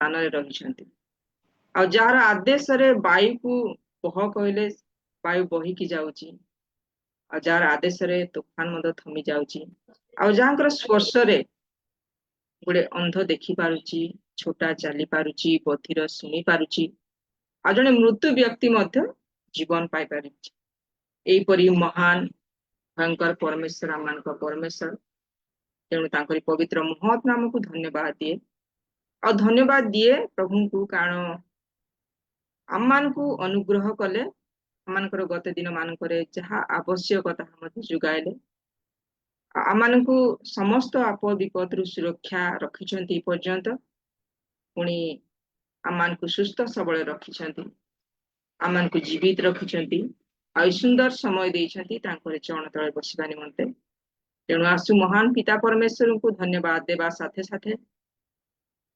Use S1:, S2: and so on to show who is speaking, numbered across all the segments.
S1: ସ୍ଥାନରେ ରହିଛନ୍ତି। ଆଉ ଯାହାର ଆଦେଶରେ ବାୟୁକୁ ବହ କହିଲେ ବାୟୁ ବହିକି ଯାଉଛି, ଆଉ ଯାହାର ଆଦେଶରେ ତୋଫାନ ମଧ୍ୟ ଥମି ଯାଉଛି, ଆଉ ଯାହାଙ୍କର ସ୍ପର୍ଶରେ ଗୋଟେ ଅନ୍ଧ ଦେଖି ପାରୁଛି, ଛୋଟା ଚାଲି ପାରୁଛି, ବଧିର ଶୁଣି ପାରୁଛି, ଆଉ ଜଣେ ମୃତ୍ୟୁ ବ୍ୟକ୍ତି ମଧ୍ୟ ଜୀବନ ପାଇପାରୁଛି। ଏହିପରି ମହାନ ଭୟଙ୍କର ପରମେଶ୍ୱର ଆମମାନଙ୍କ ପରମେଶ୍ୱର। ତେଣୁ ତାଙ୍କରି ପବିତ୍ର ମହତ୍ ନାମକୁ ଧନ୍ୟବାଦ ଦିଏ। ଆଉ ଧନ୍ୟବାଦ ଦିଏ ପ୍ରଭୁଙ୍କୁ, କାରଣ ଆମମାନଙ୍କୁ ଅନୁଗ୍ରହ କଲେ, ଆମମାନଙ୍କର ଗତ ଦିନ ମାନଙ୍କରେ ଯାହା ଆବଶ୍ୟକତା ମଧ୍ୟ ଯୋଗାଇଲେ, ଆମମାନଙ୍କୁ ସମସ୍ତ ଆପଦ ବିପଦରୁ ସୁରକ୍ଷା ରଖିଛନ୍ତି ପର୍ଯ୍ୟନ୍ତ, ପୁଣି ଆମମାନଙ୍କୁ ସୁସ୍ଥ ସବଳ ରଖିଛନ୍ତି, ଆମମାନଙ୍କୁ ଜୀବିତ ରଖିଛନ୍ତି, ଆଉ ସୁନ୍ଦର ସମୟ ଦେଇଛନ୍ତି ତାଙ୍କର ଚରଣ ତଳେ ବସିବା ନିମନ୍ତେ। ତେଣୁ ଆସୁ ମହାନ ପିତା ପରମେଶ୍ୱରଙ୍କୁ ଧନ୍ୟବାଦ ଦେବା ସାଥେ ସାଥେ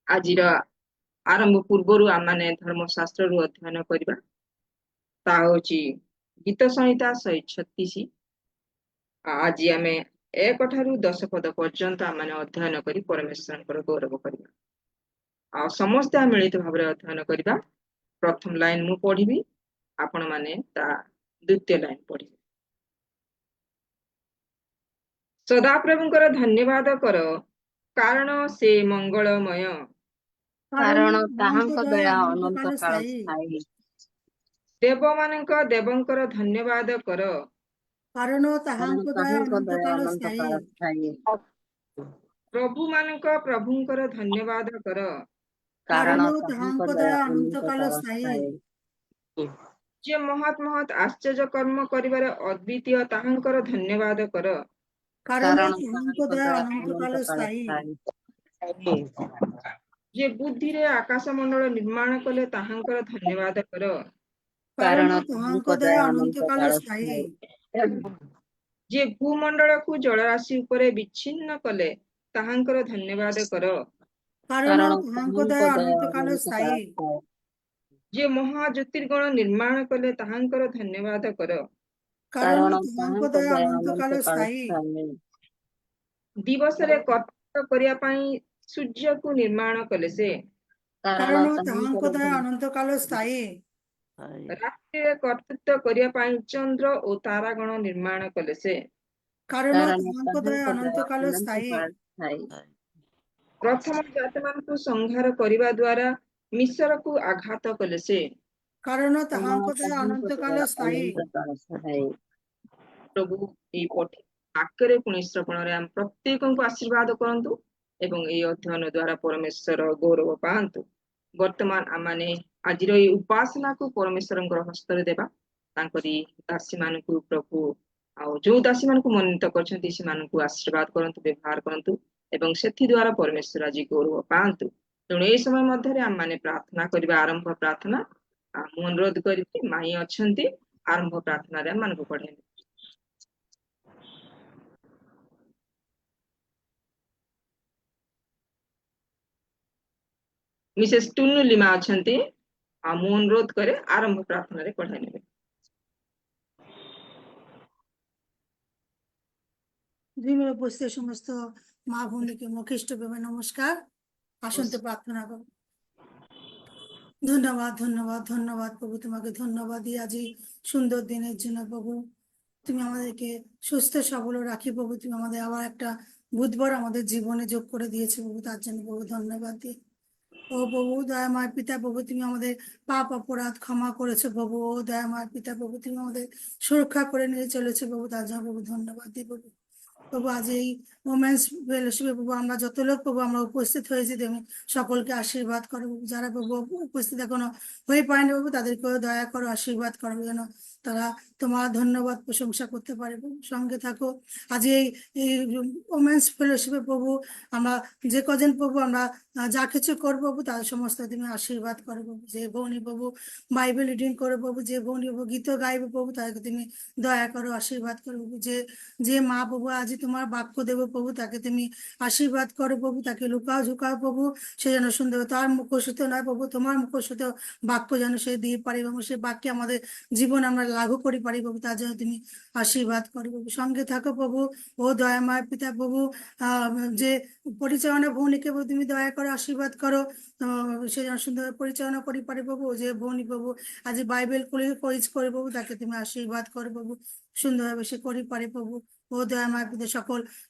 S1: ଆଜିର ଆରମ୍ଭ ପୂର୍ବରୁ ଆମମାନେ ଧର୍ମଶାସ୍ତ୍ରରୁ ଅଧ୍ୟୟନ କରିବା। ତାହା ହଉଛି ଗୀତ ସଂହିତା 136। ଆଜି ଆମେ 1 ଠାରୁ 10 ପଦ ପର୍ଯ୍ୟନ୍ତ ଆମମାନେ ଅଧ୍ୟୟନ କରି ପରମେଶ୍ୱରଙ୍କର ଗୌରବ କରିବା। ଆଉ ସମସ୍ତେ ମିଳିତ ଭାବରେ ଅଧ୍ୟୟନ କରିବା। ପ୍ରଥମ ଲାଇନ ମୁଁ ପଢିବି, ଆପଣ ମାନେ ତା ଦ୍ୱିତୀୟ ଲାଇନ ପଢିବେ। ସଦାପ୍ରଭୁଙ୍କର ଧନ୍ୟବାଦ କର, କାରଣ ସେ ମଙ୍ଗଳମୟ,
S2: କାରଣ ତାହାଙ୍କ ଦୟା ଅନନ୍ତ କାଳ ସ୍ଥାୟୀ।
S1: ଦେବମାନଙ୍କ ଦେବଙ୍କର ଧନ୍ୟବାଦ କର,
S3: କାରଣ ତାହାଙ୍କ ଦୟା ଅନନ୍ତ କାଳ ସ୍ଥାୟୀ।
S1: ପ୍ରଭୁମାନଙ୍କ ପ୍ରଭୁଙ୍କର ଧନ୍ୟବାଦ କର,
S3: କାରଣ ତାହାଙ୍କ ଦୟା ଅନନ୍ତ କାଳ ସ୍ଥାୟୀ।
S1: ଯେ ମହତ୍ ମହତ୍ ଆଶ୍ଚର୍ଯ୍ୟ କର୍ମ କରିବାରେ ଅଦ୍ୱିତୀୟ ତାହାଙ୍କର ଧନ୍ୟବାଦ କର,
S3: କାରଣ ତାହାଙ୍କ ଦୟା ଅନନ୍ତ କାଳ ସ୍ଥାୟୀ।
S1: ଯେ ବୁଦ୍ଧିରେ ଆକାଶ ମଣ୍ଡଳ ନିର୍ମାଣ କଲେ ତାହାଙ୍କର ଧନ୍ୟବାଦ କର,
S3: କାରଣ ତାହାଙ୍କ ଦୟା ଅନନ୍ତ କାଳ ସ୍ଥାୟୀ।
S1: ଯେ ଭୂମଣ୍ଡଳକୁ ଜଳରାଶି ଉପରେ ବିଚ୍ଛିନ୍ନ କଲେ ତାହାଙ୍କର ଧନ୍ୟବାଦ କର,
S3: କାରଣ ତାହାଙ୍କ ଦୟା ଅନନ୍ତ କାଳ ସ୍ଥାୟୀ।
S1: ଯେ ମହା ଜ୍ୟୋତିର୍ଗଣ ନିର୍ମାଣ କଲେ ତାହାଙ୍କର ଧନ୍ୟବାଦ କର,
S3: କାରଣ ତାହାଙ୍କ ଦୟା ଅନନ୍ତ କାଳ ସ୍ଥାୟୀ।
S1: ଦିବସରେ କର୍ତ୍ତବ୍ୟ କରିବା ପାଇଁ ସୂର୍ଯ୍ୟକୁ ନିର୍ମାଣ କଲେ ସେ,
S3: କାରଣ ତାହାଙ୍କ ଦୟା ଅନନ୍ତ କାଳ ସ୍ଥାୟୀ।
S1: ରାତ୍ରିରେ କର୍ତ୍ତୃତ୍ୱ କରିବା ପାଇଁ ଚନ୍ଦ୍ର ଓ ତାରାଗଣ ନିର୍ମାଣ କଲେ ସେ,
S3: କାରଣ ତାହାଙ୍କ ଦୟା ଅନନ୍ତ କାଳ ସ୍ଥାୟୀ।
S1: ପ୍ରଥମ ଜାତମାନଙ୍କୁ ସଂହାର କରିବା ଦ୍ୱାରା ମିଶରକୁ ଆଘାତ କଲେ ସେ,
S3: କାରଣ ତାହାଙ୍କ ଦୟା ଅନନ୍ତ କାଳ ସ୍ଥାୟୀ।
S1: ପ୍ରଭୁ ଏହି ବାକ୍ୟରେ ପୁଣି ଶ୍ରବଣରେ ଆମେ ପ୍ରତ୍ୟେକଙ୍କୁ ଆଶୀର୍ବାଦ କରନ୍ତୁ ଏବଂ ଏହି ଅଧ୍ୟୟନ ଦ୍ୱାରା ପରମେଶ୍ୱର ଗୌରବ ପାଆନ୍ତୁ। ବର୍ତ୍ତମାନ ଆମମାନେ ଆଜିର ଏହି ଉପାସନାକୁ ପରମେଶ୍ୱରଙ୍କର ହସ୍ତରେ ଦେବା। ତାଙ୍କରି ଦାସୀ ମାନଙ୍କୁ ପ୍ରଭୁ ଆଉ ଯୋଉ ଦାସୀ ମାନଙ୍କୁ ମନୋନୀତ କରିଛନ୍ତି ସେମାନଙ୍କୁ ଆଶୀର୍ବାଦ କରନ୍ତୁ, ବ୍ୟବହାର କରନ୍ତୁ ଏବଂ ସେଥି ଦ୍ୱାରା ପରମେଶ୍ୱର ଆଜି ଗୌରବ ପାଆନ୍ତୁ। ତେଣୁ ଏହି ସମୟ ମଧ୍ୟରେ ଆମମାନେ ପ୍ରାର୍ଥନା କରିବା, ଆରମ୍ଭ ପ୍ରାର୍ଥନା। ମୁଁ ଅନୁରୋଧ କରିବି, ମାଇଁ ଅଛନ୍ତି, ଆରମ୍ଭ ପ୍ରାର୍ଥନାରେ ଆମମାନଙ୍କୁ ପଢେଇବେ। ମିସେସ୍ ଟୁନୁ ଲିମା ଅଛନ୍ତି, ଆଉ ମୁଁ ଅନୁରୋଧ କରେ ଆରମ୍ଭ ପ୍ରାର୍ଥନାରେ ପଢାଇ ନେବେ।
S3: উপস্থিত সমস্ত মা ভূমিকে ମୋ ଖ୍ରୀଷ୍ଟ ପ୍ରେମେ নমস্কার। আসন্ত প্রার্থনা করো। ধন্যবাদ ধন্যবাদ ধন্যবাদ প্রভু, তোমাকে ধন্যবাদ দিই আজ সুন্দর দিনের জন্য প্রভু। তুমি আমাদেরকে সুস্থ সবল রাখি প্রভু। তুমি আমাদের আবার একটা বুধবার আমাদের জীবনে যোগ করে দিয়েছে প্রভু, তার জন্য প্রভু ধন্যবাদ দিই। ও প্রভু দয়াময় পিতা প্রভু, তুমি আমাদের পাপ অপরাধ ক্ষমা করেছো প্রভু। ও দয়াময় পিতা প্রভু, তুমি আমাদের সুরক্ষা করে নিয়ে চলেছো প্রভু, তার জন্য প্রভু ধন্যবাদ দিই প্রভু। প্রভু আজ এই ওমেন্স ফেলোশিপে প্রভু আমরা যত লোক প্রভু আমরা উপস্থিত হয়েছি, তুমি সকলকে আশীর্বাদ করো প্রভু। যারা প্রভু উপস্থিত এখনো হয়ে পারেনি প্রভু, তাদেরকেও দয়া করো, আশীর্বাদ করো, যেন তারা তোমার ধন্যবাদ প্রশংসা করতে পারে প্রভু। সঙ্গে থাকো আজ এই ওমেন্স ফেলোশিপে প্রভু আমরা যে কজন প্রভু আমরা যা কিছু করবো প্রভু, তাদের সমস্ত তুমি আশীর্বাদ করো প্রভু। যে ভৌনি প্রভু বাইবেল রিডিং করো প্রভু, যে ভৌনি প্রভু গীত গাইবে প্রভু, তাদেরকে তুমি দয়া করো, আশীর্বাদ করো প্রভু। যে মা প্রভু আজ তোমার বাক্য দেবো প্রভু, তাকে তুমি আশীর্বাদ করো প্রভু, তাকে লুকাও ঝুকাও প্রভু, সে যেন সুন্দর, তার মুখোশিত নয় প্রভু, তোমার মুখোশিত বাক্য যেন সে দিয়ে পারি এবং সেই বাক্যে আমাদের জীবন আমরা লাঘু করি পারি প্রভু, তার জন্য তুমি আশীর্বাদ করো প্রভু। সঙ্গে থাকো প্রভু, ও দয়াময় পিতা প্রভু, যে পরিচালনা ভৌনিকে প্রভু তুমি দয়া করো, আশীর্বাদ করো, সে যেন সুন্দর পরিচালনা করি পারি প্রভু। যে ভৌনি প্রভু আজ বাইবেল কইজ করে প্রভু, তাকে তুমি আশীর্বাদ করো প্রভু, সুন্দরভাবে সে করি পারে প্রভু। ও দয়াময় পিতা,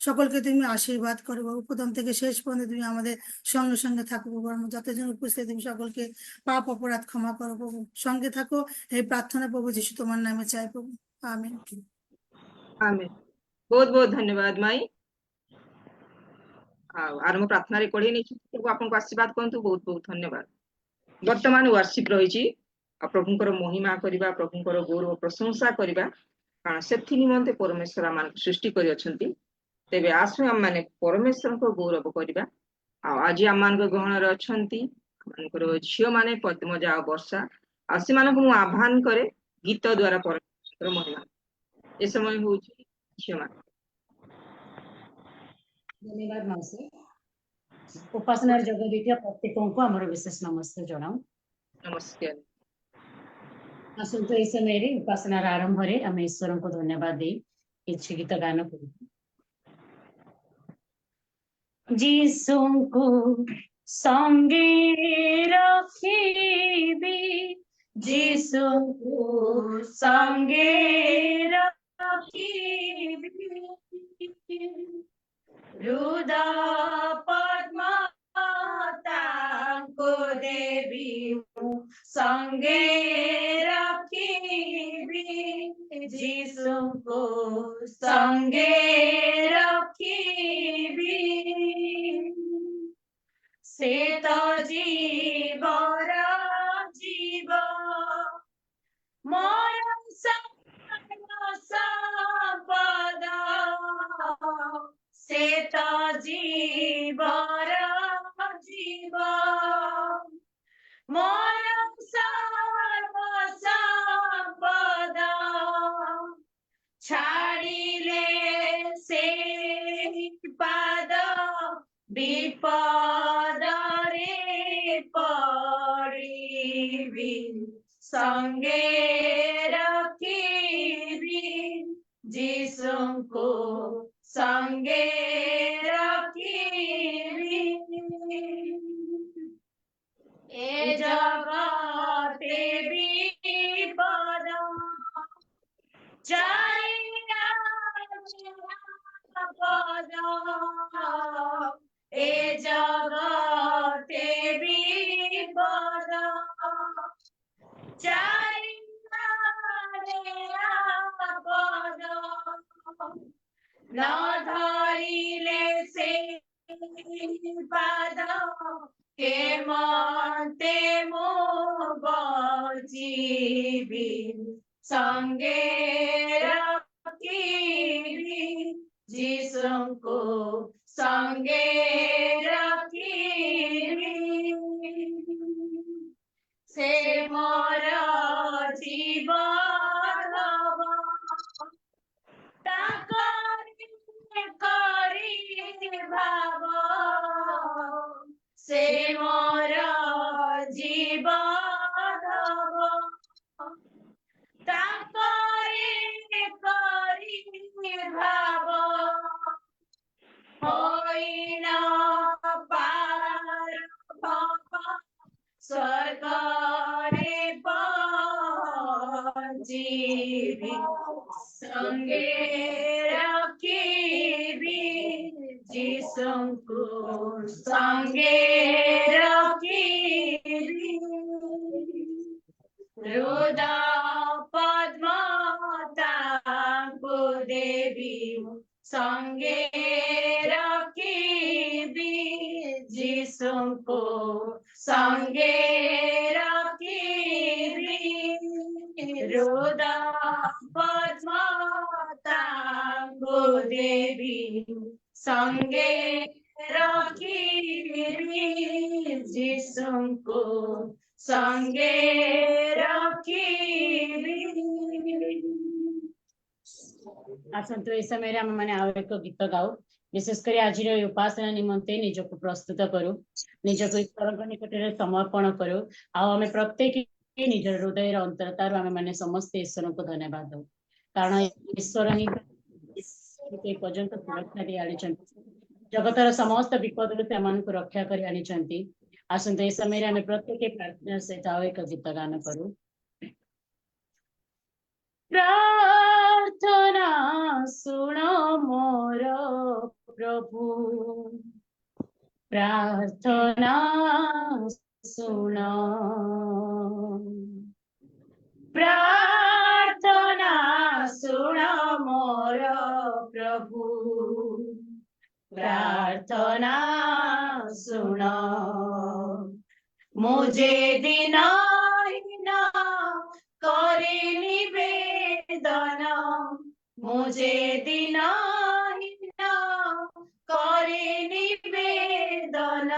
S3: সকলকে তুমি আশীর্বাদ করো প্রভু, প্রথম থেকে শেষ পর্যন্ত তুমি আমাদের সঙ্গে সঙ্গে থাকো প্রভু। আমরা যতজন উপস্থিত তুমি সকলকে পাপ অপরাধ ক্ষমা করো প্রভু, সঙ্গে থাকো। এই প্রার্থনা প্রভু যিশু তোমার নামে চাই প্রভু, আমেন।
S1: आमेन। बहुत बहुत धन्यवाद माई। आरंभ प्रार्थना पढ़ी नहीं प्रभु आपको आशीर्वाद करतु, बहुत बहुत धन्यवाद। वर्तमान वर्शिप रही प्रभुंकर महिमा करवा, प्रभुंकर गौरव प्रशंसा करवा, कारण से निमंते परमेश्वर आम सृष्टि कर तेबे आसु आम मैंने परमेश्वर को गौरव करवा। आज आम गहण अच्छा झील मैंने पद्मजा और वर्षा आसी मान को आह्वान करे गीत द्वारा परमेश्वर महिमा ए समय हूँ झील मान।
S4: धन्यवाद माउसी। उपासनार जगह देथिया प्रत्येकଙ୍କୁ ଆମର विशेष नमस्ते जणाऊ।
S1: नमस्कार।
S4: आसंतो ए समय रे उपासनार आरंभ रे हम ईश्वर को धन्यवाद दे किछि गीत गान करू। जीसु को संगे रखिबी, जीसु को संगे रखिबी, रुदा पद्मा ताको देवी संगे रखिबी, जीसु को संगे रखिबी, से तो जीवर जीव मोर संपद, से तो जीवर जीव मोर संपद, छाड़िले से पाद विपद रे पड़िबी, संगे रखिबी, जीसु को संगे रखिबी, ए जगते विपद जाइया पद, ए जगते विपद जाइया पद, न धरिले से पाद के मते मो बजीबी, संगे रखिबी, जीसु को संगे रखिबी, से मोर जीवन करी भाव, से मोर जीवन करी भाव, होइना पार स्वर्ग रे पहुँचिबी, संगे रखिबी, जीसु को संगे रखिबी, रुदा पद्मा ताको देवी संगे रखिबी, जीसु को संगे रखिबी, रुदा पद्मा ताको देवी संगे रखिबी, जीसु को संगे रखिबी। आसतु ए समय आम मैंने आउ एक गीत गाऊ विशेषकर आज उपासना निमंते निजक प्रस्तुत करू निजक ईश्वर निकट में समर्पण करू आम प्रत्येक निज हृदय अंतरतार आम मैंने समस्ते ईश्वर को धन्यवाद दो कारण ईश्वर ही पर्यंत सुरक्षा दी आनी जगतर समस्त विपद से रक्षा कर आनी आसतु ए समय आम प्रत्येक प्रार्थना सहित आउ एक गीत गान करू प्रार्थना सुन मोर प्रभु प्रार्थना सुन प्रार्थना सुन मोर प्रभु प्रार्थना सुन मुझे दिनाहीन करे निवेदन मुझे दिनाहीन करे निवेदन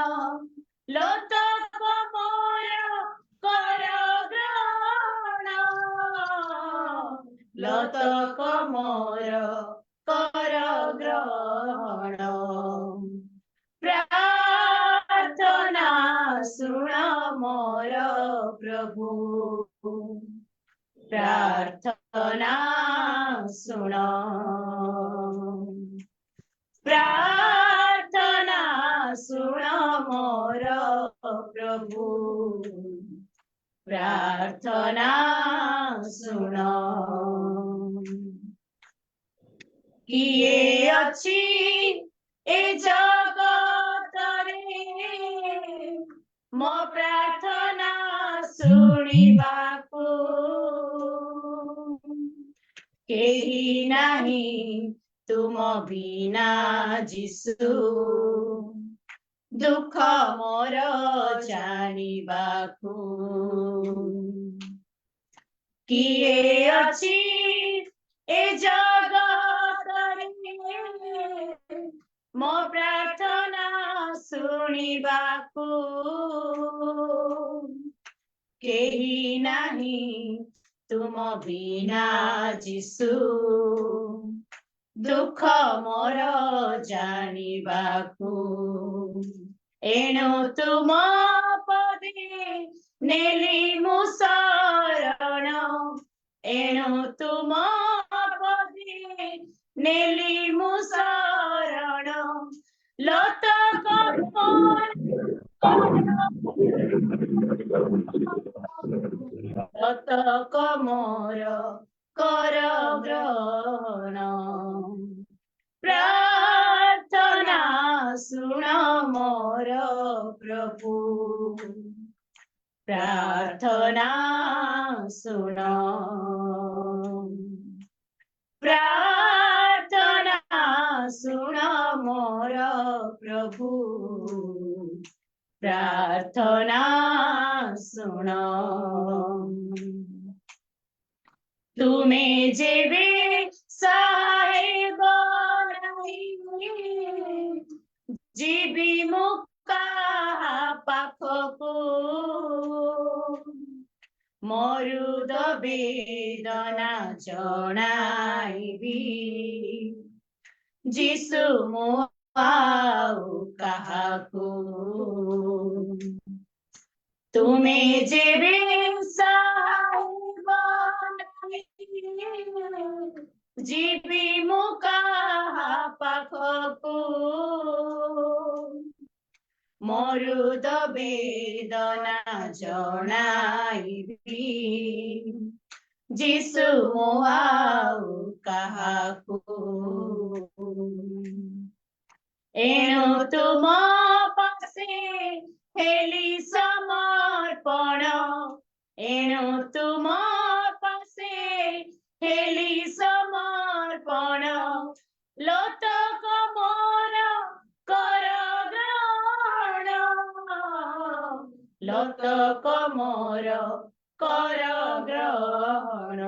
S4: लोतक मोर कर ग्रहण लोतक मोर कर ग्रहण प्रार्थना सुन मोर प्रभु प्रार्थना सुन प्रार्थना सुन मोर प्रभु प्रार्थना सुन किए अछि ए जगतरे मो प्रार्थना सुनिबाकु केही नाही तुम बिना जिसु दुख मोर जानिबाकु किए अछि ए जगतरे मो प्रार्थना सुनिबाकु केही नाही तुम बिना जिसु दुख मोर जानिबाकु एणु तुम पदे नेली मु शरण एणु तुम पदे नेली मु शरण लोतक लोतक मोर कर ग्रहण प्रार्थना सुन मोर प्रभु प्रार्थना सुन प्रार्थना सुन मोर प्रभु प्रार्थना सुन तुम्हें जेबे साहेब जीवी मुक्का पाखकु मरुद वेदना जणाइबी जिसु मो आउ काहाकु तुम्हें जेबे साहेब जीवी मुका पाखकु मरुद वेदना जणाइबी जिसु मो आउ काहाकु एणु तुम पासे हेली समर्पण एणु तुम पासे हेली समर्पण लोतक मोर कर ग्रहण लोतक मोर कर ग्रहण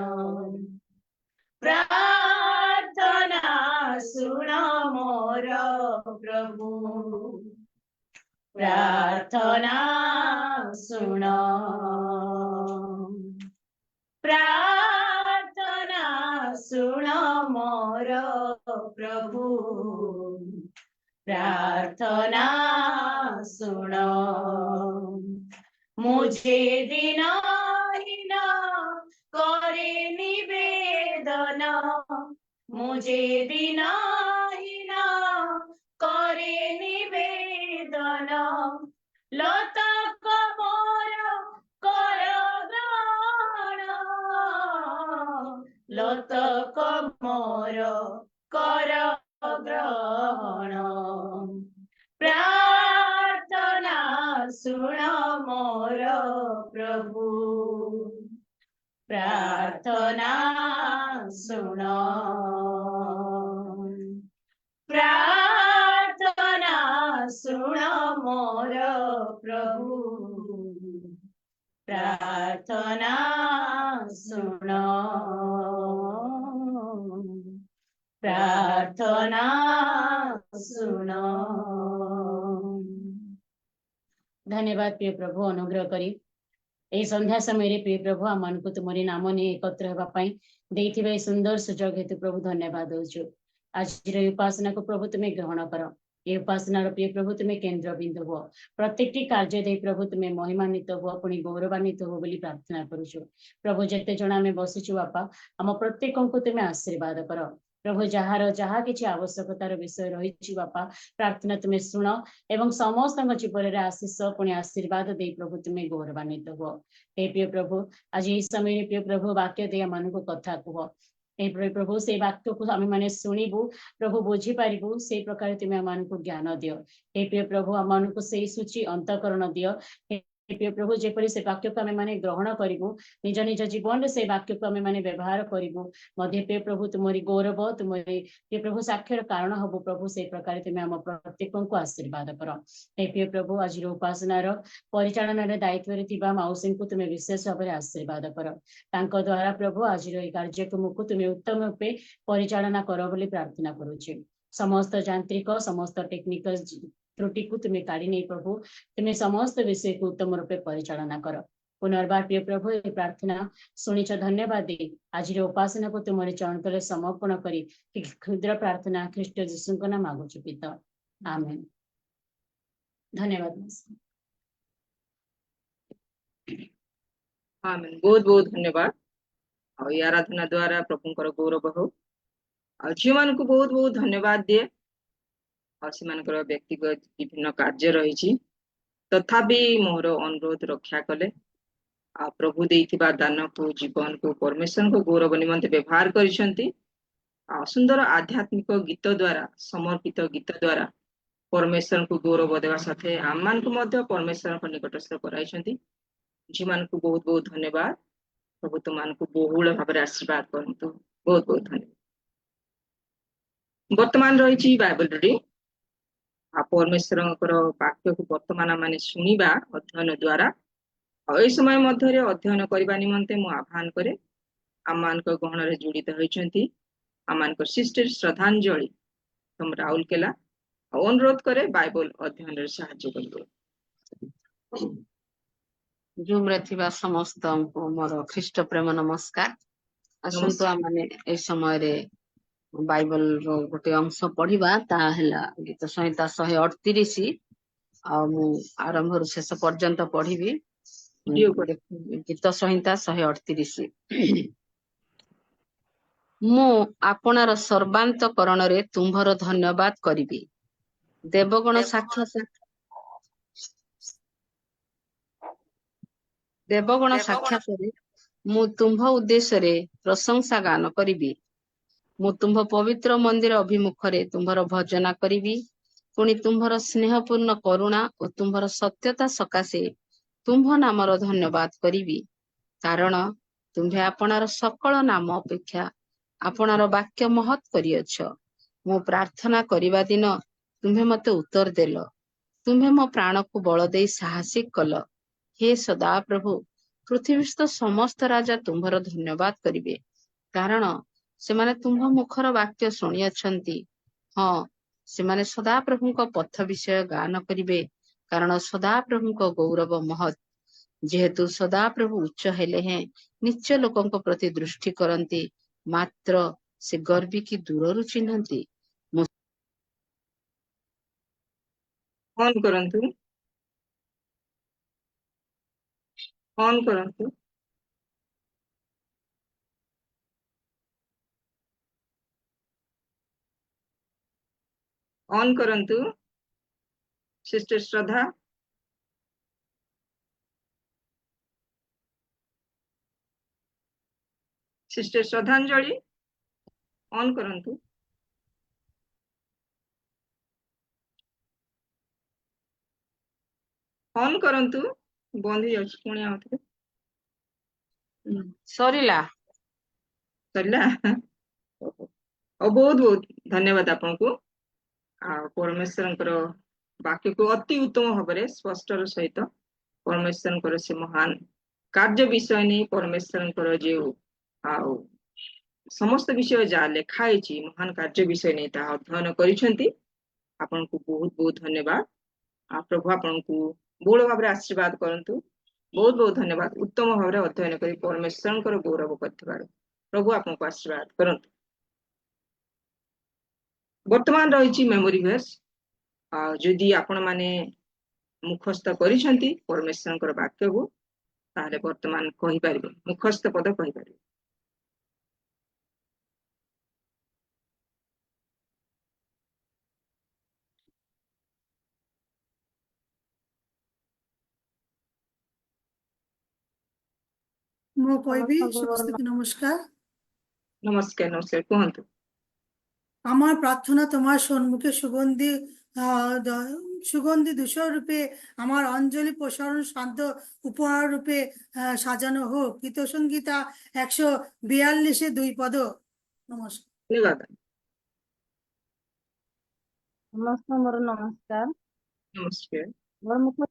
S4: प्रार्थना सुन मोर प्रभु प्रार्थना सुन प्रार्थना सुन मोर प्रार्थना सुनो। मुझे विनयहीन करे निवेदन, मुझे विनयहीन करे निवेदन, लतक मोर कर ग्रहण, लतक मोर कर ग्रहण। प्रार्थना सुन मोर प्रभु, प्रार्थना सुन, प्रार्थना सुन मोर प्रभु, प्रार्थना सुन, प्रार्थना सुन। धन्यवाद प्रिय प्रभु, अनुग्रह करी एई संध्या समय प्रिय प्रभु आम मानकु तुमरी नाम नहीं एकत्र हेबा पई देइथिबा एई सुंदर सुजोग हेतु प्रभु धन्यवाद दउछु। आज उपासना को प्रभु तुम्हें ग्रहण कर, ये उपासनार प्रिय प्रभु तुम्हें केंद्र बिंदु हो, प्रत्येक कार्य दे प्रभु तुम्हें महिमान्वित हो, पुणी गौरवान्वित हो बोली प्रार्थना करुछु। प्रभु जेते जण आमे बसिछु बापा, आम प्रत्येक को तुम्हें आशीर्वाद कर प्रभु, जार जहाँ किसी आवश्यकतार विषय रही बापा, प्रार्थना तुम्हें शुण एवं समस्त जीवन में आशीष पुणी आशीर्वाद दे प्रभु तुम्हें गौरवान्वित हो। हे प्रिय प्रभु, आज ये समय प्रिय प्रभु वाक्य दे मान कथा कह, हे प्रभु से वाक्य को आम मैंने शुणु प्रभु बुझी पारू से प्रकार तुम्हें आम को ज्ञान दियो। हे प्रिय प्रभु आम को से सूची अंतकरण दियो। हे प्रिय प्रभु जेपरी से वाक्य को आम मैंने ग्रहण करूँ, निज निज जीवन में से वाक्य को आम मैंने व्यवहार करूँ मध्य प्रिय प्रभु तुम्हारी गौरव तुम्हारी प्रिय प्रभु साक्षर कारण हबो प्रभु से प्रकार तुम्हें आम प्रत्येक को आशीर्वाद कर। हे प्रिय प्रभु आज उपासनार परिचालन दायित्व मौसी को तुम्हें विशेष भाव में आशीर्वाद कर, तांको द्वारा प्रभु आज कार्यक्रम को तुम्हें उत्तम रूपे परिचालना कर बोली प्रार्थना करुचे। समस्त यांत्रिक समस्त टेक्निकल त्रुटि को तुम्हें काढ़ी नहीं प्रभु, तुम्हें समस्त विषय को उत्तम रूपे परिचालना कर। पुनर्बार प्रिय प्रभु ये प्रार्थना शुणिच धन्यवाद दे आज उपासना को तुम्हारे चरण तले समर्पण करी क्षुद्र प्रार्थना ख्रीष्ट जीशु नाम मागुछु पिता, आमेन। धन्यवाद।
S1: आमेन। बहुत बहुत धन्यवाद। और ये आराधना द्वारा प्रभुंकर गौरव हो और झील मान को बहुत बहुत धन्यवाद दिए और से व्यक्तिगत विभिन्न कार्य रही तथापि मोर अनुरोध रक्षा कले आ प्रभु देइथिबा दान को जीवन को परमेश्वर को गौरव निमंते व्यवहार करिसंती। सुंदर आध्यात्मिक गीत द्वारा समर्पित गीत द्वारा परमेश्वर को गौरव देवा साथे आमान को मध्य परमेश्वर को निकटस्थ कराइसंती। झी मान को बहुत बहुत धन्यवाद। प्रभु तुमान को बहुल भाव में आशीर्वाद करंतु। बहुत बहुत धन्यवाद। वर्तमान रही बाइबल रीडिंग परमेश्वर वाक्य को वर्तमान माने शुणिबा अध्ययन द्वारा और समय मध्य अध्ययन करने निमंते मु आह्वान करे आम मान गहन रे जोड़ित होइछंती आम मान सिस्टर श्रद्धांजलि तुम राहुल केला अनुरोध करे बाइबल अध्ययन रे सहायता करियो।
S2: जूम रे थिबा समस्त को मोर ख्रीष्ट प्रेम नमस्कार। असंतु आमने ए समय रे बाइबल रो गोटे अंश पढ़िबा ता हैला गीत संहिता 138 आ मु आरंभ रु शेष पर्यंत पढ़िबी। गीत संहिता 138। मु आपणार सर्वांतकरण रे तुम्भर धन्यवाद करिबी। देवगण साक्षात रे मु तुम्भ उद्देश्य रे प्रशंसा गान करिबी। मु तुम्भ पवित्र मंदिर अभिमुख रे तुम्भर भजना करिबी। पुणी तुम्भर स्नेहपूर्ण करुणा और तुम्भर सत्यता सकाशे तुम्भ नामर धन्यवाद करिबी। कारण तुम्भे आपणार सकल नाम अपेक्षा आपणार वाक्य महत् करियछ। मु प्रार्थना करिबा दिन तुम्भे मते उत्तर देल। तुम्भे मो प्राण को बल देई साहसिक कल। हे सदा प्रभु, पृथ्वीस्थ समस्त राजा तुम्भर धन्यवाद करिबे। कारण सेमाने तुम्भ मुखर वाक्य शुणिअछंती। हाँ, सेमाने सदा प्रभुंक पथ विषय गान करिबे। कारण सदा प्रभुंक गौरव महत्। जेहेतु सदा प्रभु उच्च हेले हैं नीच लोकंक प्रति दृष्टि करंती, मात्र से गर्वी की दूररु चिन्हंती।
S1: ଅନ୍ କରନ୍ତୁ। ଅନ୍ କରନ୍ତୁ। ଅନ୍ କରନ୍ତୁ। ସିଷ୍ଟର ଶ୍ରଦ୍ଧା। ସିଷ୍ଟର ଶ୍ରଦ୍ଧାଞ୍ଜଳି ଅନ୍ କରନ୍ତୁ। ଅନ୍ କରନ୍ତୁ। ବନ୍ଦ ହେଇଯାଉଛି ପୁଣି ଆଉ ଥରେ।
S2: ସରିଲା।
S1: ସରିଲା। ଆଉ ବହୁତ ବହୁତ ଧନ୍ୟବାଦ ଆପଣଙ୍କୁ। ଆଉ ପରମେଶ୍ୱରଙ୍କର ବାକ୍ୟକୁ ଅତି ଉତ୍ତମ ଭାବରେ ସ୍ପଷ୍ଟର ସହିତ ପରମେଶ୍ୱରଙ୍କର ସେ ମହାନ କାର୍ଯ୍ୟ ବିଷୟ ନେଇ ପରମେଶ୍ୱରଙ୍କର ଯେଉଁ ଆଉ ସମସ୍ତ ବିଷୟ ଯାହା ଲେଖା ହେଇଛି ମହାନ କାର୍ଯ୍ୟ ବିଷୟ ନେଇ ତାହା ଅଧ୍ୟୟନ କରିଛନ୍ତି। ଆପଣଙ୍କୁ ବହୁତ ବହୁତ ଧନ୍ୟବାଦ। ଆଉ ପ୍ରଭୁ ଆପଣଙ୍କୁ ବହୁଳ ଭାବରେ ଆଶୀର୍ବାଦ କରନ୍ତୁ। ବହୁତ ବହୁତ ଧନ୍ୟବାଦ ଉତ୍ତମ ଭାବରେ ଅଧ୍ୟୟନ କରି ପରମେଶ୍ୱରଙ୍କର ଗୌରବ କରିଥିବାରୁ। ପ୍ରଭୁ ଆପଣଙ୍କୁ ଆଶୀର୍ବାଦ କରନ୍ତୁ। ବର୍ତ୍ତମାନ ରହିଛି ମେମୋରି ଭର୍ସ। ଆଉ ଯଦି ଆପଣମାନେ ମୁଖସ୍ଥ କରିଛନ୍ତି ପରମେଶ୍ୱରଙ୍କର ବାକ୍ୟକୁ ତାହେଲେ ବର୍ତ୍ତମାନ କହିପାରିବେ, ମୁଖସ୍ଥ ପଦ କହିପାରିବେ।
S3: ମୁଁ କହିବି
S2: ସମସ୍ତଙ୍କୁ ମୋର
S3: ସମସ୍ତଙ୍କୁ নমস্কার।
S1: ନମସ୍କାର ନମସ୍କାର କୁହନ୍ତୁ।
S3: আমার প্রার্থনা তোমার সম্মুখে সুগন্ধি দূষর রূপে আমার অঞ্জলি প্রসারণ শান্ত উপহার রূপে সাজানো হোক। গীতসংগীতা 142 2 পদ। নমস্কার।
S1: ଧନ୍ୟବାଦ।
S5: ସମସ୍ତଙ୍କୁ ମୋର ନମସ୍କାର।
S1: ନମସ୍କାର।
S5: ମୋର ମୁଖ୍ୟ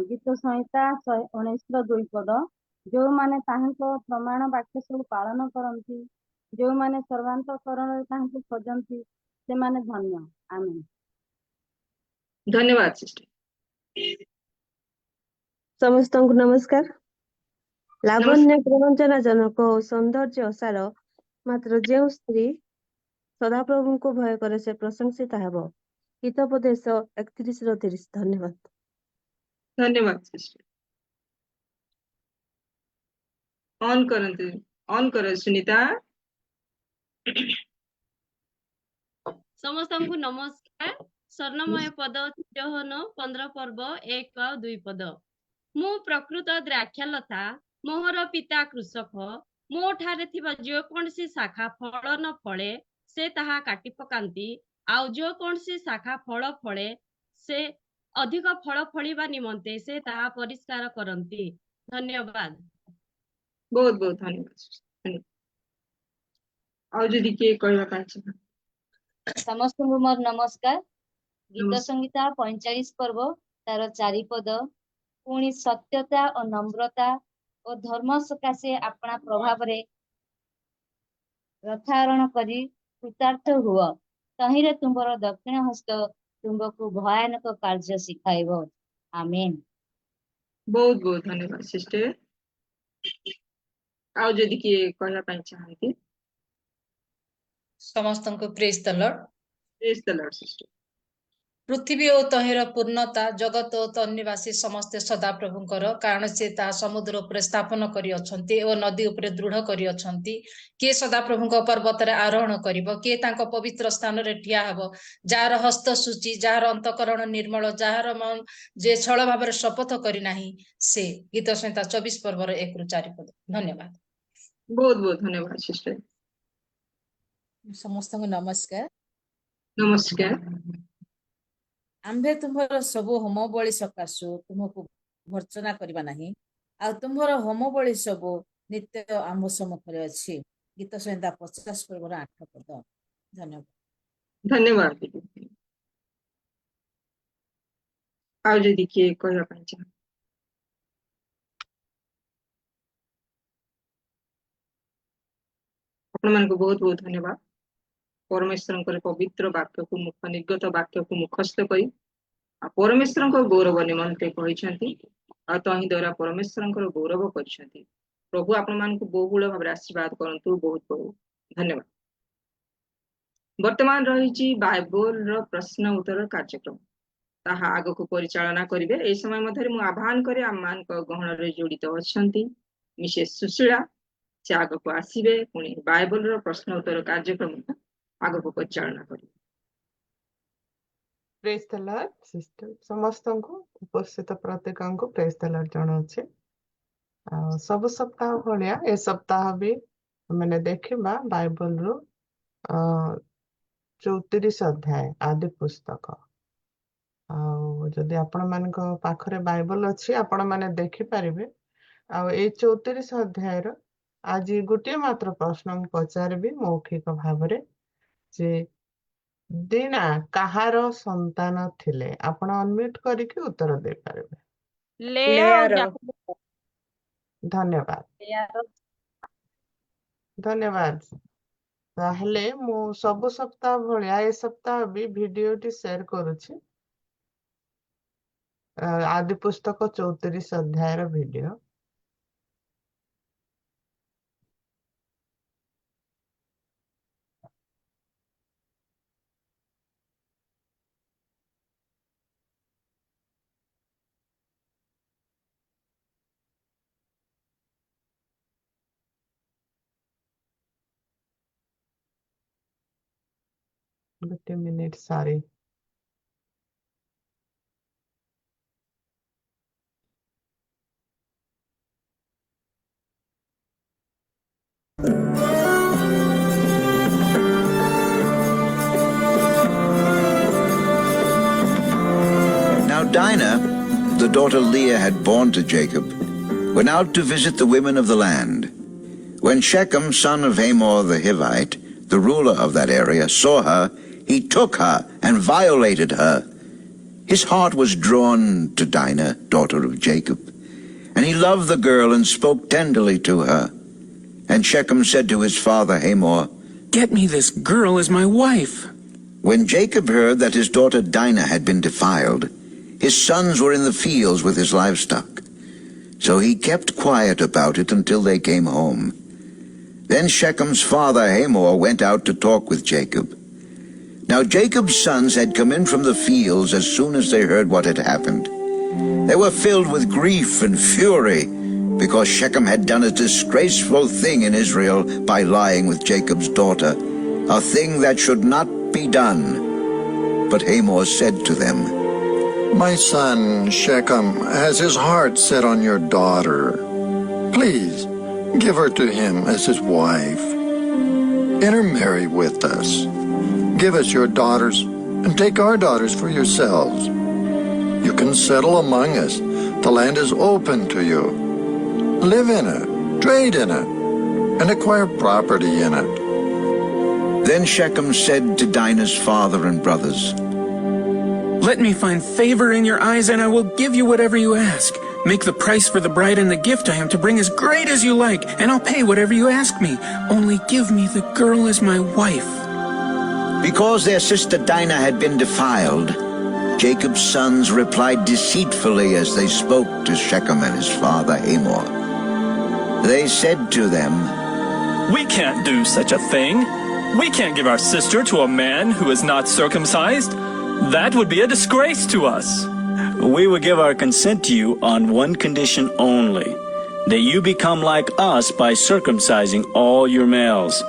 S5: ଗୀତ ସଂହିତା 119 2 ପଦ। ଯେଉଁମାନେ ତାହାଙ୍କ ପ୍ରମାଣ ବାକ୍ୟ ସବୁ ପାଳନ କରନ୍ତି, ଯେଉଁମାନେ ସର୍ବାନ୍ତଃକରଣରେ ତାହାଙ୍କୁ ଖୋଜନ୍ତି, ସେମାନେ ଧନ୍ୟ। ଆମେନ୍।
S1: ଧନ୍ୟବାଦ ସିଷ୍ଟର।
S6: ସମସ୍ତଙ୍କୁ ନମସ୍କାର। ଲାବଣ୍ୟ
S1: ନମସ୍କାର।
S6: ପ୍ରବଞ୍ଚନା ଜନକ ଓ ସୌନ୍ଦର୍ଯ୍ୟ ଅସାର, ମାତ୍ର ଯେଉଁ ସ୍ତ୍ରୀ ସଦାପ୍ରଭୁଙ୍କୁ ଭୟ କରେ ସେ ପ୍ରଶଂସିତା ହେବ। ହିତୋପଦେଶ 31-30। ଧନ୍ୟବାଦ।
S1: ଧନ୍ୟବାଦ ସିଷ୍ଟର। ଅନ୍ କରନ୍ତୁ। ଅନ୍ କର ସୁନିତା।
S7: ସମସ୍ତଙ୍କୁ ନମସ୍କାର। ସ୍ୱର୍ଣ୍ଣମୟ ପଦ ଚିହ୍ନ 15 ପର୍ବ 1 ଆଉ 2 ପଦ। ମୁଁ ପ୍ରକୃତ ଦ୍ରାକ୍ଷାଲତା, ମୋହର ପିତା କୃଷକ। ମୋ ଠାରେ ଥିବା ଯେକୌଣସି ଶାଖା ଫଳ ନ ଫଳେ ସେ ତାହା କାଟି ପକାନ୍ତି, ଆଉ ଯେକୌଣସି ଶାଖା ଫଳ ଫଳେ ସେ ଅଧିକ ଫଳ ଫଳିବା ନିମନ୍ତେ ସେ ତାହା ପରିଷ୍କାର କରନ୍ତି। ଧନ୍ୟବାଦ।
S1: ବହୁତ ବହୁତ ଧନ୍ୟବାଦ ସିଷ୍ଟର। ଆଉ ଯଦି କିଏ କହିବା ପାଇଁ ଚାହେଁ।
S8: ସମସ୍ତଙ୍କୁ ମୋର ନମସ୍କାର। ଗୀତ
S1: ନମସ୍କାର।
S8: ସଂହିତା 45 ପର୍ବ ତାର 4 ପଦ। ପୁଣି ସତ୍ୟତା ଓ ନମ୍ରତା ଓ ଧର୍ମ ସକାଶେ ଆପଣା ପ୍ରଭାବରେ ରଥାରଣ କରି କୃତାର୍ଥ ହୁଅ। ତହିଁରେ ତୁମ୍ଭର ଦକ୍ଷିଣ ହସ୍ତ ତୁମ୍ଭକୁ ଭୟାନକ କାର୍ଯ୍ୟ ଶିଖାଇବ। ଆମେନ୍।
S1: ବହୁତ ବହୁତ ଧନ୍ୟବାଦ ସିଷ୍ଟର। ଆଉ ଯଦି କିଏ କହିବା ପାଇଁ ଚାହାନ୍ତି।
S9: ସମସ୍ତଙ୍କୁ ପ୍ରେଜ୍ ଦ ଲର୍ଡ।
S1: ପ୍ରେଜ୍ ଦ ଲର୍ଡ ସିଷ୍ଟର।
S9: ପୃଥିବୀ ଓ ତହିଁର ପୂର୍ଣ୍ଣତା, ଜଗତ ଓ ତନ୍ନିବାସୀ ସମସ୍ତେ ସଦାପ୍ରଭୁଙ୍କର, କାରଣ ସେ ତାହା ସମୁଦ୍ର ଉପରେ ସ୍ଥାପନ କରି ଅଛନ୍ତି ଓ ନଦୀ ଉପରେ ଦୃଢ କରି ଅଛନ୍ତି। କିଏ ସଦାପ୍ରଭୁଙ୍କ ପର୍ବତରେ ଆରୋହଣ କରିବ? କିଏ ତାଙ୍କ ପବିତ୍ର ସ୍ଥାନରେ ଠିଆ ହେବ? ଯାହାର ହସ୍ତ ସୂଚି, ଯାହାର ଅନ୍ତଃକରଣ ନିର୍ମଳ, ଯାହାର ଯେ ଛଳ ଭାବରେ ଶପଥ କରି ନାହିଁ ସେ। ଗୀତ ସଂହିତା 24 ପର୍ବର 1-4 ପଦ। ଧନ୍ୟବାଦ।
S1: ବହୁତ ବହୁତ ଧନ୍ୟବାଦ ସିଷ୍ଟର।
S10: ସମସ୍ତଙ୍କୁ ନମସ୍କାର।
S1: ନମସ୍କାର।
S10: ଆମ୍ଭେ ତୁମ୍ଭର ସବୁ ହୋମ ବଳି ସକାଶୁ ତୁମକୁ ଭର୍ଚ୍ଚନା କରିବା ନାହିଁ, ଆଉ ତୁମ୍ଭର ହୋମ ବଳି ସବୁ ନିତ୍ୟ ଆମ୍ଭ ସମ୍ମୁଖରେ ଅଛି। ଗୀତ ସଂହିତା 50 ପର୍ବର 8 ପଦ। ଧନ୍ୟବାଦ।
S1: ଧନ୍ୟବାଦ ଦିଦି। ଆଉ ଯଦି କିଏ କହିବା ପାଇଁ ଚାହେଁ। ଆପଣମାନଙ୍କୁ ବହୁତ ବହୁତ ଧନ୍ୟବାଦ। ପରମେଶ୍ୱରଙ୍କର ପବିତ୍ର ବାକ୍ୟକୁ ନିର୍ଗତ ବାକ୍ୟକୁ ମୁଖସ୍ଥ କରି ଆଉ ପରମେଶ୍ୱରଙ୍କ ଗୌରବ ନିମନ୍ତେ କହିଛନ୍ତି, ଆଉ ତହିଁ ଦ୍ୱାରା ପରମେଶ୍ୱରଙ୍କର ଗୌରବ କରିଛନ୍ତି। ପ୍ରଭୁ ଆପଣମାନଙ୍କୁ ବହୁଳ ଭାବରେ ଆଶୀର୍ବାଦ କରନ୍ତୁ। ବହୁତ ବହୁତ ଧନ୍ୟବାଦ। ବର୍ତ୍ତମାନ ରହିଛି ବାଇବଲର ପ୍ରଶ୍ନ ଉତ୍ତର କାର୍ଯ୍ୟକ୍ରମ। ତାହା ଆଗକୁ ପରିଚାଳନା କରିବେ। ଏହି ସମୟ ମଧ୍ୟରେ ମୁଁ ଆହ୍ୱାନ କରେ ଆମମାନଙ୍କ ଗହଣରେ ଜଡ଼ିତ ଅଛନ୍ତି ମିସେସ୍ ସୁଶୀଳା, ସେ ଆଗକୁ ଆସିବେ, ପୁଣି ବାଇବଲର ପ୍ରଶ୍ନ ଉତ୍ତର କାର୍ଯ୍ୟକ୍ରମ ଆଗକୁ ପରିଚାଳନା କରିବେ।
S11: ପ୍ରେଜ୍ ଦ ଲର୍ଡ ସିଷ୍ଟର ସମସ୍ତଙ୍କୁ ଉପସ୍ଥିତ ପ୍ରତ୍ୟେକଙ୍କୁ ପ୍ରେଜ୍ ଦ ଲର୍ଡ ଜଣାଉଛି। ସବୁ ସପ୍ତାହ ଭଳିଆ ଏ ସପ୍ତାହ ବି ମାନେ ଦେଖିବା ବାଇବଲରୁ 34 ଅଧ୍ୟାୟ ଆଦି ପୁସ୍ତକ। ଆଉ ଯଦି ଆପଣମାନଙ୍କ ପାଖରେ ବାଇବଲ ଅଛି ଆପଣମାନେ ଦେଖିପାରିବେ। ଆଉ ଏଇ 34 ଅଧ୍ୟାୟର ଆଜି ଗୋଟିଏ ମାତ୍ର ପ୍ରଶ୍ନ ମୁଁ ପଚାରିବି ମୌଖିକ ଭାବରେ ଯେ ଦିନା କାହାର ସନ୍ତାନ ଥିଲେ? ଆପଣ ଅନମ୍ୟୁଟ୍ କରିକି ଉତ୍ତର ଦେଇପାରିବେ।
S7: ଲେୟା ଆଉ ଯାକୋବ।
S11: ଧନ୍ୟବାଦ ଧନ୍ୟବାଦ। ତାହେଲେ ମୁଁ ସବୁ ସପ୍ତାହ ଭଳିଆ ଏ ସପ୍ତାହ ବି ଭିଡିଓଟି ସେୟାର କରୁଛି। ଆଦି ପୁସ୍ତକ 34 ଅଧ୍ୟାୟର ଭିଡିଓ। ଗୋଟେ minute sorry.
S12: Now Dinah, the daughter Leah had borne to Jacob, went out to visit the women of the land. When Shechem, son of Hamor the Hivite, the ruler of that area, saw her, he took her and violated her. His heart was drawn to Dinah, daughter of Jacob, and he loved the girl and spoke tenderly to her. And Shechem said to his father Hamor,
S13: "Get me this girl as my wife."
S12: When Jacob heard that his daughter Dinah had been defiled, his sons were in the fields with his livestock. So he kept quiet about it until they came home. Then Shechem's father Hamor went out to talk with Jacob. Now Jacob's sons had come in from the fields as soon as they heard what had happened. They were filled with grief and fury, because Shechem had done a disgraceful thing in Israel by lying with Jacob's daughter, a thing that should not be done. But Hamor said to them,
S14: "My son Shechem has his heart set on your daughter. Please, give her to him as his wife. Intermarry with us. Give us your daughters and take our daughters for yourselves. You can settle among us. The land is open to you. Live in it, trade in it, and acquire property in it."
S12: Then Shechem said to Dinah's father and brothers,
S13: "Let me find favor in your eyes, and I will give you whatever you ask. Make the price for the bride and the gift I am to bring as great as you like, and I'll pay whatever you ask me. Only give me the girl as my wife."
S12: Because their sister Dinah had been defiled, Jacob's sons replied deceitfully as they spoke to Shechem and his father Hamor. They said to them,
S15: "We can't do such a thing. We can't give our sister to a man who is not circumcised. That would be a disgrace to us.
S16: We will give our consent to you on one condition only, that you become like us by circumcising all your males.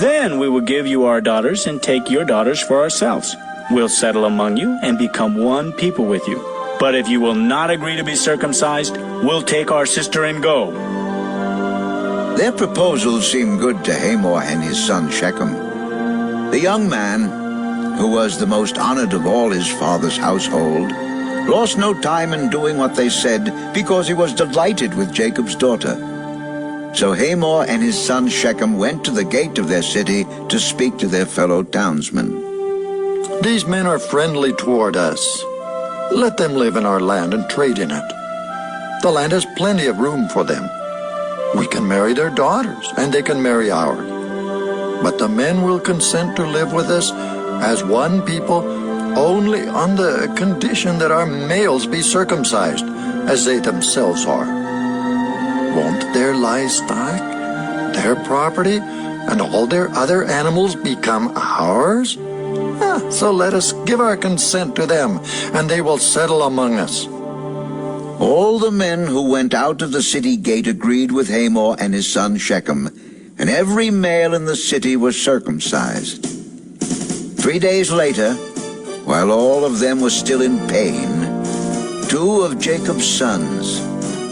S16: Then we will give you our daughters and take your daughters for ourselves. We'll settle among you and become one people with you. But if you will not agree to be circumcised, we'll take our sister and go."
S12: Their proposal seemed good to Hamor and his son Shechem. The young man, who was the most honored of all his father's household, lost no time in doing what they said, because he was delighted with Jacob's daughter. So Hamor and his son Shechem went to the gate of their city to speak to their fellow townsmen.
S14: "These men are friendly toward us. Let them live in our land and trade in it. The land has plenty of room for them. We can marry their daughters, and they can marry ours. But the men will consent to live with us as one people only on the condition that our males be circumcised, as they themselves are. Won't their livestock, their property, and all their other animals become ours? So let us give our consent to them, and they will settle among us.
S12: All the men who went out of the city gate agreed with Hamor and his son Shechem, and every male in the city was circumcised. 3 days later, while all of them were still in pain, 2 of Jacob's sons,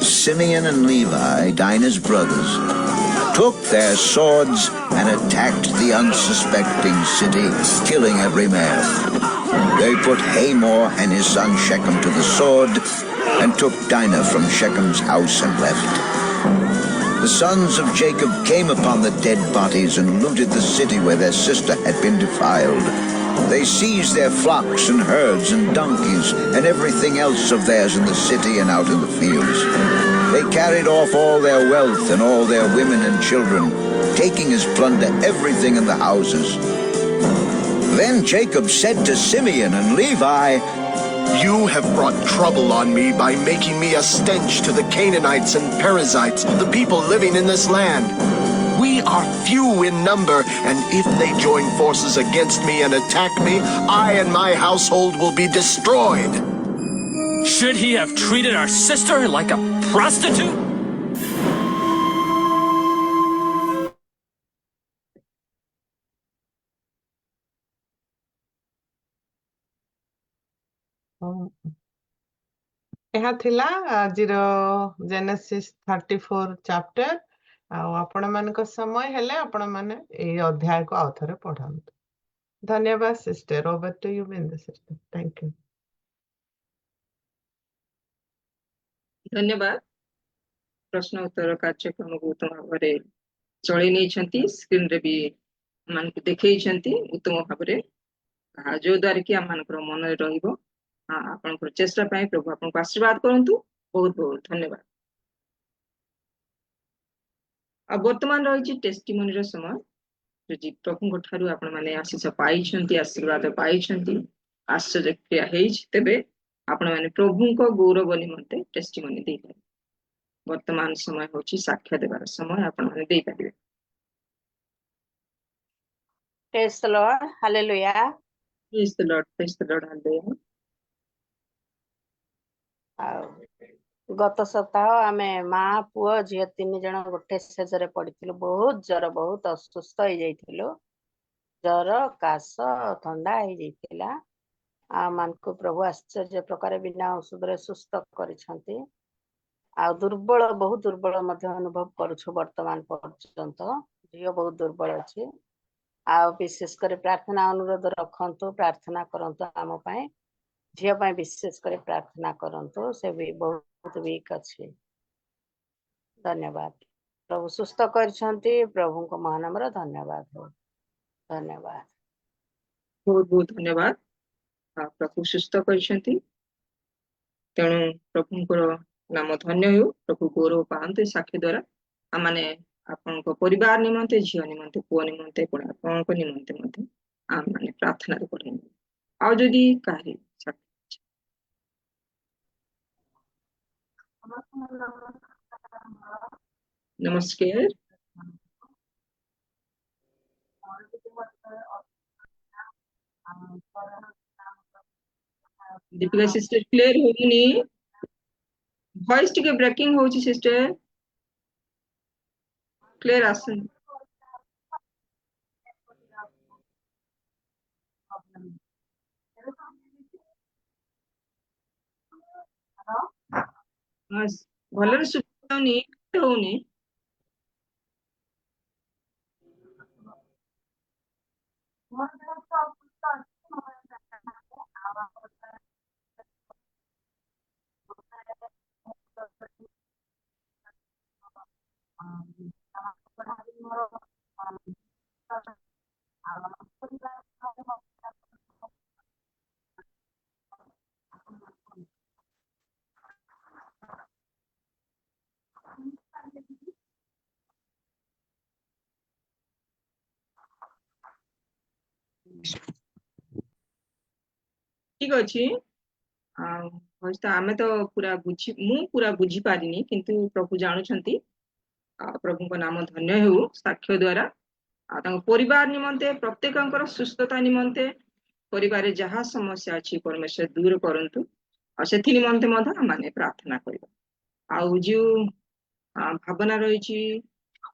S12: Simeon and Levi, Dinah's brothers, took their swords and attacked the unsuspecting city, killing every male. They put Hamor and his son Shechem to the sword and took Dinah from Shechem's house and left. The sons of Jacob came upon the dead bodies and looted the city where their sister had been defiled. They seized their flocks and herds and donkeys and everything else of theirs in the city and out in the fields. They carried off all their wealth and all their women and children, taking as plunder everything in the houses. Then Jacob said to Simeon and Levi,
S17: "You have brought trouble on me by making me a stench to the Canaanites and Perizzites, the people living in this land. We are few in number, and if they join forces against me and attack me, I and my household will be destroyed."
S15: Should he have treated our sister like a prostitute?
S11: ଏହା ଥିଲା ଆଜିର Genesis 34 chapter. ଆଉ ଆପଣମାନଙ୍କ ସମୟ ହେଲେ ଆପଣମାନେ ଏଇ ଅଧ୍ୟାୟକୁ ଆଉ ଥରେ ପଢନ୍ତୁ। ଧନ୍ୟବାଦ sister. Over to you Bindu sister. Thank you.
S1: ଧନ୍ୟବାଦ। ପ୍ରଶ୍ନ ଉତ୍ତର କାର୍ଯ୍ୟକ୍ରମକୁ ଉତ୍ତମ ଭାବରେ ଚଳେଇ ନେଇଛନ୍ତି, ସ୍କ୍ରିନରେ ବି ଆମମାନଙ୍କୁ ଦେଖେଇଛନ୍ତି ଉତ୍ତମ ଭାବରେ, ଯୋଉ ଦ୍ୱାରା କି ଆମମାନଙ୍କର ମନରେ ରହିବ। ଆପଣଙ୍କର ଚେଷ୍ଟା ପାଇଁ ପ୍ରଭୁ ଆପଣଙ୍କୁ ଆଶୀର୍ବାଦ କରନ୍ତୁ। ବହୁତ ବହୁତ ଧନ୍ୟବାଦ। ଆଉ ବର୍ତ୍ତମାନ ରହିଛି ଟେଷ୍ଟିମୋନିର ସମୟ। ପ୍ରଭୁଙ୍କ ଠାରୁ ଆପଣମାନେ ଆଶୀଷ ପାଇଛନ୍ତି, ଆଶୀର୍ବାଦ ପାଇଛନ୍ତି, ଆଶ୍ଚର୍ଯ୍ୟକ୍ରିୟା ହେଇଛି, ତେବେ ଆପଣମାନେ ପ୍ରଭୁଙ୍କ ଗୌରବ ନିମନ୍ତେ ଟେଷ୍ଟିମୋନି ଦେଇପାରିବେ। ବର୍ତ୍ତମାନ ସମୟ ହେଉଛି ସାକ୍ଷ୍ୟ ଦେବାର ସମୟ, ଆପଣମାନେ ଦେଇପାରିବେ।
S2: Praise the Lord. Hallelujah.
S1: Praise the Lord, praise the Lord, hallelujah।
S2: ଆଉ ଗତ ସପ୍ତାହ ଆମେ ମା ପୁଅ ଝିଅ 3 ଜଣ ଗୋଟେ ଶେଷରେ ପଡିଥିଲୁ। ବହୁତ ଜ୍ୱର, ବହୁତ ଅସୁସ୍ଥ ହେଇଯାଇଥିଲୁ। ଜ୍ୱର, କାଶ, ଥଣ୍ଡା ହେଇଯାଇଥିଲା। ଆମମାନଙ୍କୁ ପ୍ରଭୁ ଆଶ୍ଚର୍ଯ୍ୟ ପ୍ରକାର ବିନା ଔଷଧରେ ସୁସ୍ଥ କରିଛନ୍ତି। ଆଉ ଦୁର୍ବଳ, ବହୁତ ଦୁର୍ବଳ ମଧ୍ୟ ଅନୁଭବ କରୁଛୁ ବର୍ତ୍ତମାନ ପର୍ଯ୍ୟନ୍ତ। ଝିଅ ବହୁତ ଦୁର୍ବଳ ଅଛି। ଆଉ ବିଶେଷ କରି ପ୍ରାର୍ଥନା ଅନୁରୋଧ ରଖନ୍ତୁ, ପ୍ରାର୍ଥନା କରନ୍ତୁ ଆମ ପାଇଁ। ଝିଅ ପାଇଁ ବିଶେଷ କରି ପ୍ରାର୍ଥନା କରନ୍ତୁ, ସେ ବି ବହୁତ ୱିକ୍ ଅଛି। ଧନ୍ୟବାଦ। ପ୍ରଭୁ ସୁସ୍ଥ କରିଛନ୍ତି, ପ୍ରଭୁଙ୍କ ମହାନାମର ଧନ୍ୟବାଦ ହଉ। ଧନ୍ୟବାଦ।
S1: ବହୁତ ବହୁତ ଧନ୍ୟବାଦ। ପ୍ରଭୁ ସୁସ୍ଥ କରିଛନ୍ତି, ତେଣୁ ପ୍ରଭୁଙ୍କର ନାମ ଧନ୍ୟ ହେଉ। ପ୍ରଭୁ ଗୌରବ ପାଆନ୍ତୁ ଏ ସାକ୍ଷୀ ଦ୍ୱାରା। ଆମମାନେ ଆପଣଙ୍କ ପରିବାର ନିମନ୍ତେ, ଝିଅ ନିମନ୍ତେ, ପୁଅ ନିମନ୍ତେ, ପୁଣି ଆପଣଙ୍କ ନିମନ୍ତେ ମଧ୍ୟ ଆମମାନେ ପ୍ରାର୍ଥନାରେ ପଢେଇବୁ। ଆଉ ଯଦି କାହାରି ନମସ୍କାର। ଦୀपिକା ସିଷ୍ଟର କ୍ଲିୟର ହଉନି, ଭଏସ ଟିକେ ବ୍ରେକିଂ ହଉଛି ସିଷ୍ଟର, କ୍ଲିୟର ଆସୁନି। ଭଲରେ ଶୁଭୁନି, ହଉନି। ଠିକ ଅଛି। ଆମେ ତ ପୁରା ମୁଁ ପୁରା ବୁଝିପାରିନି, କିନ୍ତୁ ପ୍ରଭୁ ଜାଣୁଛନ୍ତି। ପ୍ରଭୁଙ୍କ ନାମ ଧନ୍ୟ ହେଉ ସାକ୍ଷ୍ୟ ଦ୍ୱାରା परिवार निमंते प्रत्येकंकर सुस्थता निमंते परिवार जहाँ समस्या अच्छी परमेश्वर दूर करंतु से निमंते माने प्रार्थना करबा आउ जो भावना रही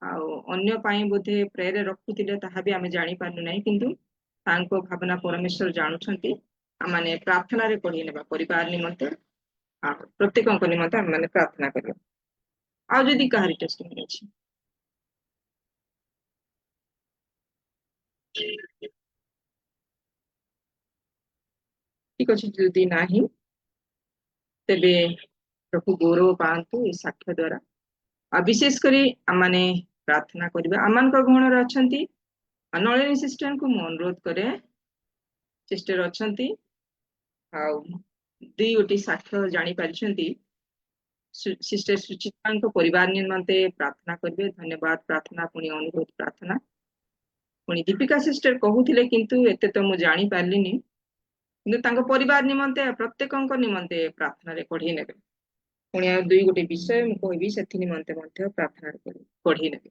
S1: अन्य पाई बोधे प्रेयर रखुले ताहा भी आमे जानी पारनु नहीं किंतु तांको भावना परमेश्वर जानुछंती आमाने प्रार्थना रे पढ़ी नेबा परिवार निमंते प्रत्येकंक निमंते आमे माने प्रार्थना करबा आ जदी काहरी टेस्टिंग अछि ठीक अछि जदी नाही तेबे प्रभु गौरव पांतु ए साक्ष्य द्वारा आ विशेष करी आमाने प्रार्थना करबा आमान को गण रे अछंती नलिनी सिस्टर को मु अनुरोध करे सिस्टर अछंती आ दी गोटी साक्ष्य जानी पारिछंती सिस्टर सुचिता को परिवार निमंते प्रार्थना करबे धन्यवाद प्रार्थना पुनी अनुरोध प्रार्थना पुनी दीपिका सिस्टर कहूथिले किंतु एते तो मु जानी पारलिनी किंतु तांको परिवार निमंते प्रत्येकंक निमंते प्रार्थना रे पढ़ी नेबे पुनी आ दुई गोटे विषय मु कहबी सेथि निमंते मध्ये प्रार्थना रे पढ़ी नेबे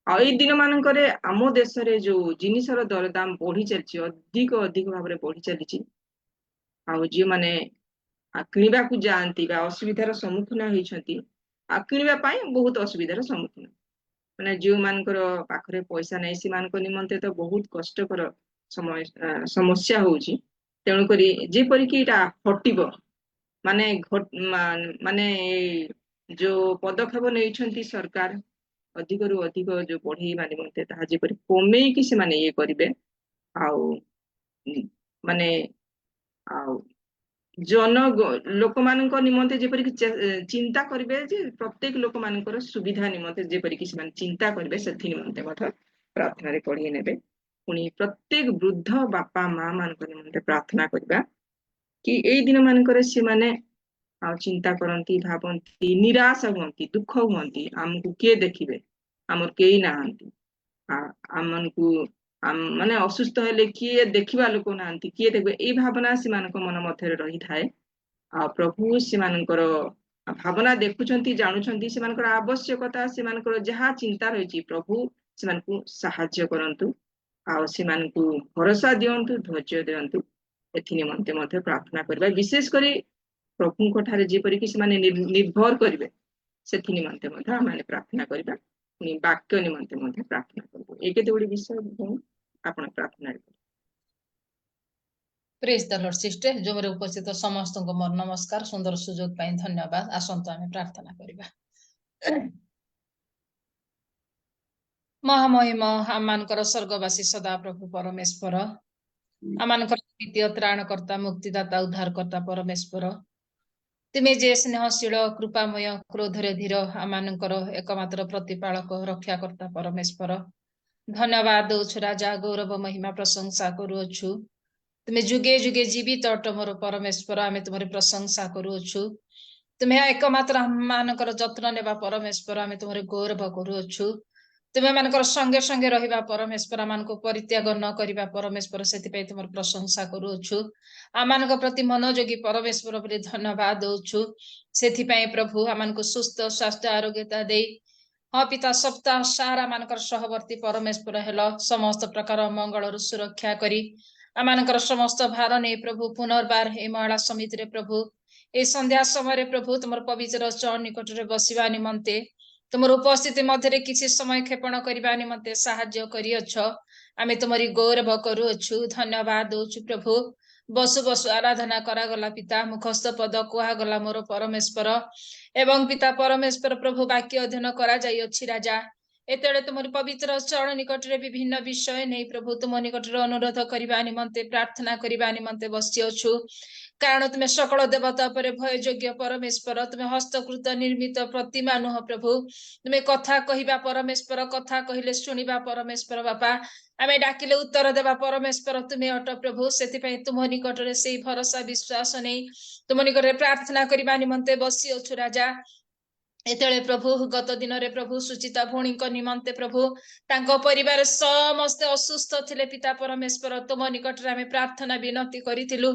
S1: आ एई दिन मानकरे आमो देश रे जो जिनिसर दरदाम बढ़ी चलछि अधिक अधिक भाबरे बढ़ी चलछि आ जे माने किणवा को जानती असुविधार सम्मुखीन होती किणवा बहुत असुविधार सम्मुखीन मैंने जो मानकर पाखरे पैसा नहीं सी मान निमंते तो बहुत कष्टकर समस्या होउची तेणुकरी जेपरिक हटिब माने माने जो पदक्षेप नहीं सरकार अधिक रु अधिक जो बढ़े निमंते जेपरि कमे कि से माने ये करिवे माने जन लोक मान निमंते जेपरिक चिंता करेंगे जे प्रत्येक लोक मान सुविधा निमंते जेपरिक से चिंता करेंगे से निमंते प्रार्थना रे पढ़ी नेबे पुनी प्रत्येक वृद्ध बापा माँ मान निमंते प्रार्थना करबा कि एई दिन मानकर से माने चिंता करंती भावंती निराश हुंती दुख हुंती हमकु के देखिबे हमर केई नाहंती हमनकु माने असुस्थ हेले किए देखिबा लोक नाहंती किए देखबे ए भावना से मानक मन मध्य रही थाए प्रभु से मानकर भावना देखुछंती जानुछंती से मानकर आवश्यकता से मानकर जहा चिंता रही प्रभु से मानकु सहाय्य करंतु से मानकु भरोसा दियंतु धैर्य दियंतु एथि निमंते मध्ये प्रार्थना करबा विशेष करी प्रभु को ठारे जे परि कि से माने निर्भर करिवे सेथि निमंते मध्ये माने प्रार्थना करबा वाक्य निमंते मध्ये प्रार्थना करबो एके दोडी विषय आपण प्रार्थना
S9: प्रेज द लॉर्ड सिस्टर जो मेरे उपस्थित समस्त को मोर नमस्कार सुंदर सुजोग पाई धन्यवाद आसंतो आमे प्रार्थना करिबा महामहिम आमानकर स्वर्गवासी सदा प्रभु परमेश्वर आमानकर द्वितीय त्राणकर्ता मुक्तिदाता उद्धारकर्ता परमेश्वर तुमे जे स्नेहशील कृपामय क्रोधरे धीर आमानकर एकमात्र प्रतिपालक रक्षाकर्ता परमेश्वर धन्यवाद दौछु राजा गौरव महिमा प्रशंसा करूछु तुमे जुगे जुगे जीवित अट मोर परमेश्वर आमे तुमरे प्रशंसा करूछु तुमे एकमात्र आमानकर जत्न नेबा परमेश्वर आमे तुमरे गौरव करूछु तुमे मानकर संगे संगे रहिबा परमेश्वर आमानको परित्याग न करिबा परमेश्वर सेति पई तुमर प्रशंसा करूछु आमानको प्रति मनोयोगी परमेश्वर बोली धन्यवाद दौछु सेति पई प्रभु आमानको सुस्थ स्वास्थ्य आरोग्यता देई हाँ पिता सप्ताह सारा मानकर सहवर्ती परमेश्वर हेल समस्त प्रकार मंगल सुरक्षा करी आमानकर समस्त भार नहीं प्रभु पुनर्बार ए महिला समिति रे प्रभु ए संध्या समय प्रभु तुमर पवित्र चरण निकट रे बसिबा निमंते तुमर उपस्थिति मध्य किसी समय क्षेपण करबा निमंते साहाय्य करियछ आमे तुमरी गौरव करूछु धन्यवाद दौछु प्रभु बसु बसु आराधना करागला पिता मुखस्थ पद कुहागला मोर परमेश्वर एवं पिता परमेश्वर प्रभु वाक्य अध्ययन करा जाई अछि राजा एतेले तुमरी पवित्र चरण निकट रे विभिन्न विषय नै प्रभु तुम निकट रे अनुरोध करबा निमंते प्रार्थना करबा निमंते बसियछु कारण तुमे सकल देवता पर भय योग्य परमेश्वर तुमे हस्तकृत निर्मित प्रतिमा नुह प्रभु तुमे कथा कहिबा परमेश्वर कथा कहिले सुनिबा परमेश्वर बापा आमे डाकिले उत्तर देबा परमेश्वर तुमे अट प्रभु सेति पई तुम निकट रे सेही भरोसा विश्वास नै तुम निकट रे प्रार्थना करबा निमंते बसियछु राजा एतेले प्रभु गत दिन रे प्रभु सुचिता भौणी निमंते प्रभु तांको परिवार समस्त असुस्थ थिले पिता परमेश्वर तुम निकट रे आमे प्रार्थना विनती करिथिलु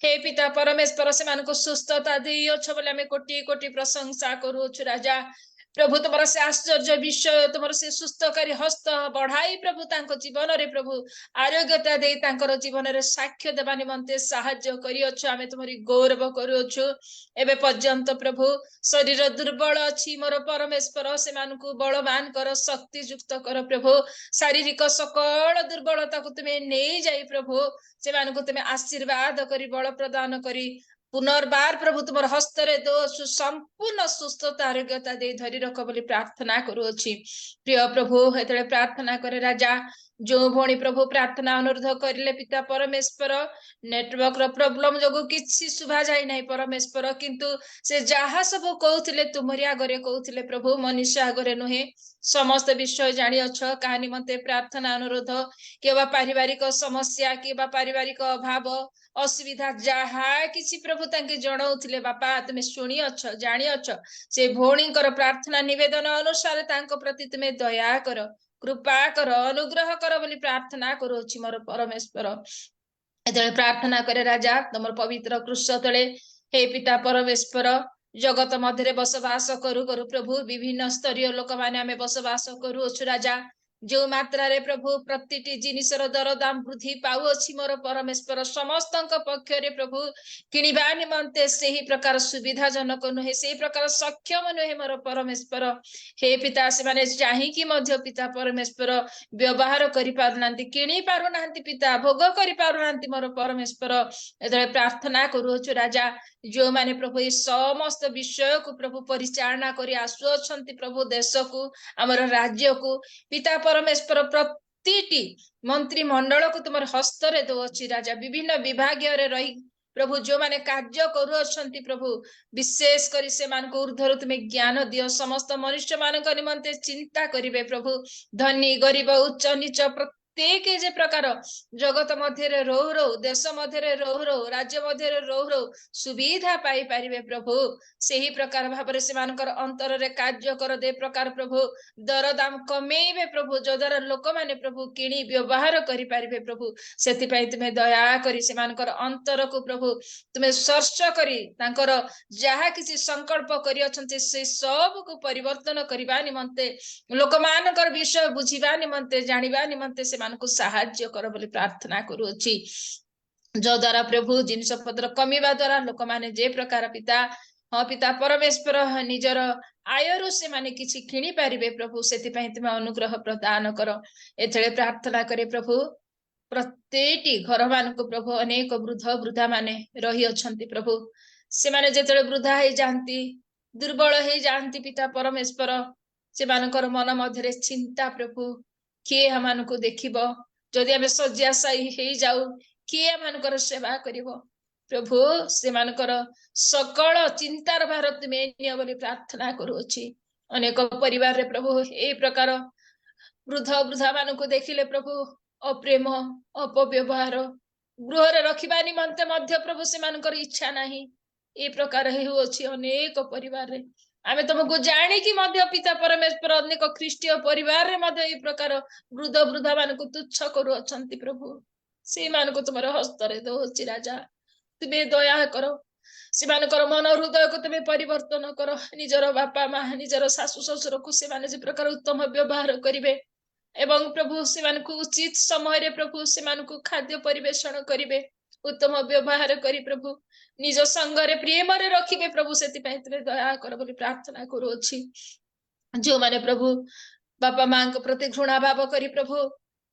S9: हे पिता परमेश्वर से मानको सुस्थता दियो छ बोले आमे कोटि कोटि प्रशंसा करूछु राजा प्रभु तुम से आश्चर्य विषय तुम से सुस्थकारी हस्त बढ़ाई प्रभु तांको जीवन रे प्रभु आरोग्यता दे तांकर जीवन रे साक्ष्य देबा निमंते साहाय्य करियो आमे तुमरी गौरव करूछु एबे पर्यंत प्रभु शरीर दुर्बल अछि मोर परमेश्वर से मानकु बलवान कर शक्ति युक्त कर प्रभु शारीरिक सकल दुर्बलता को तुमे नहीं जाई प्रभु से मानकु तुमे आशीर्वाद करी बल प्रदान करी पुनर्बार प्रभु तुम हस्तरे दो संपूर्ण सुस्थता आरोग्यता दे धरी रख बोली प्रार्थना करूछि प्रिय प्रभु हेतले प्रार्थना करे राजा जो भणी प्रभु प्रार्थना अनुरोध करिले पिता परमेश्वर नेटवर्क रो प्रॉब्लम जगो किछि सुभा जाय नै परमेश्वर किंतु से जहा सब कहउथिले तुमरी आगरे कहउथिले प्रभु मनीषा आगरे नुहे समस्त विषय जानी अछ कहानी मते प्रार्थना अनुरोध केबा पारिवारिक समस्या केबा पारिवारिक अभाव असुविधा जहा किसी प्रभु तांके जणाउथिले बापा तुमे सुनी अछ जानी अछ से भौणीकर प्रार्थना निवेदन अनुसार तांको प्रति तुमे दया कर कृपा कर अनुग्रह कर बोली प्रार्थना करूछि मोर परमेश्वर एतले प्रार्थना करे राजा तुमर पवित्र क्रूस तले हे पिता परमेश्वर जगत मध्य बसवास करू करू प्रभु विभिन्न स्तरीय लोक माने आमे बसवास करूछु राजा जो मात्रा रे प्रभु प्रतिटी जिनिसर दर दाम वृद्धि पाउछि मोर परमेश्वर समस्तक पक्षरे प्रभु किनिबा निमंते सेही प्रकार सुविधाजनक नुहे सेही प्रकार सक्षम नुहे मोर परमेश्वर हे पिता से माने चाहि कि मध्य पिता परमेश्वर व्यवहार करि पारुनांती किनि पारुनांती पिता भोग करि पारुनांती मोर परमेश्वर एतले प्रार्थना करूछु राजा जो माने प्रभु ये समस्त विषय को प्रभु परिचालना करी आसुअछंती प्रभु देश को हमर राज्य को पिता परमेश्वर प्रतिटी मंत्री मंडल को तुम हस्त रे दोछि राजा विभिन्न विभागीय रे रही प्रभु जो माने कार्य करूछंती प्रभु विशेष करी से मान को ऊर्ध्वर तुमे ज्ञान दियो समस्त मनुष्य मान को निमंते चिंता करिवे प्रभु धनी गरीब उच्च नीच प्रत्येक जे प्रकार जगत मध्य रोह रो देश मध्य रोह रो राज्य मध्य रोह रो सुविधा पाई पारिबे प्रभु सेही प्रकार भाबरे से मानकर अंतर रे कार्य कर दे प्रकार प्रभु दर दाम कमेइबे प्रभु जदर लोक माने प्रभु किणी व्यवहार करि पारिबे प्रभु सेति पई तुमे दया करी से मानकर अंतर को प्रभु तुमे सर्च करी तांकर जहा किछि संकल्प करी अछंती से सब को परिवर्तन करिबा निमंते लोक मानकर विषय बुझिबा निमंते जानिबा निमंते से मानको साहाय्य कर बोली प्रार्थना करूछि जो द्वारा प्रभु जिनिस पत्र कमिबा द्वारा लोक माने जे प्रकार पिता हाँ पिता परमेश्वर निजर आयरु से माने किछि किणी पारिबे प्रभु सेति पई तुमे अनुग्रह प्रदान कर एथले प्रार्थना करे प्रभु प्रत्येकटी घर मानको प्रभु अनेक वृद्ध वृद्धा माने रही अछंती प्रभु से माने जेतले वृद्धा हे जानती दुर्बल हे जानती पिता परमेश्वर से मानकर मन मध्यरे चिंता प्रभु किए हमनको देखिबो जदि आमे शଯ୍ୟାଶାୟୀ हे जाऊ किए हमनकर सेवा करिवो प्रभु से मानकर सकल चिंतार भार तुमे नियो बोली प्रार्थना करूछि अनेक परिवार रे प्रभु ए प्रकार वृद्ध वृद्धा मानको देखिले प्रभु अप्रेम अपव्यवहार गृह रे रखिबा निमंते मध्य प्रभु से मानकर इच्छा नाही ए प्रकार हेउछि अनेक परिवार रे आमे तुमको जानी कि मध्य पिता परमेश्वर अनेक ख्रीष्टीय परिवार रे मध्य ए प्रकार वृद्ध वृद्धा मानको तुच्छ करू अछंती प्रभु से मानको तुमर हस्त रे दोछि राजा तुमे दया करो से मानकर मन हृदय को तुमे परिवर्तन करो निजर बापा माँ निजर सासु ससुर को से माने जे प्रकार उत्तम व्यवहार करिवे एवं प्रभु से मानको उचित समय रे प्रभु से मानको खाद्य परिवेषण करिवे उत्तम व्यवहार करी प्रभु निज संग रे प्रेम रे रखिबे प्रभु सेति पई तुमे दया कर बोली प्रार्थना करूछि जो माने प्रभु बापा माँ को प्रति घृणा भाव करी प्रभु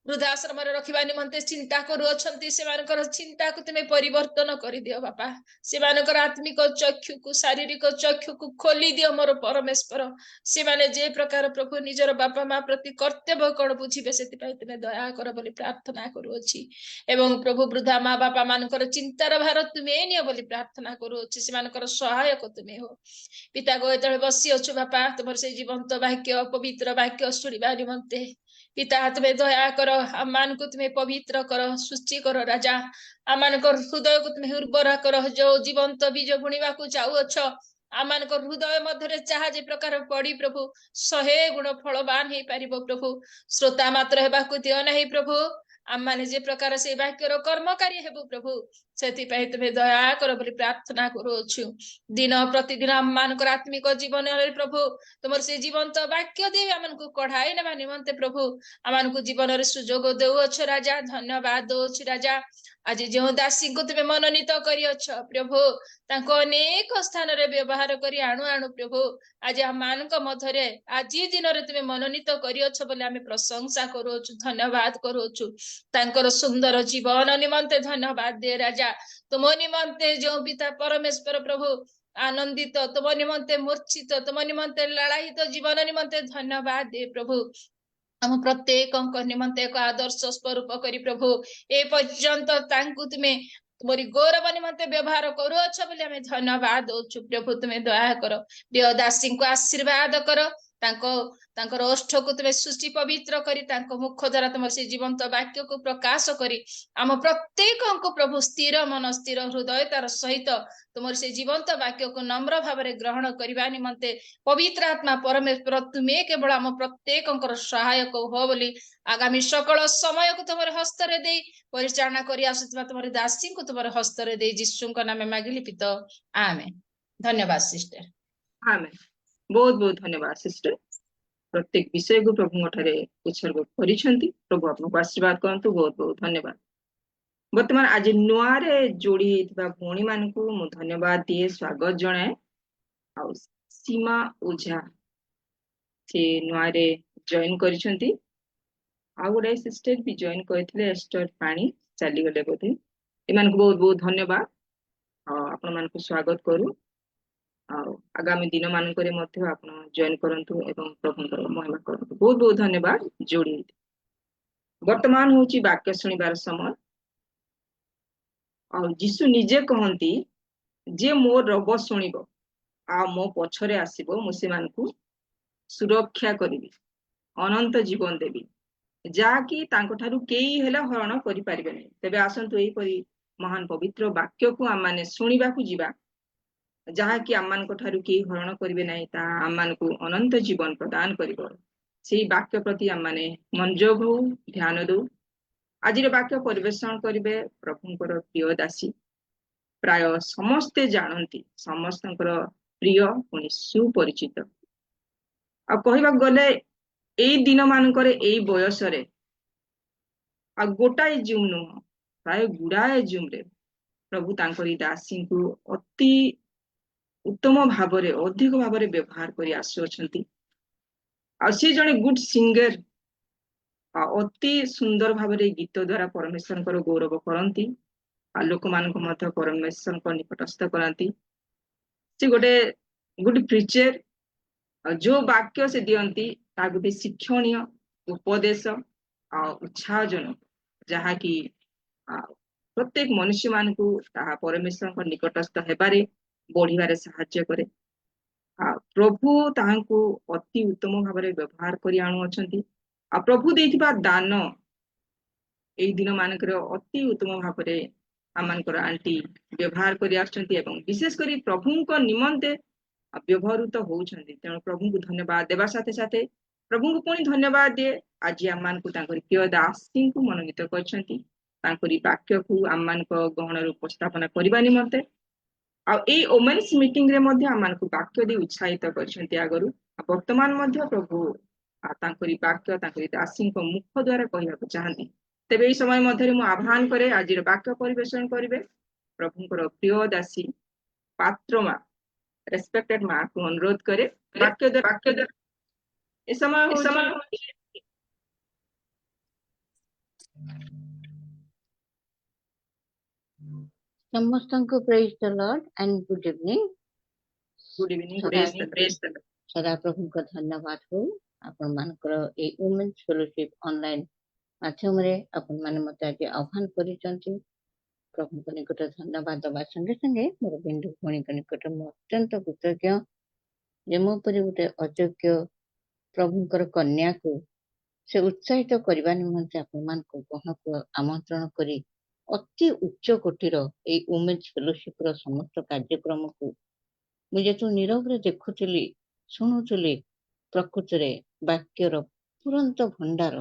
S9: वृद्धाश्रम रे रखिबा निमंते चिंता करू अछंती से मानकर चिंता को तुमे परिवर्तन करि दियो बापा से मानकर आत्मिक चक्षु को शारीरिक चक्षु को खोली दियो मोर परमेश्वर से माने जे प्रकार प्रभु निजर बापा माँ प्रति कर्तव्य कोन बुझिबे सेति पई तुमे दया कर बोली प्रार्थना करूछि एवं प्रभु वृद्धा माँ बापा मानकर चिंतार भार तुमे नियो बोली प्रार्थना करूछि से मानकर सहायक तुमे हो पिता गो एतळे बसी अछु बापा तुमर से जीवंत वाक्य पवित्र वाक्य सुनिबा निमंते पिता तुमे दया कर आमान को तुमे पवित्र कर शुचि कर राजा आमान को हृदय को तुमे उर्वर कर जो जीवंत बीज बुणिबा को जाऊ अछ आमान को हृदय मध्य चाह जे प्रकार पड़ी प्रभु 100 गुण फलवान हे पारिबो प्रभु श्रोता मात्र हेबा को दियो नाही प्रभु आम माने जे प्रकार से वाक्यर कर्मकारी हेबो प्रभु ସେଥିପାଇଁ ତୁମେ ଦୟା କର ବୋଲି ପ୍ରାର୍ଥନା କରୁଅଛୁ। ଦିନ ପ୍ରତିଦିନ ଆମମାନଙ୍କର ଆତ୍ମିକ ଜୀବନରେ ପ୍ରଭୁ ତୁମର ସେ ଜୀବନ୍ତ ବାକ୍ୟ ଦେଇ ଆମମାନଙ୍କୁ କଢାଇ ନେବା ନିମନ୍ତେ ପ୍ରଭୁ ଆମମାନଙ୍କୁ ଜୀବନରେ ସୁଯୋଗ ଦେଉଅଛ ରାଜା। ଧନ୍ୟବାଦ ଦଉଛୁ ରାଜା। ଆଜି ଯେଉଁ ଦାସୀଙ୍କୁ ତୁମେ ମନୋନୀତ କରିଅଛ ପ୍ରଭୁ ତାଙ୍କୁ ଅନେକ ସ୍ଥାନରେ ବ୍ୟବହାର କରି ଆଣୁ ଆଣୁ ପ୍ରଭୁ ଆଜି ଆମମାନଙ୍କ ମଧ୍ୟରେ ଆଜି ଦିନରେ ତୁମେ ମନୋନୀତ କରିଅଛ ବୋଲି ଆମେ ପ୍ରଶଂସା କରୁଅଛୁ, ଧନ୍ୟବାଦ କରୁଅଛୁ। ତାଙ୍କର ସୁନ୍ଦର ଜୀବନ ନିମନ୍ତେ ଧନ୍ୟବାଦ ଦେ ରାଜା। ତୁମ ନିମନ୍ତେ ଯେଉଁ ପିତା ପରମେଶ୍ୱର ପ୍ରଭୁ ଆନନ୍ଦିତ, ତୁମ ନିମନ୍ତେ ମୂର୍ଚ୍ଛିତ, ତୁମ ନିମନ୍ତେ ଲଳାୟିତ ଜୀବନ ନିମନ୍ତେ ଧନ୍ୟବାଦ ଦେ ପ୍ରଭୁ। ଆମ ପ୍ରତ୍ୟେକଙ୍କ ନିମନ୍ତେ ଏକ ଆଦର୍ଶ ସ୍ୱରୂପ କରି ପ୍ରଭୁ ଏ ପର୍ଯ୍ୟନ୍ତ ତାଙ୍କୁ ତୁମେ ତୁମରି ଗୌରବ ନିମନ୍ତେ ବ୍ୟବହାର କରୁଅଛ ବୋଲି ଆମେ ଧନ୍ୟବାଦ ଦଉଛୁ ପ୍ରଭୁ। ତୁମେ ଦୟା କର ପ୍ରିୟ ଦାସୀଙ୍କୁ ଆଶୀର୍ବାଦ କର। ତାଙ୍କର ଓଷ୍ଠକୁ ତୁମେ ସୃଷ୍ଟି ପବିତ୍ର କରି ତାଙ୍କ ମୁଖ ଦ୍ୱାରା ତୁମର ସେ ଜୀବନ୍ତ ବାକ୍ୟକୁ ପ୍ରକାଶ କରି ଆମ ପ୍ରତ୍ୟେକଙ୍କୁ ପ୍ରଭୁ ସ୍ଥିର ମନ ସ୍ଥିର ହୃଦୟତାର ସହିତ ତୁମର ସେ ଜୀବନ୍ତ ବାକ୍ୟକୁ ନମ୍ର ଭାବରେ ଗ୍ରହଣ କରିବା ନିମନ୍ତେ ପବିତ୍ର ଆତ୍ମା ପରମେଶ୍ୱର ତୁମେ କେବଳ ଆମ ପ୍ରତ୍ୟେକଙ୍କର ସହାୟକ ହୁଅ ବୋଲି ଆଗାମୀ ସକଳ ସମୟକୁ ତୁମର ହସ୍ତରେ ଦେଇ ପରିଚାଳନା କରି ଆସୁଥିବା ତୁମର ଦାସୀଙ୍କୁ ତୁମର ହସ୍ତରେ ଦେଇ ଯୀଶୁଙ୍କ ନାମେ ମାଗିଲି ପିତ, ଆମେନ୍। ଧନ୍ୟବାଦ ସିଷ୍ଟର।
S1: ଆମେନ୍। ବହୁତ ବହୁତ ଧନ୍ୟବାଦ ସିଷ୍ଟର। ପ୍ରତ୍ୟେକ ବିଷୟକୁ ପ୍ରଭୁଙ୍କ ଠାରେ ଉତ୍ସର୍ଗ କରିଛନ୍ତି। ପ୍ରଭୁ ଆପଣଙ୍କୁ ଆଶୀର୍ବାଦ କରନ୍ତୁ। ବହୁତ ବହୁତ ଧନ୍ୟବାଦ। ବର୍ତ୍ତମାନ ଆଜି ନୂଆରେ ଯୋଡି ହେଇଥିବା ଭଉଣୀ ମାନଙ୍କୁ ମୁଁ ଧନ୍ୟବାଦ ଦିଏ, ସ୍ୱାଗତ ଜଣାଏ। ଆଉ ସୀମା ଓଝା ସେ ନୂଆରେ ଜଏନ କରିଛନ୍ତି। ଆଉ ଗୋଟେ ସିଷ୍ଟର ବି ଜଏନ କରିଥିଲେ, ଏଷ୍ଟର ପାଣି ଚାଲିଗଲେ ବୋଧେ। ଏମାନଙ୍କୁ ବହୁତ ବହୁତ ଧନ୍ୟବାଦ। ଆପଣ ମାନଙ୍କୁ ସ୍ୱାଗତ କରୁ। ଆଉ ଆଗାମୀ ଦିନ ମାନଙ୍କରେ ମଧ୍ୟ ଆପଣ ଜଏନ କରନ୍ତୁ ଏବଂ ପ୍ରଭୁଙ୍କର ମହିମା କରନ୍ତୁ। ବହୁତ ବହୁତ ଧନ୍ୟବାଦ ଯୋଡି। ବର୍ତ୍ତମାନ ହଉଛି ବାକ୍ୟ ଶୁଣିବାର ସମୟ। ଆଉ ଯୀଶୁ ନିଜେ କହନ୍ତି ଯେ ମୋ ରବ ଶୁଣିବ ଆଉ ମୋ ପଛରେ ଆସିବ, ମୁଁ ସେମାନଙ୍କୁ ସୁରକ୍ଷା କରିବି, ଅନନ୍ତ ଜୀବନ ଦେବି, ଯାହାକି ତାଙ୍କ ଠାରୁ କେହି ହେଲେ ହରଣ କରିପାରିବେ ନାହିଁ। ତେବେ ଆସନ୍ତୁ ଏହିପରି ମହାନ ପବିତ୍ର ବାକ୍ୟକୁ ଆମମାନେ ଶୁଣିବାକୁ ଯିବା, ଯାହାକି ଆମମାନଙ୍କ ଠାରୁ କେହି ହରଣ କରିବେ ନାହିଁ, ତାହା ଆମମାନଙ୍କୁ ଅନନ୍ତ ଜୀବନ ପ୍ରଦାନ କରିବ। ସେଇ ବାକ୍ୟ ପ୍ରତି ଆମମାନେ ମନୋଯୋଗ ହଉ, ଧ୍ୟାନ ଦଉ। ଆଜିର ବାକ୍ୟ ପରିବେଷଣ କରିବେ ପ୍ରଭୁଙ୍କର ପ୍ରିୟ ଦାସୀ। ପ୍ରାୟ ସମସ୍ତେ ଜାଣନ୍ତି, ସମସ୍ତଙ୍କର ପ୍ରିୟ ପୁଣି ସୁପରିଚିତ। ଆଉ କହିବାକୁ ଗଲେ ଏଇ ଦିନ ମାନଙ୍କରେ ଏଇ ବୟସରେ ଆଉ ଗୋଟାଏ ଜୁମ୍ ନୁହଁ, ପ୍ରାୟ ଗୁଡାଏ ଜୁମ୍ରେ ପ୍ରଭୁ ତାଙ୍କରି ଦାସୀଙ୍କୁ ଅତି ଉତ୍ତମ ଭାବରେ ଅଧିକ ଭାବରେ ବ୍ୟବହାର କରି ଆସୁଅଛନ୍ତି। ଆଉ ସେ ଜଣେ ଗୁଡ ସିଙ୍ଗର, ଅତି ସୁନ୍ଦର ଭାବରେ ଗୀତ ଦ୍ୱାରା ପରମେଶ୍ୱରଙ୍କର ଗୌରବ କରନ୍ତି ଆଉ ଲୋକମାନଙ୍କୁ ମଧ୍ୟ ପରମେଶ୍ୱରଙ୍କ ନିକଟସ୍ଥ କରାନ୍ତି। ସେ ଗୋଟେ ଗୁଡ ପ୍ରିଚର। ଆଉ ଯୋଉ ବାକ୍ୟ ସେ ଦିଅନ୍ତି ତାହା ଗୋଟେ ଶିକ୍ଷଣୀୟ ଉପଦେଶ ଆଉ ଉତ୍ସାହଜନକ, ଯାହାକି ପ୍ରତ୍ୟେକ ମନୁଷ୍ୟ ମାନଙ୍କୁ ତାହା ପରମେଶ୍ୱରଙ୍କ ନିକଟସ୍ଥ ହେବାରେ ବଢିବାରେ ସାହାଯ୍ୟ କରେ। ପ୍ରଭୁ ତାହାଙ୍କୁ ଅତି ଉତ୍ତମ ଭାବରେ ବ୍ୟବହାର କରି ଆଣୁଅଛନ୍ତି। ଆଉ ପ୍ରଭୁ ଦେଇଥିବା ଦାନ ଏଇ ଦିନ ମାନଙ୍କର ଅତି ଉତ୍ତମ ଭାବରେ ଆମମାନଙ୍କର ଆଣ୍ଟି ବ୍ୟବହାର କରି ଆସୁଛନ୍ତି ଏବଂ ବିଶେଷ କରି ପ୍ରଭୁଙ୍କ ନିମନ୍ତେ ବ୍ୟବହୃତ ହଉଛନ୍ତି। ତେଣୁ ପ୍ରଭୁଙ୍କୁ ଧନ୍ୟବାଦ ଦେବା ସାଥେ ସାଥେ ପ୍ରଭୁଙ୍କୁ ପୁଣି ଧନ୍ୟବାଦ ଦିଏ ଆଜି ଆମମାନଙ୍କୁ ତାଙ୍କରି ପ୍ରିୟ ଦାସୀଙ୍କୁ ମନୋନୀତ କରିଛନ୍ତି ତାଙ୍କରି ବାକ୍ୟକୁ ଆମମାନଙ୍କ ଗହଣରେ ଉପସ୍ଥାପନା କରିବା ନିମନ୍ତେ। ଆଉ ଏଇ ଓମେନ୍ସ ମିଟିଂରେ ମଧ୍ୟ ଆମମାନଙ୍କୁ ବାକ୍ୟ ଦେଇ ଉତ୍ସାହିତ କରିଛନ୍ତି ଆଗରୁ। ଆଉ ବର୍ତ୍ତମାନ ମଧ୍ୟ ପ୍ରଭୁ ତାଙ୍କରି ବାକ୍ୟ ତାଙ୍କରି ଦାସୀଙ୍କ ମୁଖ ଦ୍ୱାରା କହିବାକୁ ଚାହାନ୍ତି। ତେବେ ଏଇ ସମୟ ମଧ୍ୟରେ ମୁଁ ଆହ୍ୱାନ କରେ ଆଜିର ବାକ୍ୟ ପରିବେଷଣ କରିବେ ପ୍ରଭୁଙ୍କର ପ୍ରିୟ ଦାସୀ ପାତ୍ର ମା, ରେସ୍ପେକ୍ଟେଡ ମା କୁ ଅନୁରୋଧ करे ବାକ୍ୟ ଏ ସମୟ
S2: ସମସ୍ତଙ୍କୁ praise the Lord and good evening.
S1: Good evening.
S2: ସଦା ପ୍ରଭୁଙ୍କ ଧନ୍ୟବାଦ ହଉ ଆପଣମାନଙ୍କର ଏଇ ଓମେନ୍ସ ଫେଲୋସିପ୍ ଅନଲାଇନ୍ ମାଧ୍ୟମରେ ଆପଣମାନେ ମୋତେ ଆଜି ଆହ୍ୱାନ କରିଛନ୍ତି। ପ୍ରଭୁଙ୍କ ନିକଟରେ ଧନ୍ୟବାଦ ଦେବା ସଙ୍ଗେ ସଙ୍ଗେ ମୋର ବିନ୍ଦୁ ଭଉଣୀଙ୍କ ନିକଟରେ ମୁଁ ଅତ୍ୟନ୍ତ କୃତଜ୍ଞ ଯେ ମୋ ପରି ଗୋଟେ ଅଯୋଗ୍ୟ ପ୍ରଭୁଙ୍କର କନ୍ୟାକୁ ସେ ଉତ୍ସାହିତ କରିବା ନିମନ୍ତେ ଆପଣମାନଙ୍କୁ ଗହଣକୁ ଆମନ୍ତ୍ରଣ କରି ଅତି ଉଚ୍ଚ କୋଟିର ଏଇ ଓମେନ୍ସ ଫେଲୋସିପ୍ର ସମସ୍ତ କାର୍ଯ୍ୟକ୍ରମକୁ ମୁଁ ଯେହେତୁ ନିରବରେ ଦେଖୁଥିଲି, ଶୁଣୁଥିଲି, ପ୍ରକୃତରେ ବାକ୍ୟର ତୁରନ୍ତ ଭଣ୍ଡାର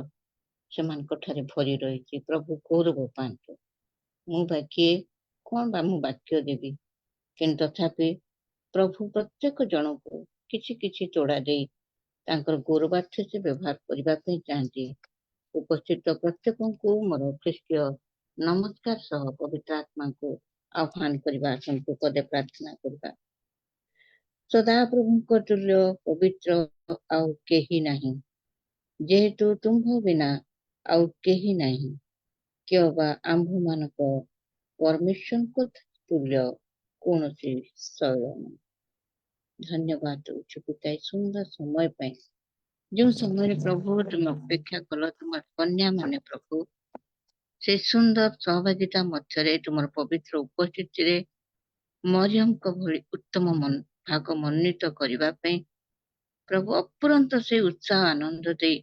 S2: ସେମାନଙ୍କ ଠାରେ ଭରି ରହିଛି। ପ୍ରଭୁ ଗୌରବ ପାଆନ୍ତୁ। ମୁଁ ବା କିଏ,
S18: କଣ ବା ମୁଁ ବାକ୍ୟ ଦେବି। କିନ୍ତୁ ତଥାପି ପ୍ରଭୁ ପ୍ରତ୍ୟେକ ଜଣକୁ କିଛି କିଛି ତୋଡ଼ା ଦେଇ ତାଙ୍କର ଗୌରବାର୍ଥ ସେ ବ୍ୟବହାର କରିବା ପାଇଁ ଚାହାନ୍ତି। ଉପସ୍ଥିତ ପ୍ରତ୍ୟେକଙ୍କୁ ମୋର ଖ୍ରୀଷ୍ଟୀୟ ନମସ୍କାର ସହ ପବିତ୍ର ଆତ୍ମାଙ୍କୁ ଆହ୍ୱାନ କରିବା। ଆସନ୍ତୁ ପଦେ ପ୍ରାର୍ଥନା କରିବା। ସଦାପ୍ରଭୁଙ୍କ ତୁଲ୍ୟ ପବିତ୍ର ଆଉ କେହି ନାହିଁ, ଯେହେତୁ ତୁମ୍ଭ ବିନା ଆଉ କେହି ନାହିଁ। କି ଅବା ଆମ୍ଭମାନଙ୍କ ପରମେଶ୍ୱରଙ୍କ ତୁଲ୍ୟ କୌଣସି ଶୟନ। ଧନ୍ୟବାଦ ଦଉଛୁ ପିତା ଏ ସୁନ୍ଦର ସମୟ ପାଇଁ, ଯେଉଁ ସମୟରେ ପ୍ରଭୁ ତୁମେ ଅପେକ୍ଷା କଲ ତୁମର କନ୍ୟା ମାନେ ପ୍ରଭୁ ସେ ସୁନ୍ଦର ସହଭାଗିତା ମଧ୍ୟରେ ତୁମର ପବିତ୍ର ଉପସ୍ଥିତିରେ ମରିୟମଙ୍କ ଭଳି ଉତ୍ତମ ଭାଗ ମନୋନୀତ କରିବା ପାଇଁ ପ୍ରଭୁ ଅପରନ୍ତ ସେ ଉତ୍ସାହ ଆନନ୍ଦ ଦେଇ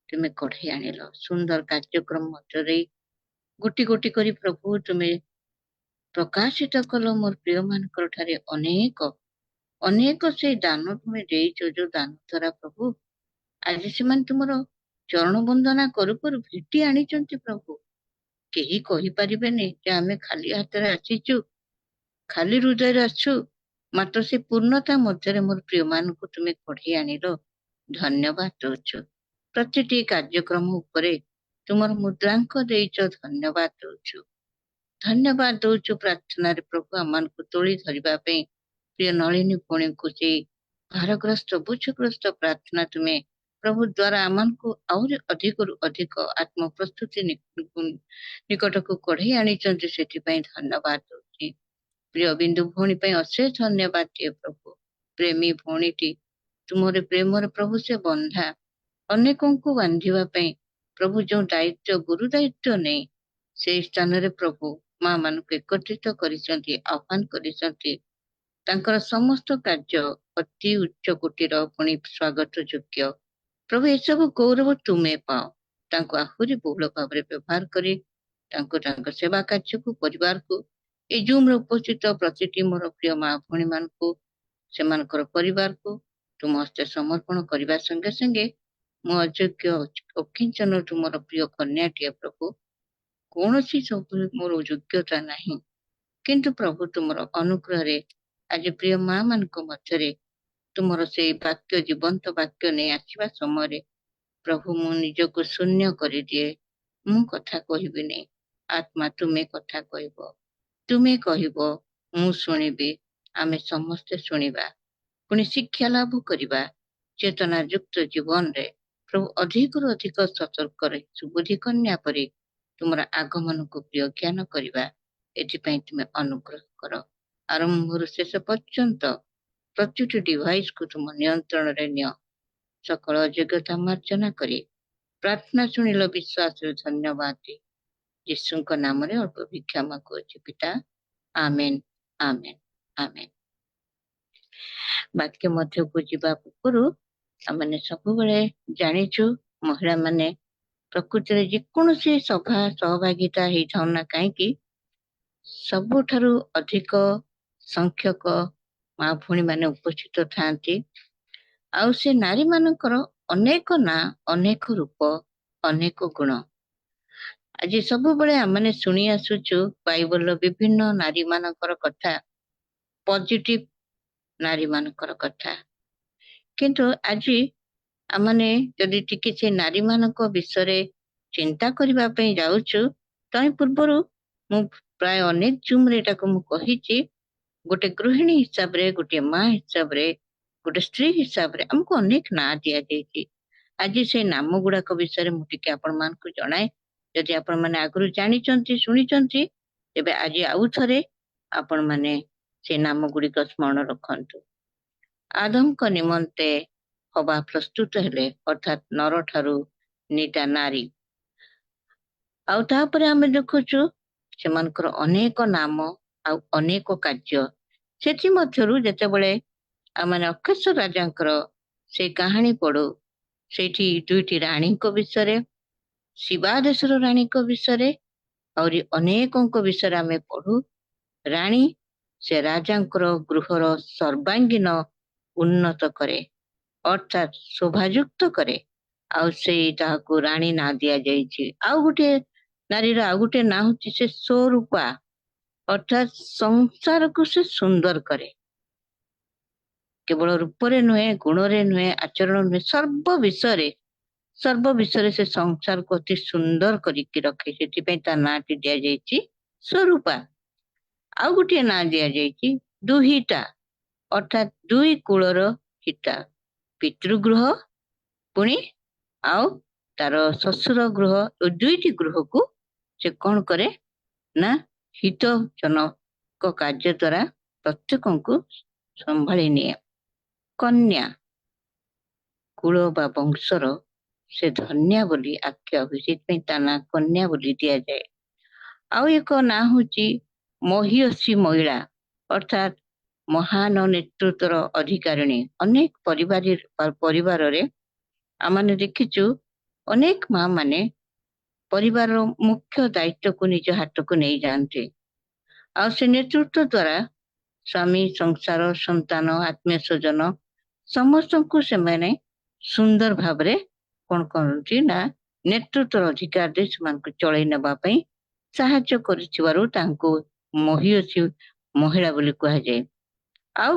S18: ତୁମେ କଢେଇ ଆଣିଲ। ସୁନ୍ଦର କାର୍ଯ୍ୟକ୍ରମ ମଧ୍ୟ ଦେଇ ଗୋଟି ଗୋଟି କରି ପ୍ରଭୁ ତୁମେ ପ୍ରକାଶିତ କଲ ମୋର ପ୍ରିୟ ମାନଙ୍କର ଠାରେ ଅନେକ ଅନେକ ସେଇ ଦାନ ତୁମେ ଦେଇଛ, ଯୋଉ ଦାନ ଦ୍ୱାରା ପ୍ରଭୁ ଆଜି ସେମାନେ ତୁମର ଚରଣ ବନ୍ଦନା କରୁ କରୁ ଭେଟି ଆଣିଛନ୍ତି। ପ୍ରଭୁ କେହି କହିପାରିବେନି ଯେ ଆମେ ଖାଲି ହାତରେ ଆସିଛୁ, ଖାଲି ହୃଦୟରେ ଆସିଛୁ, ମାତ୍ର ସେ ପୂର୍ଣ୍ଣତା ମଧ୍ୟରେ ମୋର ପ୍ରିୟ ମାନଙ୍କୁ ତୁମେ କଢେଇ ଆଣିଲ। ଧନ୍ୟବାଦ ଦଉଛୁ। ପ୍ରତିଟି କାର୍ଯ୍ୟକ୍ରମ ଉପରେ ତୁମର ମୁଦ୍ରାଙ୍କ ଦେଇଛ। ଧନ୍ୟବାଦ ଦଉଛୁ। ଧନ୍ୟବାଦ ଦଉଛୁ ପ୍ରାର୍ଥନାରେ ପ୍ରଭୁ ଆମମାନଙ୍କୁ ତୋଳି ଧରିବା ପାଇଁ ପ୍ରିୟ ନଳିନୀ ଭଉଣୀଙ୍କୁ ସେଇ ଭାରଗ୍ରସ୍ତ ବୁଝଗ୍ରସ୍ତ ପ୍ରାର୍ଥନା ତୁମେ ପ୍ରଭୁ ଦ୍ଵାରା ଆମମାନଙ୍କୁ ଆହୁରି ଅଧିକରୁ ଅଧିକ ଆତ୍ମ ପ୍ରସ୍ତୁତି ନିକଟକୁ କଢେଇ ଆଣିଛନ୍ତି। ସେଥିପାଇଁ ଧନ୍ୟବାଦ ଦଉଛି। ପ୍ରିୟ ବିନ୍ଦୁ ଭଉଣୀ ପାଇଁ ଅଶେଷ ଧନ୍ୟବାଦ ଦିଏ ପ୍ରଭୁ। ପ୍ରେମୀ ଭଉଣୀଟି ତୁମର ପ୍ରେମର ପ୍ରଭୁ ସେ ବନ୍ଧା ଅନେକଙ୍କୁ ବାନ୍ଧିବା ପାଇଁ ପ୍ରଭୁ ଯେଉଁ ଦାୟିତ୍ୱ ଗୁରୁ ଦାୟିତ୍ୱ ନେଇ ସେଇ ସ୍ଥାନରେ ପ୍ରଭୁ ମା ମାନଙ୍କୁ ଏକତ୍ରିତ କରିଛନ୍ତି, ଆହ୍ୱାନ କରିଛନ୍ତି। ତାଙ୍କର ସମସ୍ତ କାର୍ଯ୍ୟ ଅତି ଉଚ୍ଚ କୋଟିର ପୁଣି ସ୍ୱାଗତ ଯୋଗ୍ୟ। ପ୍ରଭୁ ଏସବୁ ଗୌରବ ତୁମେ ପାଅ। ତାଙ୍କୁ ଆହୁରି ବହୁଳ ଭାବରେ ବ୍ୟବହାର କରି ତାଙ୍କୁ ତାଙ୍କ ସେବା କାର୍ଯ୍ୟକୁ ପରିବାରକୁ এই ଜୁମ୍ରେ ଉପସ୍ଥିତ ପ୍ରତିଟି ମୋର ପ୍ରିୟ ମା ଭଉଣୀ ମାନଙ୍କୁ ସେମାନଙ୍କର ପରିବାରକୁ ତୁମ ହସ୍ତେ ସମର୍ପଣ କରିବା ସଙ୍ଗେ ସଙ୍ଗେ ମୁଁ ଅଯୋଗ୍ୟ ଅକିଞ୍ଚନ ତୁମର ପ୍ରିୟ କନ୍ୟାଟିଏ ପ୍ରଭୁ, କୌଣସି ସବୁ ମୋର ଯୋଗ୍ୟତା ନାହିଁ, କିନ୍ତୁ ପ୍ରଭୁ ତୁମର ଅନୁଗ୍ରହରେ ଆଜି ପ୍ରିୟ ମା ମାନଙ୍କ ମଧ୍ୟରେ ତୁମର ସେଇ ବାକ୍ୟ ଜୀବନ୍ତ ବାକ୍ୟ ନେଇ ଆସିବା ସମୟରେ ପ୍ରଭୁ ମୁଁ ନିଜକୁ ଶୂନ୍ୟ କରିଦିଏ। ମୁଁ କଥା କହିବିନି, ଆତ୍ମା ତୁମେ କଥା କହିବ, ତୁମେ କହିବ, ମୁଁ ଶୁଣିବି। ଆମେ ସମସ୍ତେ ଶୁଣିବା, ପୁଣି ଶିକ୍ଷା ଲାଭ କରିବା। ଚେତନା ଯୁକ୍ତ ଜୀବନରେ ପ୍ରଭୁ ଅଧିକରୁ ଅଧିକ ସତର୍କରେ ସୁବୁଦ୍ଧି କନ୍ୟା ପରି ତୁମର ଆଗମନକୁ ପ୍ରିୟ ଜ୍ଞାନ କରିବା। ଏଥିପାଇଁ ତୁମେ ଅନୁଗ୍ରହ କର। ଆରମ୍ଭରୁ ଶେଷ ପର୍ଯ୍ୟନ୍ତ ପ୍ରତିଟି ଡିଭାଇସକୁ ତୁମ ନିୟନ୍ତ୍ରଣରେ ନିଅ। ସକଳ ଅଯୋଗ୍ୟତା ମାର୍ଜନା କରି ପ୍ରାର୍ଥନା ଶୁଣିଲ ବିଶ୍ୱାସରେ ଧନ୍ୟବାଦ ଦେଇ ଯୀଶୁଙ୍କ ନାମରେ ଅଳ୍ପ ଭିକ୍ଷା ମାଗୁଅଛି ପିତା। ଆମେନ୍, ଆମେନ୍, ଆମେନ୍। ବାକ୍ୟ ମଧ୍ୟକୁ ଯିବା ପୂର୍ବରୁ ଆମେ ସବୁବେଳେ ଜାଣିଛୁ ମହିଳା ମାନେ ପ୍ରକୃତିରେ ଯେକୌଣସି ସଭା ସହଭାଗିତା ହେଇଥାଉ ନା କାହିଁକି ସବୁଠାରୁ ଅଧିକ ସଂଖ୍ୟକ ମା ଭଉଣୀ ମାନେ ଉପସ୍ଥିତ ଥାନ୍ତି। ଆଉ ସେ ନାରୀ ମାନଙ୍କର ଅନେକ ନାଁ, ଅନେକ ରୂପ, ଅନେକ ଗୁଣ। ଆଜି ସବୁବେଳେ ଆମେ ଶୁଣି ଆସୁଛୁ ବାଇବଲର ବିଭିନ୍ନ ନାରୀ ମାନଙ୍କର କଥା, ପଜିଟିଭ ନାରୀ ମାନଙ୍କର କଥା। କିନ୍ତୁ ଆଜି ଆମେ ଯଦି ଟିକେ ସେ ନାରୀ ମାନଙ୍କ ବିଷୟରେ ଚିନ୍ତା କରିବା ପାଇଁ ଯାଉଛୁ, ତହିଁ ପୂର୍ବରୁ ମୁଁ ପ୍ରାୟ ଅନେକ ଜୁମ୍ରେ ଏଟାକୁ ମୁଁ କହିଛି, ଗୋଟେ ଗୃହିଣୀ ହିସାବରେ, ଗୋଟିଏ ମା ହିସାବରେ, ଗୋଟେ ସ୍ତ୍ରୀ ହିସାବରେ ଆମକୁ ଅନେକ ନାଁ ଦିଆଯାଇଛି। ଆଜି ସେ ନାମ ଗୁଡାକ ବିଷୟରେ ମୁଁ ଟିକେ ଆପଣ ମାନଙ୍କୁ ଜଣାଏ। ଯଦି ଆପଣ ମାନେ ଆଗରୁ ଜାଣିଛନ୍ତି, ଶୁଣିଛନ୍ତି, ତେବେ ଆଜି ଆଉ ଥରେ ଆପଣ ମାନେ ସେ ନାମ ଗୁଡିକ ସ୍ମରଣ ରଖନ୍ତୁ। ଆଦମଙ୍କ ନିମନ୍ତେ ହବା ପ୍ରସ୍ତୁତ ହେଲେ, ଅର୍ଥାତ୍ ନର ଠାରୁ ନିଟା ନାରୀ। ଆଉ ତାପରେ ଆମେ ଦେଖୁଛୁ ସେମାନଙ୍କର ଅନେକ ନାମ ଆଉ ଅନେକ କାର୍ଯ୍ୟ। ସେଥିମଧ୍ୟରୁ ଯେତେବେଳେ ଆମେ ଅକ୍ଷେଶ୍ୱର ରାଜାଙ୍କର ସେ କାହାଣୀ ପଢୁ, ସେଇଠି ଦୁଇଟି ରାଣୀଙ୍କ ବିଷୟରେ, ଶିବା ଦେଶର ରାଣୀଙ୍କ ବିଷୟରେ ଆହୁରି ଅନେକଙ୍କ ବିଷୟରେ ଆମେ ପଢୁ। ରାଣୀ ସେ ରାଜାଙ୍କର ଗୃହର ସର୍ବାଙ୍ଗୀନ ଉନ୍ନତ କରେ, ଅର୍ଥାତ୍ ଶୋଭାଯୁକ୍ତ କରେ। ଆଉ ସେଇ ତାହାକୁ ରାଣୀ ନାଁ ଦିଆଯାଇଛି। ଆଉ ଗୋଟେ ନାରୀର ଆଉ ଗୋଟେ ନାଁ ହଉଛି ସେ ସ୍ୱରୂପା। ଅର୍ଥାତ୍ ସଂସାରକୁ ସେ ସୁନ୍ଦର କରେ। କେବଳ ରୂପରେ ନୁହେଁ, ଗୁଣରେ ନୁହେଁ, ଆଚରଣ ନୁହେଁ, ସର୍ବ ବିଷୟରେ ସେ ସଂସାରକୁ ଅତି ସୁନ୍ଦର କରିକି ରଖେ। ସେଥିପାଇଁ ତା ନାଁଟି ଦିଆଯାଇଛି ସ୍ୱରୂପା। ଆଉ ଗୋଟିଏ ନାଁ ଦିଆଯାଇଛି ଦୁହିତା, ଅର୍ଥାତ୍ ଦୁଇ କୂଳର ହିତା। ପିତୃଗୃହ ପୁଣି ଆଉ ତାର ଶ୍ୱଶୁର ଗୃହ, ଦୁଇଟି ଗୃହକୁ ସେ କଣ କରେ ନା ହିତଜନକ କାର୍ଯ୍ୟ ଦ୍ୱାରା ପ୍ରତ୍ୟେକଙ୍କୁ ସମ୍ଭାଳି ନିଏ। କନ୍ୟା, କୁଳ ବା ବଂଶର ସେ ଧନ୍ୟା ବୋଲି ଆଖ୍ୟା ହୁଏ, ସେଥିପାଇଁ ତା ନାଁ କନ୍ୟା ବୋଲି ଦିଆଯାଏ। ଆଉ ଏକ ନାଁ ହଉଛି ମହିୟସୀ ମହିଳା, ଅର୍ଥାତ୍ ମହାନ ନେତୃତ୍ୱର ଅଧିକାରିଣୀ। ଅନେକ ପରିବାରରେ ଆମେ ଦେଖିଛୁ ଅନେକ ମା ମାନେ ପରିବାରର ମୁଖ୍ୟ ଦାୟିତ୍ୱକୁ ନିଜ ହାତକୁ ନେଇଯାଆନ୍ତି। ଆଉ ସେ ନେତୃତ୍ୱ ଦ୍ୱାରା ସ୍ୱାମୀ, ସଂସାର, ସନ୍ତାନ, ଆତ୍ମୀୟ ସ୍ୱଜନ ସମସ୍ତଙ୍କୁ ସେମାନେ ସୁନ୍ଦର ଭାବରେ କଣ କରନ୍ତି ନା ନେତୃତ୍ୱର ଅଧିକାର ଦେଇ ସେମାନଙ୍କୁ ଚଳେଇ ନେବା ପାଇଁ ସାହାଯ୍ୟ କରିଥିବାରୁ ତାଙ୍କୁ ମହିୟସୀ ମହିଳା ବୋଲି କୁହାଯାଏ। ଆଉ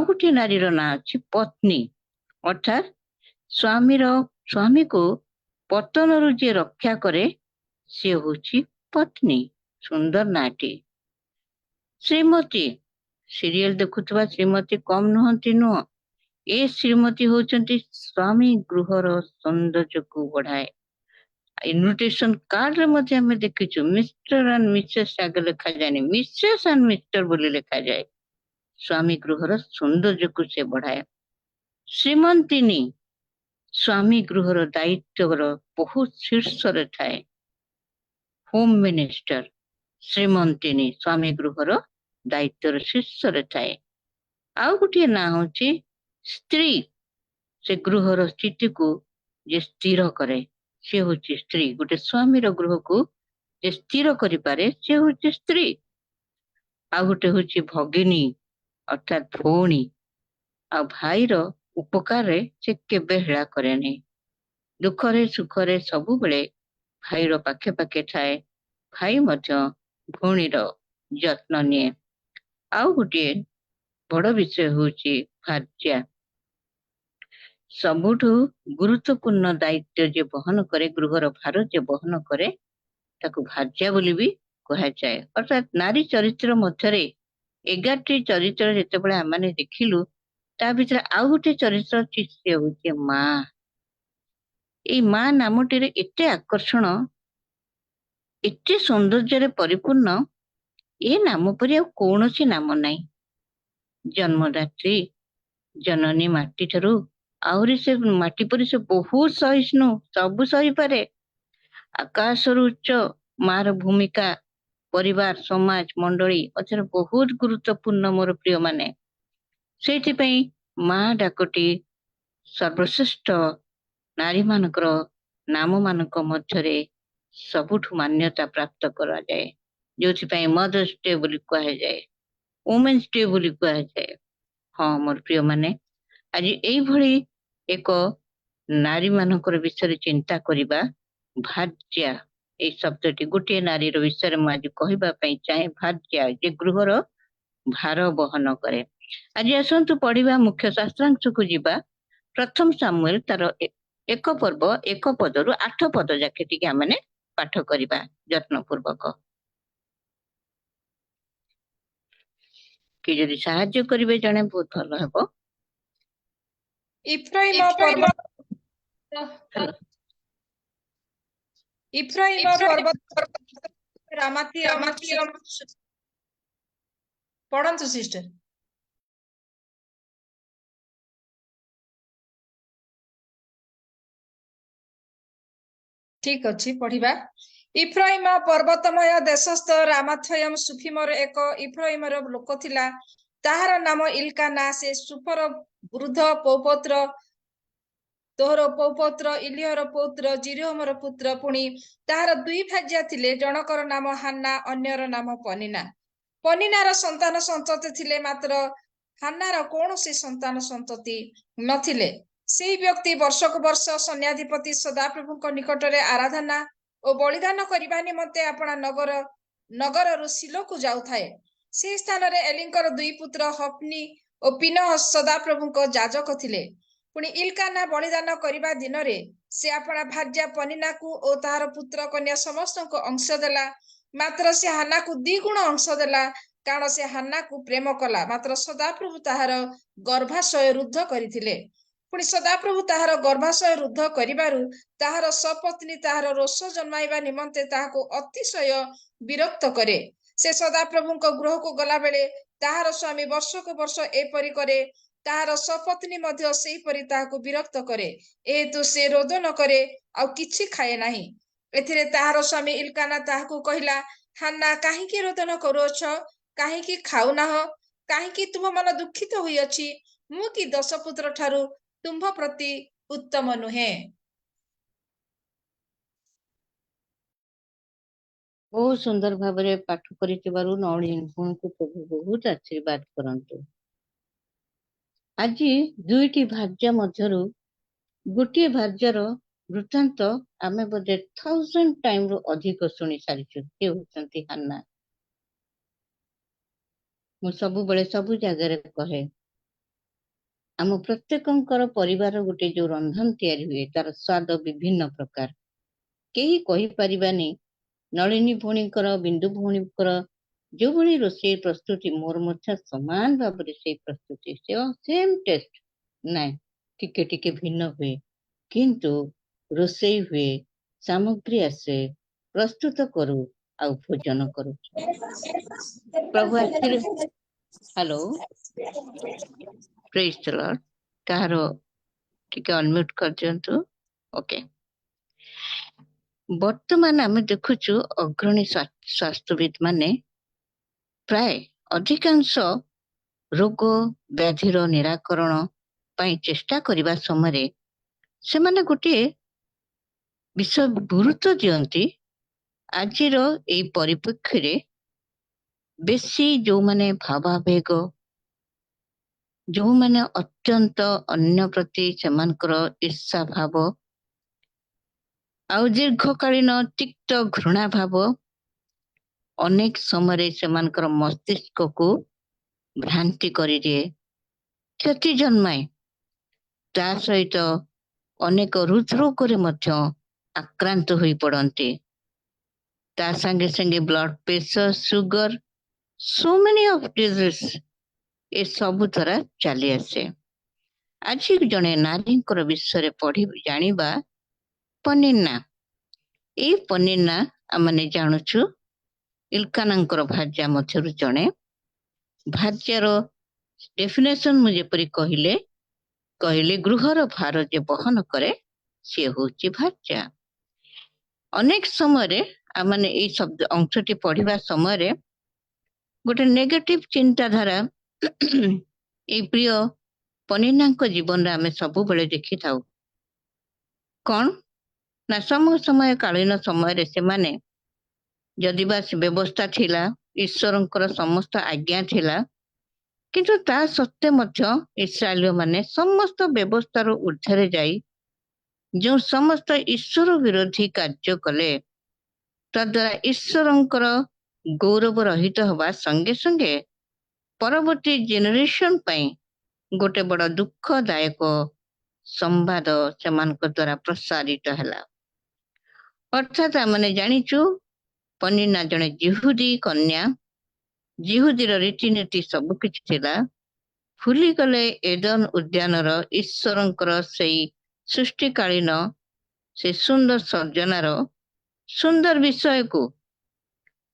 S18: ଗୋଟିଏ ନାରୀର ନାଁ ଅଛି ପତ୍ନୀ, ଅର୍ଥାତ୍ ସ୍ୱାମୀକୁ ପତନରୁ ଯିଏ ରକ୍ଷା କରେ ସିଏ ହଉଛି ପତ୍ନୀ। ସୁନ୍ଦର ନାଁଟି। ଶ୍ରୀମତୀ, ସିରିଏଲ ଦେଖୁଥିବା ଶ୍ରୀମତୀ କମ ନୁହଁ। ଏ ଶ୍ରୀମତୀ ହଉଛନ୍ତି ସ୍ୱାମୀ ଗୃହର ସୌନ୍ଦର୍ଯ୍ୟକୁ ବଢାଏ। ଇନଭିଟେସନ କାର୍ଡରେ ମଧ୍ୟ ଆମେ ଦେଖିଛୁ ମିଷ୍ଟର ଆଣ୍ଡ ମିସେସ୍ ଆଗେ ଲେଖାଯାଏନି, ମିସେସ୍ ଆଣ୍ଡ ମିଷ୍ଟର ବୋଲି ଲେଖାଯାଏ। ସ୍ୱାମୀ ଗୃହର ସୌନ୍ଦର୍ଯ୍ୟକୁ ସେ ବଢାଏ। ଶ୍ରୀମନ୍ତିନୀ, ସ୍ୱାମୀ ଗୃହର ଦାୟିତ୍ୱର ବହୁତ ଶୀର୍ଷରେ ଥାଏ। ହୋମ ମିନିଷ୍ଟର, ଶ୍ରୀମନ୍ତିନୀ ସ୍ୱାମୀ ଗୃହର ଦାୟିତ୍ୱର ଶୀର୍ଷରେ ଥାଏ। ଆଉ ଗୋଟିଏ ନାଁ ହଉଛି ସ୍ତ୍ରୀ, ସେ ଗୃହର ସ୍ଥିତିକୁ ଯେ ସ୍ଥିର କରେ ସେ ହଉଛି ସ୍ତ୍ରୀ। ଗୋଟେ ସ୍ୱାମୀର ଗୃହକୁ ଯେ ସ୍ଥିର କରିପାରେ ସେ ହଉଛି ସ୍ତ୍ରୀ। ଆଉ ଗୋଟେ ହଉଛି ଭଗିନୀ, ଅର୍ଥାତ୍ ଭଉଣୀ। ଆଉ ଭାଇର ଉପକାରରେ ସେ କେବେ ହେଳା କରେନି। ଦୁଃଖରେ ସୁଖରେ ସବୁବେଳେ ଭାଇର ପାଖେ ପାଖେ ଥାଏ। ଭାଇ ମଧ୍ୟ ଭଉଣୀର ଯତ୍ନ ନିଏ। ଆଉ ଗୋଟିଏ ବଡ ବିଷୟ ହଉଛି ଭାର୍ଯ୍ୟା। ସବୁଠୁ ଗୁରୁତ୍ୱପୂର୍ଣ୍ଣ ଦାୟିତ୍ୱ ଯେ ବହନ କରେ, ଗୃହର ଭାର ଯେ ବହନ କରେ, ତାକୁ ଭାର୍ଯ୍ୟା ବୋଲି ବି କୁହାଯାଏ। ଅର୍ଥାତ୍ ନାରୀ ଚରିତ୍ର ମଧ୍ୟରେ 11ଟି ଚରିତ୍ର ଯେତେବେଳେ ଆମେ ଦେଖିଲୁ, ତା ଭିତରେ ଆଉ ଗୋଟେ ଚରିତ୍ର ଅଛି, ସେ ହଉଛି ମା। ଏଇ ମା ନାମଟିରେ ଏତେ ଆକର୍ଷଣ, ଏତେ ସୌନ୍ଦର୍ଯ୍ୟରେ ପରିପୂର୍ଣ୍ଣ, ଏ ନାମ ପରି ଆଉ କୌଣସି ନାମ ନାହିଁ। ଜନ୍ମଦାତ୍ରୀ, ଜନନୀ ମାଟି ଠାରୁ ଆହୁରି ସେ ମାଟି ପରି ସେ ବହୁତ ସହିଷ୍ଣୁ, ସବୁ ସହିପାରେ। ଆକାଶରୁ ଉଚ୍ଚ ମାର ଭୂମିକା ପରିବାର, ସମାଜ, ମଣ୍ଡଳୀ ମଧ୍ୟରେ ବହୁତ ଗୁରୁତ୍ୱପୂର୍ଣ୍ଣ ମୋର ପ୍ରିୟ ମାନେ। ସେଇଥିପାଇଁ ମା ଡାକଟି ସର୍ବଶ୍ରେଷ୍ଠ ନାରୀ ମାନଙ୍କର ନାମ ମାନଙ୍କ ମଧ୍ୟରେ ସବୁଠୁ ମାନ୍ୟତା ପ୍ରାପ୍ତ କରାଯାଏ, ଯୋଉଥିପାଇଁ ମଦର୍ସ ଡେ ବୋଲି କୁହାଯାଏ, ଓମେନ୍ସ ଡେ ବୋଲି କୁହାଯାଏ। ହଁ ମୋର ପ୍ରିୟ ମାନେ, ଆଜି ଏଇଭଳି ଏକ ନାରୀ ମାନଙ୍କର ବିଷୟରେ ଚିନ୍ତା କରିବା। ଭାର୍ଯ୍ୟା ଏଇ ଶବ୍ଦଟି ଗୋଟିଏ ନାରୀର ବିଷୟରେ ମୁଁ ଆଜି କହିବା ପାଇଁ ଚାହେଁ। ଭାର୍ଯ୍ୟା ଯେ ଗୃହର ଭାର ବହନ କରେ। ଆଜି ଆସନ୍ତୁ ପଢିବା ମୁଖ୍ୟ ଶାସ୍ତ୍ରାଂଶକୁ ଯିବା। ପ୍ରଥମ ସାମୁଏଲ ତାର 1 ପର୍ବ 1 ପଦରୁ 8 ପଦ ଯାକେ ଟିକେ ଆମେ ପାଠ କରିବା ଯତ୍ନପୂର୍ବକ। କି ଯଦି ସାହାଯ୍ୟ କରିବେ ଜଣେ ବହୁତ ଭଲ ହେବ।
S9: ଇଫ୍ରାଇମ ପର୍ବତ ରାମାଥିୟମ ପଢନ୍ତୁ ସିଷ୍ଟର। ଠିକ ଅଛି, ପଢିବା। ଇଫ୍ରାଇମ ପର୍ବତମୟ ଦେଶସ୍ଥ ରାମାଥୟମ ସୁଫିମର ଏକ ଇଫ୍ରାଇମର ଲୋକ ଥିଲା। ତାହାର ନାମ ଇଲକାନା। ସେ ସୁଫର ବୃଦ୍ଧ ପୌପତ୍ର, ତୋହର ପୌପତ୍ର, ଇଲିହର ପୌତ୍ର, ଜିରୋହମର ପୁତ୍ର। ପୁଣି ତାହାର 2 ଭାର୍ଯ୍ୟା ଥିଲେ, ଜଣକର ନାମ ହାନ୍ନା, ଅନ୍ୟର ନାମ ପନିନା। ପନିନାର ସନ୍ତାନ ସନ୍ତତି ଥିଲେ, ମାତ୍ର ହାନ୍ନାର କୌଣସି ସନ୍ତାନ ସନ୍ତତି ନଥିଲେ। ସେହି ବ୍ୟକ୍ତି ବର୍ଷକୁ ବର୍ଷ ସୈନ୍ୟାଧିପତି ସଦାପ୍ରଭୁଙ୍କ ନିକଟରେ ଆରାଧନା ଓ ବଳିଦାନ କରିବା ନିମନ୍ତେ ଆପଣା ନଗର ନଗରରୁ ଶିଲୋକୁ ଯାଉଥାଏ। ସେହି ସ୍ଥାନରେ ଏଲିଙ୍କର ଦୁଇ ପୁତ୍ର ହଫ୍ନି ଓ ପିନହସ ସଦାପ୍ରଭୁଙ୍କ ଯାଜକ ଥିଲେ। ପୁଣି ଇଲକାନା ବଳିଦାନ କରିବା ଦିନରେ ସେ ଆପଣା ଭାର୍ଯ୍ୟା ପନିନାକୁ ଓ ତାହାର ପୁତ୍ର କନ୍ୟା ସମସ୍ତଙ୍କୁ ଅଂଶ ଦେଲା। ମାତ୍ର ସେ ହାନାକୁ ଦ୍ୱିଗୁଣ ଅଂଶ ଦେଲା, କାରଣ ସେ ହାନାକୁ ପ୍ରେମ କଲା। ମାତ୍ର ସଦାପ୍ରଭୁ ତାହାର ଗର୍ଭାଶୟ ରୁଦ୍ଧ କରିଥିଲେ। ପୁଣି ସଦାପ୍ରଭୁ ତାହାର ଗର୍ଭାଶୟ ରୁଦ୍ଧ କରିବାରୁ ତାହାର ସପତ୍ନୀ ତାହାର ରୋଷ ଜନ୍ମାଇବା ନିମନ୍ତେ ତାହାକୁ ଅତିଶୟ ବିରକ୍ତ କରେ। ସେ ସଦାପ୍ରଭୁଙ୍କ ଗୃହକୁ ଗଲାବେଳେ ତାହାର ସ୍ୱାମୀ ବର୍ଷକୁ ବର୍ଷ ଏପରି କରେ, ତାହାର ସପତ୍ନୀ ମଧ୍ୟ ସେହିପରି ତାହାକୁ ବିରକ୍ତ କରେ। ଏହେତୁ ସେ ରୋଦନ କରେ ଆଉ କିଛି ଖାଏ ନାହିଁ। ଏଥିରେ ତାହାର ସ୍ୱାମୀ ଇଲକାନା ତାହାକୁ କହିଲା, ହାନ୍ନା କାହିଁକି ରୋଦନ କରୁଅଛ? କାହିଁକି ଖାଉନାହ? କାହିଁକି ତୁମ ମନ ଦୁଃଖିତ ହୋଇଅଛି? ମୁଁ କି ଦଶପୁତ୍ର ଠାରୁ ତୁମ୍ଭ ପ୍ରତି ଉତ୍ତମ ନୁହେଁ?
S18: ବହୁତ ସୁନ୍ଦର ଭାବରେ ପାଠ କରିଥିବାରୁ ନଳିନୀ ଭଉଣୀଙ୍କୁ ପ୍ରଭୁ ବହୁତ ଆଶୀର୍ବାଦ କରନ୍ତୁ। ଆଜି ଦୁଇଟି ଭାର୍ଯ୍ୟା ମଧ୍ୟରୁ ଗୋଟିଏ ଭାର୍ଯ୍ୟାର ବୃତ୍ତାନ୍ତ ଆମେ ବୋଧେ 1000 ଟାଇମରୁ ଅଧିକ ଶୁଣି ସାରିଛୁ। ସେ ହଉଛନ୍ତି ହାନ୍ନା। ମୁଁ ସବୁବେଳେ ସବୁ ଜାଗାରେ କହେ, ଆମ ପ୍ରତ୍ୟେକଙ୍କର ପରିବାର ଗୋଟେ ଯୋଉ ରନ୍ଧନ ତିଆରି ହୁଏ ତାର ସ୍ୱାଦ ବିଭିନ୍ନ ପ୍ରକାର। କେହି କହିପାରିବାନି ନଳିନୀ ଭଉଣୀଙ୍କର, ବିନ୍ଦୁ ଭଉଣୀଙ୍କର ଯୋଉଭଳି ରୋଷେଇ ପ୍ରସ୍ତୁତି, ମୋର ମଧ୍ୟ ସମାନ ଭାବରେ ସେଇ ପ୍ରସ୍ତୁତି, ସେମ୍ ଟେଷ୍ଟ ନାଇଁ, ଟିକେ ଟିକେ ଭିନ୍ନ ହୁଏ, କିନ୍ତୁ ରୋଷେଇ ହୁଏ, ସାମଗ୍ରୀ ଆସେ, ପ୍ରସ୍ତୁତ କରୁ ଆଉ ଭୋଜନ କରୁ। ପ୍ରଭୁ ଆଶୀର୍ବାଦ। ହ୍ୟାଲୋ, ପ୍ରେଜ୍ ଦ ଲର୍ଡ। କାହାର ଟିକେ ଅନମ୍ୟୁଟ କରିଦିଅନ୍ତୁ। ଓକେ। ବର୍ତ୍ତମାନ ଆମେ ଦେଖୁଛୁ ଅଗ୍ରଣୀ ସ୍ୱାସ୍ଥ୍ୟବିଦ ମାନେ ପ୍ରାୟ ଅଧିକାଂଶ ରୋଗ ବ୍ୟାଧିର ନିରାକରଣ ପାଇଁ ଚେଷ୍ଟା କରିବା ସମୟରେ ସେମାନେ ଗୋଟିଏ ବିଷୟ ଗୁରୁତ୍ୱ ଦିଅନ୍ତି। ଆଜିର ଏଇ ପରିପ୍ରେକ୍ଷୀରେ ବେଶୀ ଯୋଉମାନେ ଭାବାବେଗ, ଯୋଉମାନେ ଅତ୍ୟନ୍ତ ଅନ୍ୟ ପ୍ରତି ସେମାନଙ୍କର ଈର୍ଷା ଭାବ ଆଉ ଦୀର୍ଘକାଳୀନ ତିକ୍ତ ଘୃଣା ଭାବ ଅନେକ ସମୟରେ ସେମାନଙ୍କର ମସ୍ତିଷ୍କକୁ ଭ୍ରାନ୍ତି କରିଦିଏ, କ୍ଷତି ଜନ୍ମାଏ। ତା ସହିତ ଅନେକ ହୃଦରୋଗରେ ମଧ୍ୟ ଆକ୍ରାନ୍ତ ହୋଇ ପଡନ୍ତି। ତା ସାଙ୍ଗେ ସାଙ୍ଗେ blood pressure, sugar, so many of disease ଏସବୁ ଦ୍ୱାରା ଚାଲି ଆସେ। ଆଜି ଜଣେ ନାରୀଙ୍କର ବିଷୟରେ ପଢି ଜାଣିବା ପନିନ୍ନା। ଏଇ ପନିନ୍ନା ଆମେ ଜାଣୁଛୁ ଇଲକାନାଙ୍କର ଭାର୍ଯ୍ୟା ମଧ୍ୟରୁ ଜଣେ। ଭାର୍ଯ୍ୟାର ଡେଫିନେସନ ମୁଁ ଯେପରି କହିଲେ ଗୃହର ଭାର ଯେ ବହନ କରେ ସିଏ ହଉଛି ଭାର୍ଯ୍ୟା। ଅନେକ ସମୟରେ ଆମେ ଏଇ ଶବ୍ଦ ଅଂଶଟି ପଢିବା ସମୟରେ ଗୋଟେ ନେଗେଟିଭ ଚିନ୍ତାଧାରା ଏଇ ପ୍ରିୟ ପନିନ୍ନାଙ୍କ ଜୀବନରେ ଆମେ ସବୁବେଳେ ଦେଖିଥାଉ। କଣ ନା ସମୟ କାଳୀନ ସମୟରେ ସେମାନେ ଯଦି ବା ବ୍ୟବସ୍ଥା ଥିଲା, ଈଶ୍ୱରଙ୍କର ସମସ୍ତ ଆଜ୍ଞା ଥିଲା, କିନ୍ତୁ ତା ସତ୍ତ୍ୱେ ମଧ୍ୟ ଇସ୍ରାଏଲୀୟ ମାନେ ସମସ୍ତ ବ୍ୟବସ୍ଥାର ଊର୍ଦ୍ଧ୍ୱରେ ଯାଇ ଯେଉଁ ସମସ୍ତ ଈଶ୍ୱର ବିରୋଧୀ କାର୍ଯ୍ୟ କଲେ, ତଦ୍ୱାରା ଈଶ୍ୱରଙ୍କର ଗୌରବ ରହିତ ହେବା ସଙ୍ଗେ ସଙ୍ଗେ ପରବର୍ତ୍ତୀ ଜେନେରେସନ ପାଇଁ ଗୋଟେ ବଡ ଦୁଃଖଦାୟକ ସମ୍ବାଦ ସେମାନଙ୍କ ଦ୍ୱାରା ପ୍ରସାରିତ ହେଲା। ଅର୍ଥାତ୍ ଆମେ ଜାଣିଛୁ ପନିନ୍ନା ଜଣେ ଜିହୁଦୀ କନ୍ୟା। ଜିହୁଦୀର ରୀତିନୀତି ସବୁ କିଛି ଥିଲା। ଭୁଲିଗଲେ ଏଦନ ଉଦ୍ୟାନର ଈଶ୍ୱରଙ୍କର ସେଇ ସୃଷ୍ଟିକାଳୀନ ସେ ସୁନ୍ଦର ସର୍ଜନାର ସୁନ୍ଦର ବିଷୟକୁ,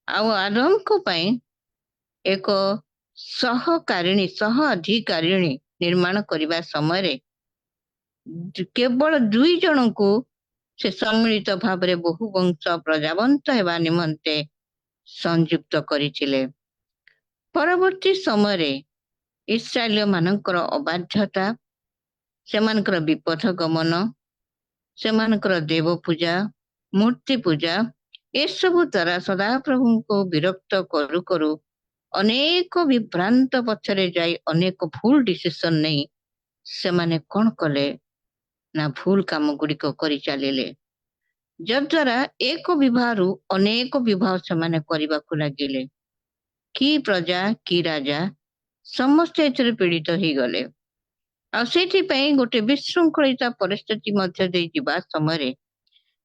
S18: ଆଉ ଆଦମଙ୍କ ପାଇଁ ଏକ ସହ ଅଧିକାରିଣୀ ନିର୍ମାଣ କରିବା ସମୟରେ କେବଳ 2 ଜଣଙ୍କୁ ସେ ସମ୍ମିଳିତ ଭାବରେ ବହୁ ବଂଶ ପ୍ରଜାବନ୍ତ ହେବା ନିମନ୍ତେ ସଂଯୁକ୍ତ କରିଥିଲେ। ପରବର୍ତ୍ତୀ ସମୟରେ ଇସ୍ରାଏଲୀୟ ମାନଙ୍କର ଅବାଧ୍ୟତା, ସେମାନଙ୍କର ବିପଥ ଗମନ, ସେମାନଙ୍କର ଦେବ ପୂଜା, ମୂର୍ତ୍ତି ପୂଜା ଏସବୁ ଦ୍ୱାରା ସଦାପ୍ରଭୁଙ୍କୁ ବିରକ୍ତ କରୁ କରୁ ଅନେକ ବିଭ୍ରାନ୍ତ ପଛରେ ଯାଇ ଅନେକ ଭୁଲ ଡିସିସନ ନେଇ ସେମାନେ କଣ କଲେ ନା ଭୁଲ କାମ ଗୁଡିକ କରି ଚାଲିଲେ। ଯଦ୍ୱାରା ଏକ ବିବାହରୁ ଅନେକ ବିବାହ ସେମାନେ କରିବାକୁ ଲାଗିଲେ। କି ପ୍ରଜା କି ରାଜା ସମସ୍ତେ ଏଥିରେ ପୀଡ଼ିତ ହେଇଗଲେ। ଆଉ ସେଇଥିପାଇଁ ଗୋଟେ ବିଶୃଙ୍ଖଳିତ ପରିସ୍ଥିତି ମଧ୍ୟ ଦେଇ ଯିବା ସମୟରେ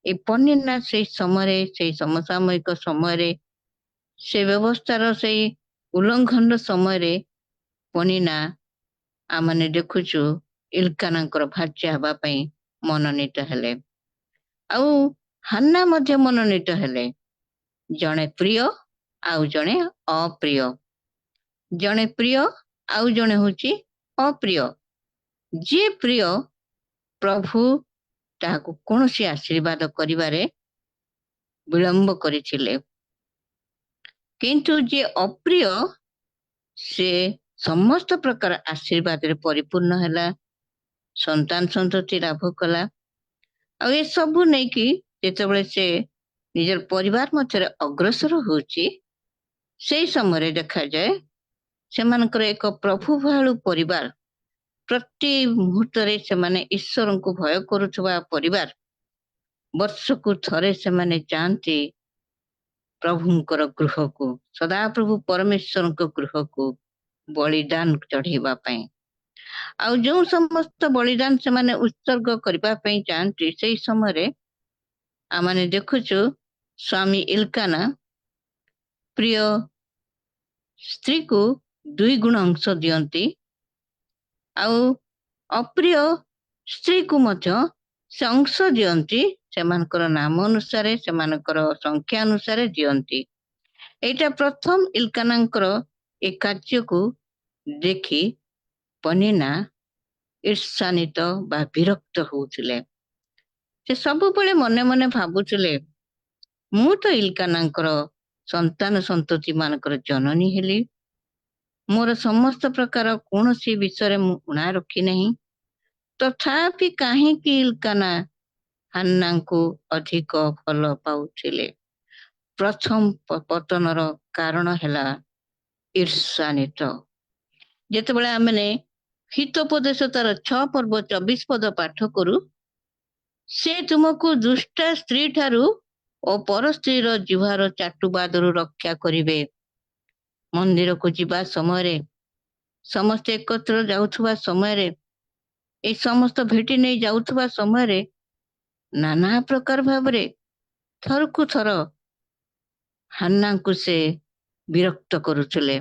S18: ଏ ପନିନା ସେଇ ସମୟରେ, ସେଇ ସମସାମୟିକ ସମୟରେ, ସେ ବ୍ୟବସ୍ଥାର ସେଇ ଉଲ୍ଲଙ୍ଘନ ସମୟରେ ପନିନା ଆମମାନେ ଦେଖୁଛୁ ଇଲକାନାଙ୍କର ଭାର୍ଯ୍ୟା ହେବା ପାଇଁ ମନୋନୀତ ହେଲେ। ଆଉ ହାନ୍ନା ମଧ୍ୟ ମନୋନୀତ ହେଲେ। ଜଣେ ପ୍ରିୟ ଆଉ ଜଣେ ଅପ୍ରିୟ, ଜଣେ ପ୍ରିୟ ଆଉ ଜଣେ ହଉଛି ଅପ୍ରିୟ। ଯିଏ ପ୍ରିୟ ପ୍ରଭୁ ତାହାକୁ କୌଣସି ଆଶୀର୍ବାଦ କରିବାରେ ବିଳମ୍ବ କରିଥିଲେ, କିନ୍ତୁ ଯିଏ ଅପ୍ରିୟ ସେ ସମସ୍ତ ପ୍ରକାର ଆଶୀର୍ବାଦରେ ପରିପୂର୍ଣ୍ଣ ହେଲା, ସନ୍ତାନ ସନ୍ତତି ଲାଭ କଲା। ଆଉ ଏସବୁ ନେଇକି ଯେତେବେଳେ ସେ ନିଜର ପରିବାର ମଧ୍ୟରେ ଅଗ୍ରସର ହଉଛି, ସେଇ ସମୟରେ ଦେଖାଯାଏ ସେମାନଙ୍କର ଏକ ପ୍ରଭୁ ଭୟାଳୁ ପରିବାର, ପ୍ରତି ମୁହୂର୍ତ୍ତରେ ସେମାନେ ଈଶ୍ୱରଙ୍କୁ ଭୟ କରୁଥିବା ପରିବାର। ବର୍ଷକୁ ଥରେ ସେମାନେ ଯାଆନ୍ତି ପ୍ରଭୁଙ୍କର ଗୃହକୁ, ସଦାପ୍ରଭୁ ପରମେଶ୍ୱରଙ୍କ ଗୃହକୁ ବଳିଦାନ ଚଢେଇବା ପାଇଁ। ଆଉ ଯୋଉ ସମସ୍ତ ବଳିଦାନ ସେମାନେ ଉତ୍ସର୍ଗ କରିବା ପାଇଁ ଯାଆନ୍ତି, ସେଇ ସମୟରେ ଆମେ ଦେଖୁଛୁ ସ୍ୱାମୀ ଇଲକାନା ପ୍ରିୟ ସ୍ତ୍ରୀକୁ 2 ଗୁଣ ଅଂଶ ଦିଅନ୍ତି, ଆଉ ଅପ୍ରିୟ ସ୍ତ୍ରୀକୁ ମଧ୍ୟ ସେ ଅଂଶ ଦିଅନ୍ତି, ସେମାନଙ୍କର ନାମ ଅନୁସାରେ, ସେମାନଙ୍କର ସଂଖ୍ୟା ଅନୁସାରେ ଦିଅନ୍ତି। ଏଇଟା ପ୍ରଥମ ଇଲକାନାଙ୍କର ଏ କାର୍ଯ୍ୟକୁ ଦେଖି ପନିନା ଈର୍ଷାନ୍ୱିତ ବା ବିରକ୍ତ ହଉଥିଲେ। ସେ ସବୁବେଳେ ମନେ ମନେ ଭାବୁଥିଲେ, ମୁଁ ତ ଇଲକାନାଙ୍କର ସନ୍ତାନ ସନ୍ତତି ମାନଙ୍କର ଜନନୀ ହେଲି, ମୋର ସମସ୍ତ ପ୍ରକାର କୌଣସି ବିଷୟରେ ମୁଁ ଉଣା ରଖି ନାହିଁ, ତଥାପି କାହିଁକି ଇଲକାନା ହାନ୍ନାଙ୍କୁ ଅଧିକ ଭଲ ପାଉଥିଲେ? ପ୍ରଥମ ପତନର କାରଣ ହେଲା ଈର୍ଷାନ୍ୱିତ। ଯେତେବେଳେ ଆମେ ହିତୋପଦେଶ ତାର 6 ପର୍ବ 24 ପଦ ପାଠ କରୁ, ସେ ତୁମକୁ ଦୁଷ୍ଟା ସ୍ତ୍ରୀ ଠାରୁ ଓ ପର ସ୍ତ୍ରୀର ଜିହ୍ବାର ଚାଟୁବାଦରୁ ରକ୍ଷା କରିବେ। ମନ୍ଦିରକୁ ଯିବା ସମୟରେ, ସମସ୍ତେ ଏକତ୍ର ଯାଉଥିବା ସମୟରେ, এই ସମସ୍ତ ଭେଟି ନେଇ ଯାଉଥିବା ସମୟରେ ନାନା ପ୍ରକାର ଭାବରେ ଥରକୁ ଥର ହାନ୍ନାଙ୍କୁ ସେ ବିରକ୍ତ କରୁଥିଲେ।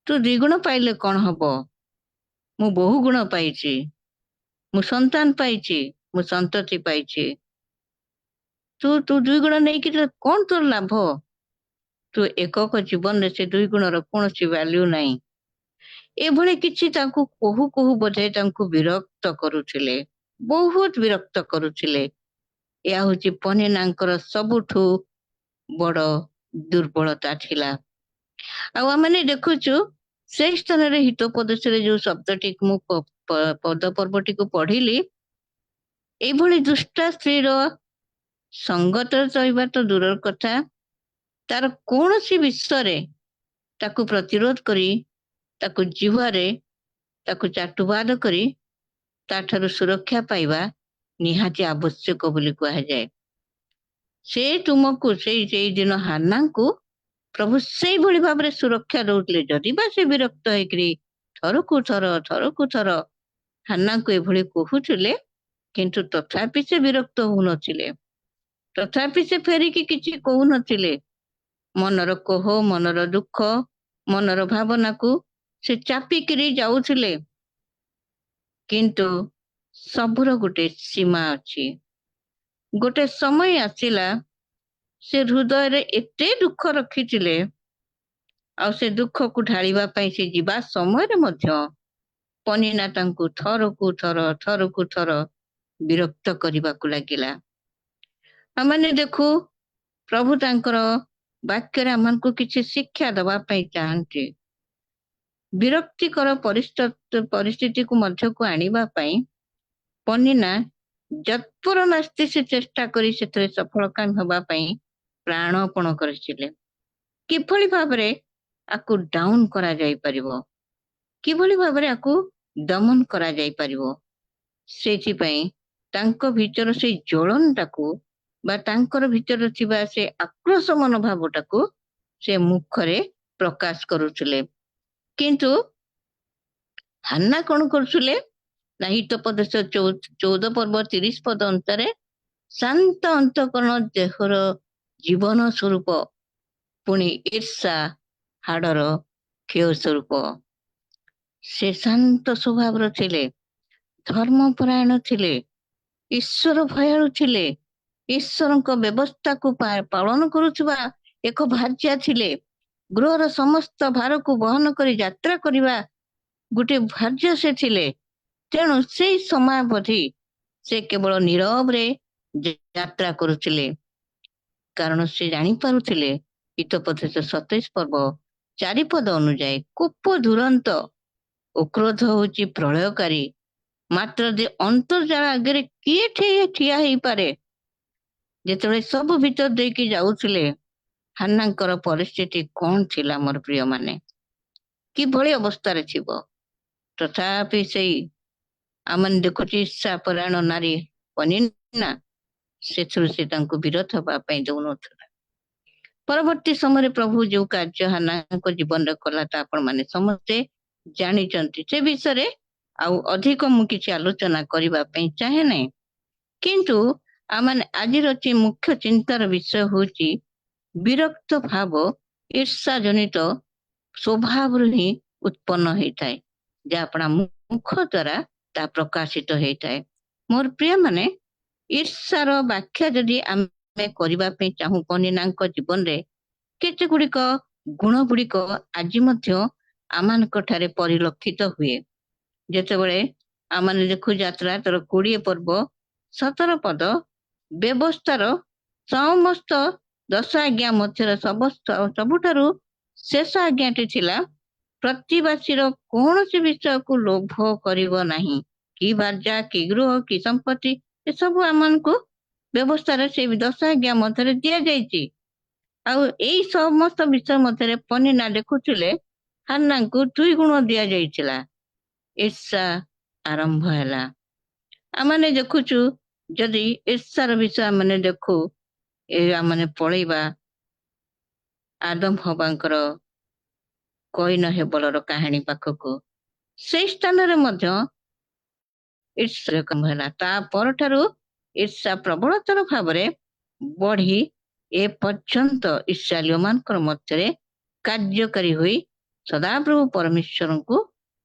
S18: ତୁ 2 ଗୁଣ ପାଇଲେ କଣ ହବ? ମୁଁ ବହୁ ଗୁଣ ପାଇଛି, ମୁଁ ସନ୍ତାନ ପାଇଛି, ମୁଁ ସନ୍ତତି ପାଇଛି। ତୁ 2 ଗୁଣ ନେଇକି କଣ ତୋର ଲାଭ? ତୁ ଏକକ ଜୀବନରେ ସେ 2 ଗୁଣର କୌଣସି ଭ୍ୟାଲ୍ୟୁ ନାହିଁ। ଏଭଳି କିଛି ତାଙ୍କୁ କହୁ କହୁ ବୋଧେ ତାଙ୍କୁ ବିରକ୍ତ କରୁଥିଲେ, ବହୁତ ବିରକ୍ତ କରୁଥିଲେ। ଏହା ହଉଛି ପନିନାଙ୍କର ସବୁଠୁ ବଡ ଦୁର୍ବଳତା ଥିଲା। ଆଉ ଆମେ ଦେଖୁଛୁ ସେଇ ସ୍ଥାନରେ ହିତୋପଦେଶରେ ଯୋଉ ଶବ୍ଦଟି ମୁଁ ପଦ ପର୍ବଟିକୁ ପଢିଲି, ଏଇଭଳି ଦୁଷ୍ଟା ସ୍ତ୍ରୀର ସଙ୍ଗତରେ ରହିବା ତ ଦୂରର କଥା, ତାର କୌଣସି ବିଷୟରେ ତାକୁ ପ୍ରତିରୋଧ କରି, ତାକୁ ଜିହ୍ୱାରେ ତାକୁ ଚାଟୁବାଦ କରି ତାଠାରୁ ସୁରକ୍ଷା ପାଇବା ନିହାତି ଆବଶ୍ୟକ ବୋଲି କୁହାଯାଏ। ସେ ତୁମକୁ ସେଇ ଦିନ ହାନ୍ନାଙ୍କୁ ପ୍ରଭୁ ସେଇଭଳି ଭାବରେ ସୁରକ୍ଷା ଦଉଥିଲେ। ଯଦି ବା ସେ ବିରକ୍ତ ହେଇକରି ଥରକୁ ଥର ହାନ୍ନାଙ୍କୁ ଏଭଳି କହୁଥିଲେ, କିନ୍ତୁ ତଥାପି ସେ ବିରକ୍ତ ହଉନଥିଲେ, ତଥାପି ସେ ଫେରିକି କିଛି କହୁନଥିଲେ। ମନର କୋହ, ମନର ଦୁଃଖ, ମନର ଭାବନାକୁ ସେ ଚାପିକିରି ଯାଉଥିଲେ। କିନ୍ତୁ ସବୁର ଗୋଟେ ସୀମା ଅଛି। ଗୋଟେ ସମୟ ଆସିଲା, ସେ ହୃଦୟରେ ଏତେ ଦୁଃଖ ରଖିଥିଲେ, ଆଉ ସେ ଦୁଃଖକୁ ଢାଳିବା ପାଇଁ ସେ ଯିବା ସମୟରେ ମଧ୍ୟ ପନିନା ତାଙ୍କୁ ଥରକୁ ଥର ବିରକ୍ତ କରିବାକୁ ଲାଗିଲା। ଆମେ ଦେଖୁ ପ୍ରଭୁ ତାଙ୍କର ବାକ୍ୟରେ ଆମକୁ କିଛି ଶିକ୍ଷା ଦେବା ପାଇଁ ଚାହାନ୍ତି। ବିରକ୍ତିକର ପରିସ୍ଥିତିକୁ ମଧ୍ୟକୁ ଆଣିବା ପାଇଁ ପନିନା ଯତ୍ପର ନାସ୍ତି ସେ ଚେଷ୍ଟା କରି ସେଥିରେ ସଫଳକାମ ହେବା ପାଇଁ ପ୍ରାଣପଣ କରିଥିଲେ। କିଭଳି ଭାବରେ ଆକୁ ଡାଉନ କରାଯାଇପାରିବ, କିଭଳି ଭାବରେ ଆକୁ ଦମନ କରାଯାଇପାରିବ, ସେଥିପାଇଁ ତାଙ୍କ ଭିତର ସେଇ ଜ୍ୱଳନଟାକୁ ବା ତାଙ୍କର ଭିତରେ ଥିବା ସେ ଆକ୍ରୋଶ ମନୋଭାବଟାକୁ ସେ ମୁଖରେ ପ୍ରକାଶ କରୁଥିଲେ। କିନ୍ତୁ ହାନ୍ନା କଣ କରୁଥିଲେ ନା ହିତୋପଦେଶ 14 ପର୍ବ 30 ପଦ ଅନୁସାରେ ଶାନ୍ତ ଅନ୍ତଃକରଣ ଦେହର ଜୀବନ ସ୍ୱରୂପ, ପୁଣି ଈର୍ଷା ହାଡର କ୍ଷୟ ସ୍ୱରୂପ। ସେ ଶାନ୍ତ ସ୍ୱଭାବର ଥିଲେ, ଧର୍ମପରାୟଣ ଥିଲେ, ଈଶ୍ୱର ଭୟାଳୁ ଥିଲେ, ଈଶ୍ୱରଙ୍କ ବ୍ୟବସ୍ଥାକୁ ପାଳନ କରୁଥିବା ଏକ ଭାର୍ଯ୍ୟା ଥିଲେ। ଗୃହର ସମସ୍ତ ଭାରକୁ ବହନ କରି ଯାତ୍ରା କରିବା ଗୋଟେ ଭାର୍ଯ୍ୟା ସେ ଥିଲେ। ତେଣୁ ସେଇ ସମୟାବଧି ସେ କେବଳ ନୀରବରେ ଯାତ୍ରା କରୁଥିଲେ, କାରଣ ସେ ଜାଣିପାରୁଥିଲେ ହିତୋପଦେଶ 27 ପର୍ବ 4 ପଦ ଅନୁଯାୟୀ କୋପ ଦୁରନ୍ତ ଓ କ୍ରୋଧ ହଉଛି ପ୍ରଳୟକାରୀ। ମାତ୍ର ଅନ୍ତର୍ଜାଳ ଆଗରେ କିଏ ଠିଆ ହେଇପାରେ? ଯେତେବେଳେ ସବୁ ଭିତର ଦେଇକି ଯାଉଥିଲେ, ହାନ୍ନାଙ୍କର ପରିସ୍ଥିତି କଣ ଥିଲା ମୋର ପ୍ରିୟ ମାନେ? କିଭଳି ଅବସ୍ଥାରେ ଥିବ? ତଥାପି ସେଇ ଆମେ ଦେଖୁଛି ଈର୍ଷା ପରାୟଣ ନାରୀ ପନିନା, ସେଥିରୁ ସେ ତାଙ୍କୁ ବିରତ ହେବା ପାଇଁ ଦଉନଥିଲା। ପରବର୍ତ୍ତୀ ସମୟରେ ପ୍ରଭୁ ଯୋଉ କାର୍ଯ୍ୟ ହାନ୍ନାଙ୍କ ଜୀବନରେ କଲା ତା ଆପଣ ମାନେ ସମସ୍ତେ ଜାଣିଛନ୍ତି। ସେ ବିଷୟରେ ଆଉ ଅଧିକ ମୁଁ କିଛି ଆଲୋଚନା କରିବା ପାଇଁ ଚାହେଁ ନାହିଁ। କିନ୍ତୁ ଆମେ ଆଜିର ମୁଖ୍ୟ ଚିନ୍ତାର ବିଷୟ ହଉଛି ବିରକ୍ତ ଭାବ ଈର୍ଷା ଜନିତ ସ୍ୱଭାବରୁ ହିଁ ଉତ୍ପନ୍ନ ହେଇଥାଏ, ଯାହା ଆପଣା ମୁଖ ଦ୍ୱାରା ତା ପ୍ରକାଶିତ ହେଇଥାଏ। ମୋର ପ୍ରିୟ ମାନେ, ଈର୍ଷାର ବ୍ୟାଖ୍ୟା ଯଦି ଆମେ କରିବା ପାଇଁ ଚାହୁଁ ପନିନାଙ୍କ ଜୀବନରେ କେତେ ଗୁଡିକ ଗୁଣ ଗୁଡିକ ଆଜି ମଧ୍ୟ ଆମମାନଙ୍କ ଠାରେ ପରିଲକ୍ଷିତ ହୁଏ। ଯେତେବେଳେ ଆମେ ଦେଖୁ ଯାତ୍ରା ତାର 20 ପର୍ବ 17 ପଦ ବ୍ୟବସ୍ଥାର ସମସ୍ତ 10 ଆଜ୍ଞା ମଧ୍ୟରେ ସବୁଠାରୁ ଶେଷ ଆଜ୍ଞାଟି ଥିଲା ପ୍ରତିବାସୀର କୌଣସି ବିଷୟକୁ ଲୋଭ କରିବ ନାହିଁ। କି ଭାର୍ଯ୍ୟା, କି ଗୃହ, କି ସମ୍ପତ୍ତି, ଏସବୁ ଆମମାନଙ୍କୁ ବ୍ୟବସ୍ଥାରେ ସେ 10 ଆଜ୍ଞା ମଧ୍ୟରେ ଦିଆଯାଇଛି। ଆଉ ଏଇ ସମସ୍ତ ବିଷୟ ମଧ୍ୟରେ ପନିନା ଦେଖୁଥିଲେ ହାନ୍ନାଙ୍କୁ 2 ଗୁଣ ଦିଆଯାଇଥିଲା। ଈର୍ଷା ଆରମ୍ଭ ହେଲା। ଆମେ ଦେଖୁଛୁ, ଯଦି ଈର୍ଷାର ବିଷୟ ଆମେ ଦେଖୁ, ଆମେ ପଳେଇବା ଆଦମ ହବାଙ୍କର କଇନ ହେବଲର କାହାଣୀ ପାଖକୁ। ସେଇ ସ୍ଥାନରେ ମଧ୍ୟ ଈର୍ଷା ହେଲା। ତା ପରଠାରୁ ଈର୍ଷା ପ୍ରବଳତର ଭାବରେ ବଢି ଏ ପର୍ଯ୍ୟନ୍ତ ଇସ୍ରାଏଲୀୟ ମାନଙ୍କର ମଧ୍ୟରେ କାର୍ଯ୍ୟକାରୀ ହୋଇ ସଦାପ୍ରଭୁ ପରମେଶ୍ୱରଙ୍କୁ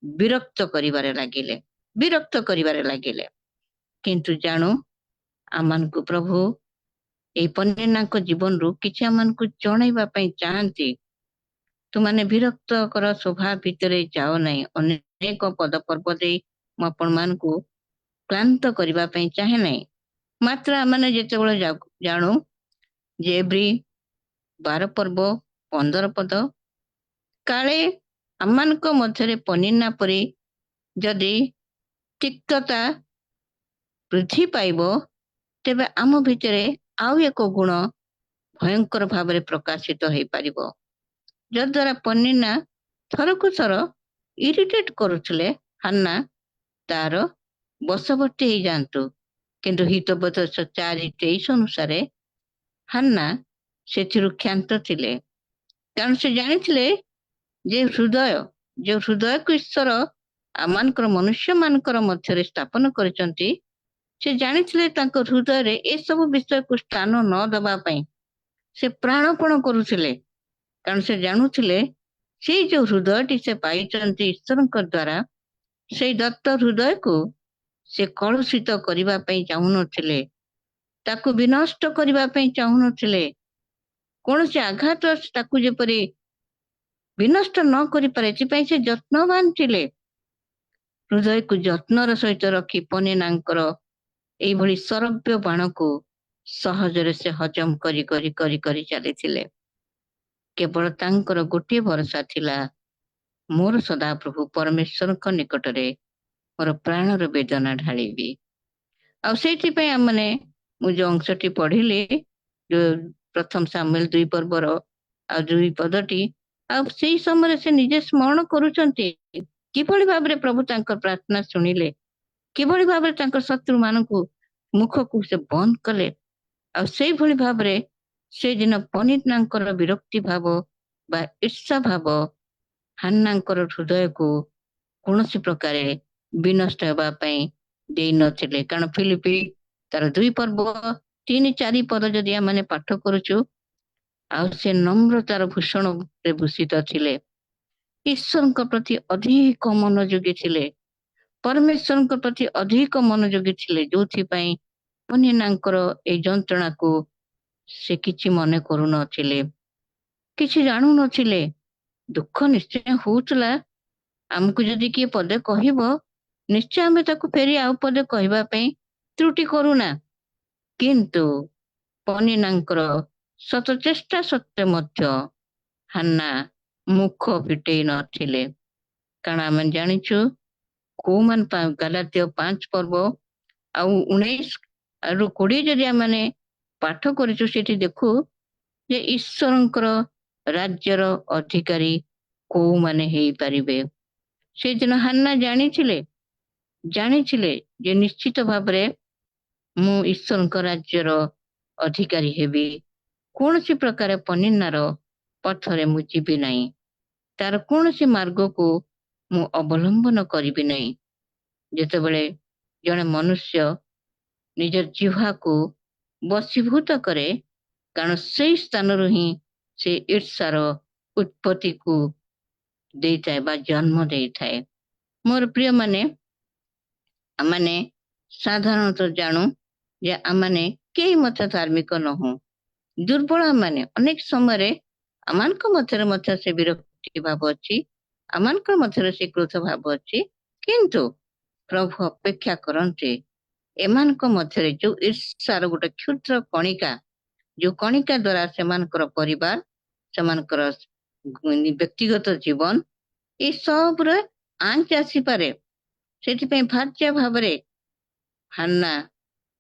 S18: ବିରକ୍ତ କରିବାରେ ଲାଗିଲେ। କିନ୍ତୁ ଜାଣୁ, ଆମମାନଙ୍କୁ ପ୍ରଭୁ ଏଇ ପନିନାଙ୍କ ଜୀବନରୁ କିଛି ଆମମାନଙ୍କୁ ଜଣେଇବା ପାଇଁ ଚାହାନ୍ତି। ତୁମାନେ ବିରକ୍ତକର ସ୍ୱଭାବ ଭିତରେ ଯାଅ ନାହିଁ। ଅନେକ ପଦ ପର୍ବ ଦେଇ ମୁଁ ଆପଣ ମାନଙ୍କୁ କ୍ଳାନ୍ତ କରିବା ପାଇଁ ଚାହେଁ ନାହିଁ। ମାତ୍ର ଆମେ ଯେତେବେଳେ ଜାଣୁ ଯେ ଏଭ୍ରି 12 ପର୍ବ 15 ପଦ କାଳେ ଆମମାନଙ୍କ ମଧ୍ୟରେ ପନିନା ପରି ଯଦି ତିକ୍ତତା ବୃଦ୍ଧି ପାଇବ, ତେବେ ଆମ ଭିତରେ ଆଉ ଏକ ଗୁଣ ଭୟଙ୍କର ଭାବରେ ପ୍ରକାଶିତ ହେଇପାରିବ, ଯଦ୍ୱାରା ପନିନା ଥରକୁ ଥର ଇରିଟେଟ କରୁଥିଲେ ହାନ୍ନା ତାର ବଶବର୍ତ୍ତୀ ହେଇଯାଆନ୍ତୁ। କିନ୍ତୁ ହିତୋପଦେଶ 4:23 ଅନୁସାରେ ହାନ୍ନା ସେଥିରୁ କ୍ଷାନ୍ତ ଥିଲେ, କାରଣ ସେ ଜାଣିଥିଲେ ଯେ ଯୋଉ ହୃଦୟକୁ ଈଶ୍ୱର ଆମମାନଙ୍କର ମନୁଷ୍ୟ ମାନଙ୍କର ମଧ୍ୟରେ ସ୍ଥାପନ କରିଛନ୍ତି, ସେ ଜାଣିଥିଲେ ତାଙ୍କ ହୃଦୟରେ ଏସବୁ ବିଷୟକୁ ସ୍ଥାନ ନ ଦେବା ପାଇଁ ସେ ପ୍ରାଣପଣ କରୁଥିଲେ। କାରଣ ସେ ଜାଣୁଥିଲେ ସେଇ ଯୋଉ ହୃଦୟଟି ସେ ପାଇଛନ୍ତି ଈଶ୍ୱରଙ୍କ ଦ୍ୱାରା, ସେଇ ଦତ୍ତ ହୃଦୟକୁ ସେ କଳୁଷିତ କରିବା ପାଇଁ ଚାହୁଁନଥିଲେ, ତାକୁ ବିନଷ୍ଟ କରିବା ପାଇଁ ଚାହୁଁନଥିଲେ। କୌଣସି ଆଘାତ ତାକୁ ଯେପରି ବିନଷ୍ଟ ନ କରିପାରେ, ଏଥିପାଇଁ ସେ ଯତ୍ନବାନ ଥିଲେ। ହୃଦୟକୁ ଯତ୍ନର ସହିତ ରଖି ପନିନାଙ୍କର ଏଇଭଳି ସରବ୍ୟ ବାଣକୁ ସହଜରେ ସେ ହଜମ କରି ଚାଲିଥିଲେ। କେବଳ ତାଙ୍କର ଗୋଟିଏ ଭରସା ଥିଲା, ମୋର ସଦାପ୍ରଭୁ ପରମେଶ୍ୱରଙ୍କ ନିକଟରେ ମୋର ପ୍ରାଣର ବେଦନା ଢାଳିବି। ଆଉ ସେଇଥିପାଇଁ ମୁଁ ଯୋଉ ଅଂଶଟି ପଢିଲି, ଯୋଉ ପ୍ରଥମ ସାମୁଏଲ 2 ପର୍ବର ଆଉ 2 ପଦଟି, ଆଉ ସେଇ ସମୟରେ ସେ ନିଜେ ସ୍ମରଣ କରୁଛନ୍ତି କିଭଳି ଭାବରେ ପ୍ରଭୁ ତାଙ୍କର ପ୍ରାର୍ଥନା ଶୁଣିଲେ, କିଭଳି ଭାବରେ ତାଙ୍କର ଶତ୍ରୁ ମାନଙ୍କୁ ମୁଖକୁ ସେ ବନ୍ଦ କଲେ। ଆଉ ସେଇଭଳି ଭାବରେ ସେଦିନ ପନିନାଙ୍କର ବିରକ୍ତି ଭାବ ବା ଈର୍ଷା ଭାବ ହାନ୍ନାଙ୍କର ହୃଦୟକୁ କୌଣସି ପ୍ରକାରେ ବିନଷ୍ଟ ହେବା ପାଇଁ ଦେଇନଥିଲେ। କାରଣ ଫିଲିପି ତାର 2 ପର୍ବ 3-4 ପଦ ଯଦି ଆମେ ପାଠ କରୁଛୁ, ଆଉ ସେ ନମ୍ରତାର ଭୂଷଣରେ ଭୂଷିତ ଥିଲେ, ଈଶ୍ୱରଙ୍କ ପ୍ରତି ଅଧିକ ମନୋଯୋଗୀ ଥିଲେ, ପରମେଶ୍ୱରଙ୍କ ପ୍ରତି ଅଧିକ ମନୋଯୋଗୀ ଥିଲେ, ଯୋଉଥିପାଇଁ ପନିନାଙ୍କର ଏଇ ଯନ୍ତ୍ରଣାକୁ ସେ କିଛି ମନେ କରୁନଥିଲେ, କିଛି ଜାଣୁନଥିଲେ। ଦୁଃଖ ନିଶ୍ଚୟ ହଉଥିଲା। ଆମକୁ ଯଦି କିଏ ପଦେ କହିବ, ନିଶ୍ଚୟ ଆମେ ତାକୁ ଫେରି ଆଉ ପଦେ କହିବା ପାଇଁ ତ୍ରୁଟି କରୁନା। କିନ୍ତୁ ପନିନାଙ୍କର ଶତ ଚେଷ୍ଟା ସତ୍ତ୍ୱେ ମଧ୍ୟ ହାନ୍ନା ମୁଖ ଫିଟେଇ ନଥିଲେ। କାରଣ ଆମେ ଜାଣିଛୁ କୋଉମାନେ ଗାଲାତୀୟ 5 ପର୍ବ ଆଉ 19-20 ଯଦି ଆମେ ପାଠ କରିଛୁ, ସେଠି ଦେଖୁ ଯେ ଈଶ୍ୱରଙ୍କର ରାଜ୍ୟର ଅଧିକାରୀ କୋଉମାନେ ହେଇପାରିବେ। ସେଦିନ ହାନ୍ନା ଜାଣିଥିଲେ ଯେ ନିଶ୍ଚିତ ଭାବରେ ମୁଁ ଈଶ୍ୱରଙ୍କ ରାଜ୍ୟର ଅଧିକାରୀ ହେବି। କୌଣସି ପ୍ରକାର ପନିନାର ପଥରେ ମୁଁ ଯିବି ନାହିଁ, ତାର କୌଣସି ମାର୍ଗକୁ ମୁଁ ଅବଲମ୍ବନ କରିବି ନାହିଁ। ଯେତେବେଳେ ଜଣେ ମନୁଷ୍ୟ ନିଜ ଜିହ୍ୱାକୁ ବଶୀଭୂତ କରେ, କାରଣ ସେଇ ସ୍ଥାନରୁ ହିଁ ସେ ଈର୍ଷାର ଉତ୍ପତ୍ତିକୁ ଦେଇଥାଏ ବା ଜନ୍ମ ଦେଇଥାଏ। ମୋର ପ୍ରିୟ ମାନେ, ଆମମାନେ ସାଧାରଣତଃ ଜାଣୁ ଯେ ଆମମାନେ କେହି ମଧ୍ୟ ଧାର୍ମିକ ନହୁଁ, ଦୁର୍ବଳ। ମାନେ ଅନେକ ସମୟରେ ଆମମାନଙ୍କ ମଧ୍ୟରେ ମଧ୍ୟ ସେ ବିରକ୍ତି ଭାବ ଅଛି, ଆମମାନଙ୍କ ମଧ୍ୟରେ ସେ କ୍ରୋଧ ଭାବ ଅଛି। କିନ୍ତୁ ପ୍ରଭୁ ଅପେକ୍ଷା କରନ୍ତି ଏମାନଙ୍କ ମଧ୍ୟରେ ଯୋଉ ଈର୍ଷାର ଗୋଟେ କ୍ଷୁଦ୍ର କଣିକା, ଯୋଉ କଣିକା ଦ୍ଵାରା ସେମାନଙ୍କର ପରିବାର, ସେମାନଙ୍କର ବ୍ୟକ୍ତିଗତ ଜୀବନ ଏ ସବୁରେ ଆଞ୍ଚ ଆସିପାରେ। ସେଥିପାଇଁ ଭାର୍ଯ୍ୟା ଭାବରେ ହାନ୍ନା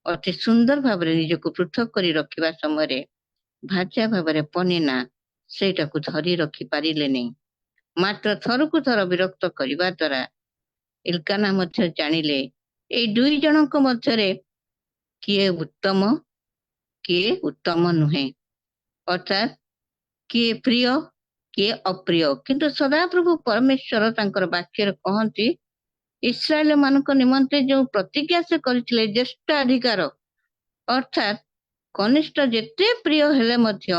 S18: ଅତି ସୁନ୍ଦର ଭାବରେ ନିଜକୁ ପୃଥକ କରି ରଖିବା ସମୟରେ ଭାର୍ଯ୍ୟା ଭାବରେ ପନିନା ସେଇଟାକୁ ଧରି ରଖି ପାରିଲେନି। ମାତ୍ର ଥରକୁ ଥର ବିରକ୍ତ କରିବା ଦ୍ୱାରା ଇଲକାନା ମଧ୍ୟ ଜାଣିଲେ ଏଇ 2 ଜଣଙ୍କ ମଧ୍ୟରେ କିଏ ଉତ୍ତମ, କିଏ ଉତ୍ତମ ନୁହେଁ, ଅର୍ଥାତ୍ କିଏ ପ୍ରିୟ, କିଏ ଅପ୍ରିୟ। କିନ୍ତୁ ସଦାପ୍ରଭୁ ପରମେଶ୍ୱର ତାଙ୍କର ବାକ୍ୟରେ କହନ୍ତି, ଇସ୍ରାଏଲ ମାନଙ୍କ ନିମନ୍ତେ ଯୋଉ ପ୍ରତିଜ୍ଞା ସେ କରିଥିଲେ ଜ୍ୟେଷ୍ଠ ଅଧିକାର, ଅର୍ଥାତ୍ କନିଷ୍ଠ ଯେତେ ପ୍ରିୟ ହେଲେ ମଧ୍ୟ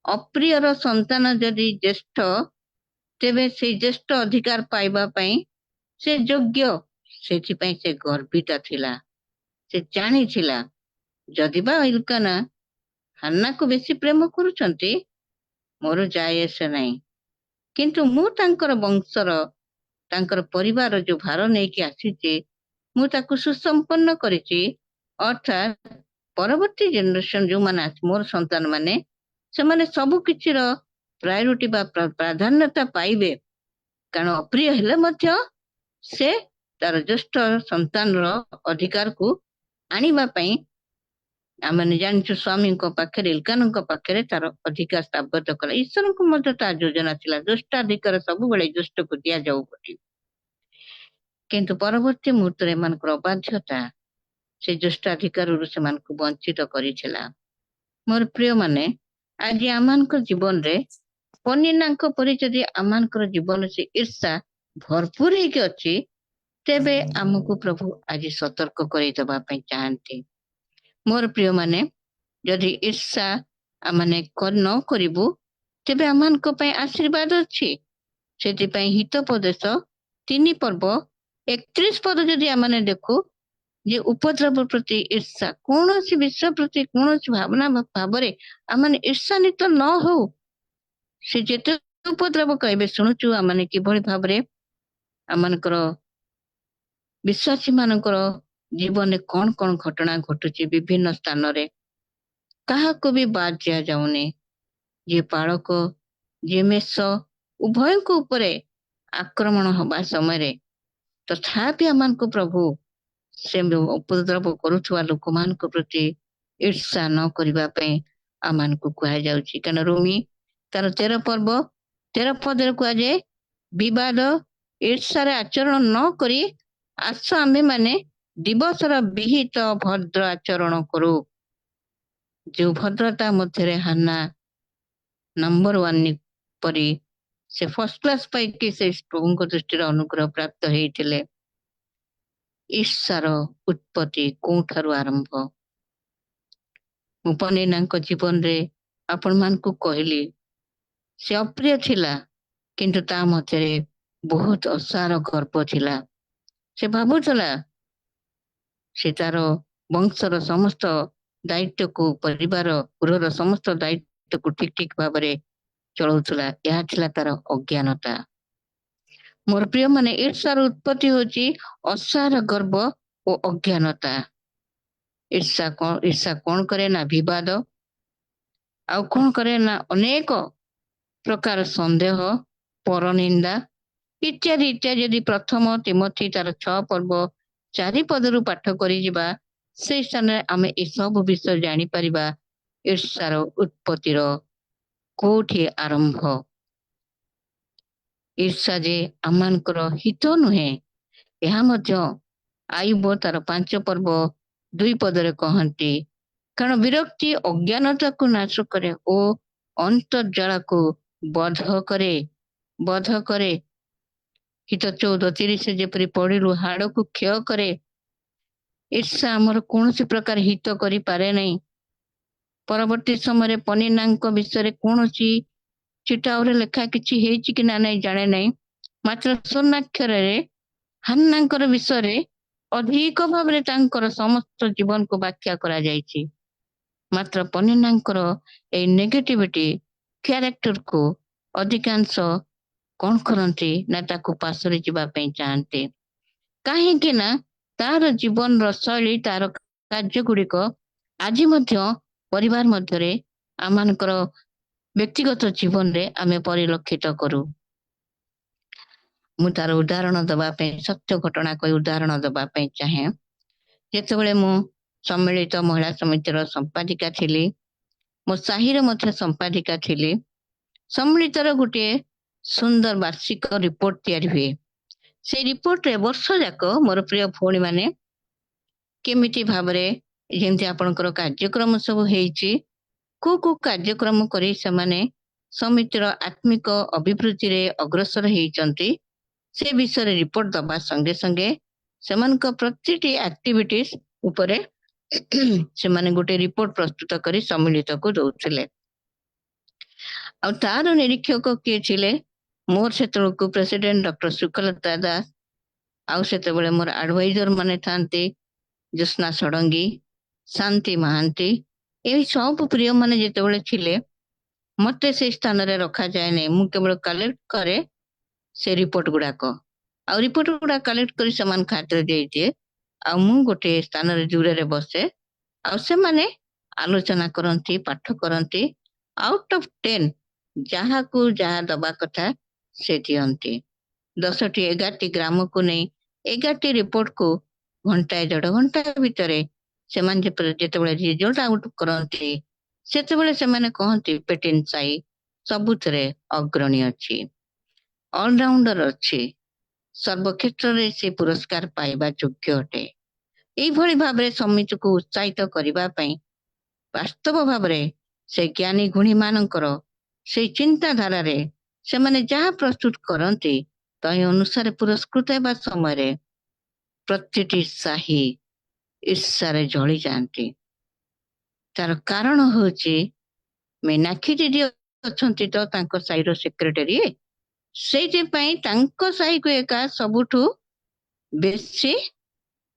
S18: ଅପ୍ରିୟର ସନ୍ତାନ ଯଦି ଜ୍ୟେଷ୍ଠ, ତେବେ ସେଇ ଜ୍ୟେଷ୍ଠ ଅଧିକାର ପାଇବା ପାଇଁ ସେ ଯୋଗ୍ୟ। ସେଥିପାଇଁ ସେ ଗର୍ବିତ ଥିଲା। ସେ ଜାଣିଥିଲା ଯଦିବା ଇଲକାନା ହାନ୍ନାକୁ ବେଶୀ ପ୍ରେମ କରୁଛନ୍ତି, ମୋର ଯାଏ ଆସେ ନାହିଁ, କିନ୍ତୁ ମୁଁ ତାଙ୍କର ବଂଶର, ତାଙ୍କର ପରିବାର ଯୋଉ ଭାର ନେଇକି ଆସିଛି, ମୁଁ ତାକୁ ସୁସମ୍ପନ୍ନ କରିଛି। ଅର୍ଥାତ୍ ପରବର୍ତ୍ତୀ ଜେନେରେସନ ଯୋଉମାନେ ମୋର ସନ୍ତାନ ମାନେ, ସେମାନେ ସବୁ କିଛିର ପ୍ରାୟୋରିଟି ବା ପ୍ରାଧାନ୍ୟତା ପାଇବେ। କାରଣ ଅପ୍ରିୟ ହେଲେ ମଧ୍ୟ ସେ ତାର ଜ୍ୟେଷ୍ଠ ସନ୍ତାନର ଅଧିକାରକୁ ଆଣିବା ପାଇଁ ଆମେ ଜାଣିଛୁ ସ୍ୱାମୀଙ୍କ ପାଖରେ, ଇଲକାନାଙ୍କ ପାଖରେ ତାର ଅଧିକାର ସ୍ଥାପିତ କଲା। ଈଶ୍ୱରଙ୍କୁ ମଧ୍ୟ ତା ଯୋଜନା ଥିଲା ଜ୍ୟେଷ୍ଠାଧିକାର ସବୁବେଳେ ଜ୍ୟେଷ୍ଠକୁ ଦିଆଯାଉ ବୋଲି। କିନ୍ତୁ ପରବର୍ତ୍ତୀ ମୁହୂର୍ତ୍ତରେ ଏମାନଙ୍କର ଅବାଧ୍ୟତା ସେ ଜ୍ୟେଷ୍ଠାଧିକାରରୁ ସେମାନଙ୍କୁ ବଞ୍ଚିତ କରିଥିଲା। ମୋର ପ୍ରିୟ ମାନେ, ଆଜି ଆମମାନଙ୍କ ଜୀବନରେ ପନିନାଙ୍କ ପରି ଯଦି ଆମମାନଙ୍କର ଜୀବନ ସେ ଈର୍ଷା ଭରପୁର ହେଇକି ଅଛି, ତେବେ ଆମକୁ ପ୍ରଭୁ ଆଜି ସତର୍କ କରେଇଦବା ପାଇଁ ଚାହାନ୍ତି। ମୋର ପ୍ରିୟ ମାନେ, ଯଦି ଈର୍ଷା ଆମେ ନ କରିବୁ, ତେବେ ଆମମାନଙ୍କ ପାଇଁ ଆଶୀର୍ବାଦ ଅଛି। ସେଥିପାଇଁ ହିତୋପଦେଶ 3 ପର୍ବ 31 ପଦ ଯଦି ଆମେ ଦେଖୁ, ଯେ ଉପଦ୍ରବ ପ୍ରତି ଈର୍ଷା, କୌଣସି ବିଷୟ ପ୍ରତି କୌଣସି ଭାବନା ଭାବରେ ଆମେ ଈର୍ଷାନ୍ୱିତ ନ ହଉ। ସେ ଯେତେ ଉପଦ୍ରବ କହିବେ ଶୁଣୁଛୁ, ଆମେ କିଭଳି ଭାବରେ ଆମମାନଙ୍କର ବିଶ୍ୱାସୀ ମାନଙ୍କର ଜୀବନରେ କଣ କଣ ଘଟଣା ଘଟୁଛି ବିଭିନ୍ନ ସ୍ଥାନରେ, କାହାକୁ ବି ବାଦ ଦିଆଯାଉନି। ଯିଏ ପାଳକ, ଯିଏ ମେଷ, ଉଭୟଙ୍କ ଉପରେ ଆକ୍ରମଣ ହବା ସମୟରେ ତଥାପି ଆମମାନଙ୍କୁ ପ୍ରଭୁ ସେ ଉପଦ୍ରବ କରୁଥିବା ଲୋକମାନଙ୍କ ପ୍ରତି ଈର୍ଷା ନ କରିବା ପାଇଁ ଆମମାନଙ୍କୁ କୁହାଯାଉଛି। କାରଣ ରୋମୀ ତାର 13 ପର୍ବ 13 ପଦରେ କୁହାଯାଏ, ବିବାଦ ଈର୍ଷାରେ ଆଚରଣ ନ କରି ଆସ ଆମ୍ଭେମାନେ ଦିବସର ବିହିତ ଭଦ୍ର ଆଚରଣ କରୁ। ଯୋଉ ଭଦ୍ରତା ମଧ୍ୟରେ ହାନା ନମ୍ବର 1 ପରି ସେ ଫର୍ଷ୍ଟ କ୍ଲାସ ପାଇକି ସେ ପ୍ରଭୁଙ୍କ ଦୃଷ୍ଟିରେ ଅନୁଗ୍ରହ ପ୍ରାପ୍ତ ହେଇଥିଲେ। ଈର୍ଷାର ଉତ୍ପତ୍ତି କୋଉଠାରୁ ଆରମ୍ଭ? ମୁଁ ପନିନାଙ୍କ ଜୀବନରେ ଆପଣ ମାନଙ୍କୁ କହିଲି ସେ ଅପ୍ରିୟ ଥିଲା, କିନ୍ତୁ ତା ମଧ୍ୟରେ ବହୁତ ଅସାର ଗର୍ବ ଥିଲା। ସେ ଭାବୁଥିଲା ସେ ତାର ବଂଶର ସମସ୍ତ ଦାୟିତ୍ୱକୁ, ପରିବାର ଗୃହର ସମସ୍ତ ଦାୟିତ୍ୱକୁ ଠିକ ଠିକ ଭାବରେ ଚଳଉଥିଲା। ଏହା ଥିଲା ତାର ଅଜ୍ଞାନତା। ମୋର ପ୍ରିୟ ମାନେ, ଈର୍ଷାର ଉତ୍ପତ୍ତି ହଉଛି ଅସାର ଗର୍ବ ଓ ଅଜ୍ଞାନତା। ଈର୍ଷା କଣ କରେ ନା ବିବାଦ, ଆଉ କଣ କରେ ନା ଅନେକ ପ୍ରକାର ସନ୍ଦେହ, ପରନିନ୍ଦା ଇତ୍ୟାଦି ଇତ୍ୟାଦି। ଯଦି ପ୍ରଥମ ତିମୋଥୀ ତାର 6:4 ପାଠ କରିଯିବା, ସେଇ ସ୍ଥାନରେ ଆମେ ଏସବୁ ବିଷୟ ଜାଣିପାରିବା। ଈର୍ଷାର ଉତ୍ପତ୍ତିର କୋଉଠି ଆରମ୍ଭ। ଈର୍ଷା ଯେ ଆମମାନଙ୍କର ହିତ ନୁହେଁ, ଏହା ମଧ୍ୟ ଆୟୁବ ତାର 5:2 କହନ୍ତି। କାରଣ ବିରକ୍ତି ଅଜ୍ଞାନତାକୁ ନାଶ କରେ ଓ ଅନ୍ତର୍ଜଳାକୁ ବଧ କରେ। ହିତ 14:30 ଯେପରି ପଢିଲୁ, ହାଡକୁ କ୍ଷୟ କରେ। ଈର୍ଷା ଆମର କୌଣସି ପ୍ରକାର ହିତ କରିପାରେ ନାହିଁ। ପରବର୍ତ୍ତୀ ସମୟରେ ପନିନାଙ୍କ ବିଷୟରେ କୌଣସି ଚିଟାଉରେ ଲେଖା କିଛି ହେଇଛି କି ନା ନାହିଁ ଜାଣେ ନାହିଁ, ମାତ୍ର ସ୍ୱର୍ଣ୍ଣାକ୍ଷରରେ ହାନ୍ନାଙ୍କର ବିଷୟରେ ଅଧିକ ଭାବରେ ତାଙ୍କର ସମସ୍ତ ଜୀବନକୁ ବ୍ୟାଖ୍ୟା କରାଯାଇଛି। ମାତ୍ର ପନିନାଙ୍କର ଏଇ ନେଗେଟିଭିଟି କ୍ୟାରେକ୍ଟରକୁ ଅଧିକାଂଶ କଣ କରନ୍ତି ନା ତାକୁ ପାଶୋରି ଯିବା ପାଇଁ ଚାହାନ୍ତି। କାହିଁକି ନା ତାର ଜୀବନର ଶୈଳୀ, ତାର କାର୍ଯ୍ୟ ଗୁଡିକ ଆଜି ମଧ୍ୟ ପରିବାର ମଧ୍ୟରେ, ଆମମାନଙ୍କର ବ୍ୟକ୍ତିଗତ ଜୀବନରେ ଆମେ ପରିଲକ୍ଷିତ କରୁ। ମୁଁ ତାର ଉଦାହରଣ ଦେବା ପାଇଁ, ସତ୍ୟ ଘଟଣା କହି ଉଦାହରଣ ଦେବା ପାଇଁ ଚାହେଁ। ଯେତେବେଳେ ମୁଁ ସମ୍ମିଳିତ ମହିଳା ସମିତିର ସମ୍ପାଦିକା ଥିଲି, ମୋ ସାହିର ମଧ୍ୟ ସମ୍ପାଦିକା ଥିଲି। ସମ୍ମିଳିତର ଗୋଟିଏ ସୁନ୍ଦର ବାର୍ଷିକ ରିପୋର୍ଟ ତିଆରି ହୁଏ। ସେଇ ରିପୋର୍ଟରେ ବର୍ଷ ଯାକ ମୋର ପ୍ରିୟ ଭଉଣୀ ମାନେ କେମିତି ଭାବରେ, ଯେମିତି ଆପଣଙ୍କର କାର୍ଯ୍ୟକ୍ରମ ସବୁ ହେଇଛି, କୋଉ କାର୍ଯ୍ୟକ୍ରମ କରି ସେମାନେ ସମିତିର ଆତ୍ମିକ ଅଭିବୃଦ୍ଧିରେ ଅଗ୍ରସର ହେଇଛନ୍ତି, ସେ ବିଷୟରେ ରିପୋର୍ଟ ଦବା ସଙ୍ଗେ ସଙ୍ଗେ ସେମାନଙ୍କ ପ୍ରତିଟି ଆକ୍ଟିଭିଟିଜ ଉପରେ ସେମାନେ ଗୋଟେ ରିପୋର୍ଟ ପ୍ରସ୍ତୁତ କରି ସମ୍ମିଳିତକୁ ଦଉଥିଲେ। ଆଉ ତାର ନିରୀକ୍ଷକ କିଏ ଥିଲେ? ମୋର ସେତେବେଳକୁ ପ୍ରେସିଡେଣ୍ଟ ଡକ୍ଟର ସୁକଲତା ଦାସ, ଆଉ ସେତେବେଳେ ମୋର ଆଡଭାଇଜର ମାନେ ଥାନ୍ତି ଜ୍ୟୋତ୍ସ୍ନା ଷଡଙ୍ଗୀ, ଶାନ୍ତି ମହାନ୍ତି। ଏଇ ସବୁ ପ୍ରିୟ ମାନେ ଯେତେବେଳେ ଥିଲେ, ମତେ ସେଇ ସ୍ଥାନରେ ରଖାଯାଏ ନାହିଁ। ମୁଁ କେବଳ କଲେକ୍ଟ କରେ ସେ ରିପୋର୍ଟ ଗୁଡାକ, ଆଉ ରିପୋର୍ଟ ଗୁଡାକ କଲେକ୍ଟ କରି ସେମାନଙ୍କ ହାତରେ ଦେଇଦିଏ। ଆଉ ମୁଁ ଗୋଟେ ସ୍ଥାନରେ ଦୂରରେ ବସେ, ଆଉ ସେମାନେ ଆଲୋଚନା କରନ୍ତି, ପାଠ କରନ୍ତି। ଆଉଟ୍ ଅଫ୍ 10 ଯାହାକୁ ଯାହା ଦବା କଥା ସେ ଦିଅନ୍ତି। 10ଟି 11ଟି ଗ୍ରାମକୁ ନେଇ 11ଟି ରିପୋର୍ଟକୁ ଘଣ୍ଟାଏ 1.5 ଘଣ୍ଟା ଭିତରେ ସେମାନେ ଯେତେବେଳେ ରିଜଲ୍ଟ ଆଉଟ୍ କରନ୍ତି, ସେତେବେଳେ ସେମାନେ କହନ୍ତି ପେଟିନ ସାହି ସବୁଥିରେ ଅଗ୍ରଣୀ ଅଛି, ଅଲରାଉଣ୍ଡର ଅଛି, ସର୍ବକ୍ଷେତ୍ରରେ ସେ ପୁରସ୍କାର ପାଇବା ଯୋଗ୍ୟ ଅଟେ। ଏଇଭଳି ଭାବରେ ସମିତିକୁ ଉତ୍ସାହିତ କରିବା ପାଇଁ ବାସ୍ତବ ଭାବରେ ସେ ଜ୍ଞାନୀ ଗୁଣୀ ମାନଙ୍କର ସେଇ ଚିନ୍ତାଧାରାରେ ସେମାନେ ଯାହା ପ୍ରସ୍ତୁତ କରନ୍ତି, ତହିଁ ଅନୁସାରେ ପୁରସ୍କୃତ ହେବା ସମୟରେ ପ୍ରତିଟି ସାହି ଈର୍ଷାରେ ଜଳି ଯାଆନ୍ତି। ତାର କାରଣ ହଉଛି ମୀନାକ୍ଷୀ ଦିଦି ଅଛନ୍ତି ତ ତାଙ୍କ ସାହିର ସେକ୍ରେଟାରୀ, ସେଇଥିପାଇଁ ତାଙ୍କ ସାହିକୁ ଏକା ସବୁଠୁ ବେଶୀ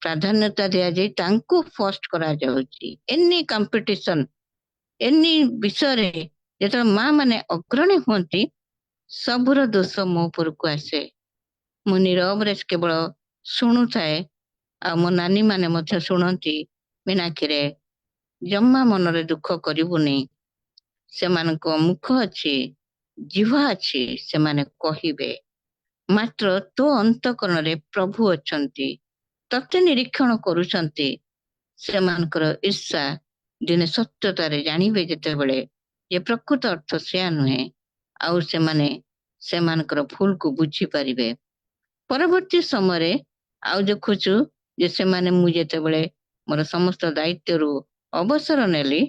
S18: ପ୍ରାଧାନ୍ୟତା ଦିଆଯାଇ ତାଙ୍କୁ ଫର୍ଷ୍ଟ କରାଯାଉଛି। ଏନି କମ୍ପିଟିସନ, ଏନି ବିଷୟରେ ଯେତେବେଳେ ମା ମାନେ ଅଗ୍ରଣୀ ହୁଅନ୍ତି, ସବୁର ଦୋଷ ମୋ ଉପରକୁ ଆସେ। ମୁଁ ନୀରବରେ କେବଳ ଶୁଣୁଥାଏ, ଆଉ ମୋ ନାନୀ ମାନେ ମଧ୍ୟ ଶୁଣନ୍ତି। ମୀନାକ୍ଷୀରେ ଜମା ମନରେ ଦୁଃଖ କରିବୁନି, ସେମାନଙ୍କ ମୁଖ ଅଛି, ଜିହ୍ବା ଅଛି, ସେମାନେ କହିବେ। ମାତ୍ର ତୋ ଅନ୍ତଃକରଣରେ ପ୍ରଭୁ ଅଛନ୍ତି, ତତେ ନିରୀକ୍ଷଣ କରୁଛନ୍ତି। ସେମାନଙ୍କର ଈର୍ଷା ଦିନେ ସତ୍ୟତାରେ ଜାଣିବେ ଯେତେବେଳେ ଯେ ପ୍ରକୃତ ଅର୍ଥ ସେୟା ନୁହେଁ, ଆଉ ସେମାନେ ସେମାନଙ୍କର ଭୁଲକୁ ବୁଝିପାରିବେ। ପରବର୍ତ୍ତୀ ସମୟରେ ଆଉ ଦେଖୁଛୁ ଯେ ସେମାନେ ମୁଁ ଯେତେବେଳେ ମୋର ସମସ୍ତ ଦାୟିତ୍ୱରୁ ଅବସର ନେଲି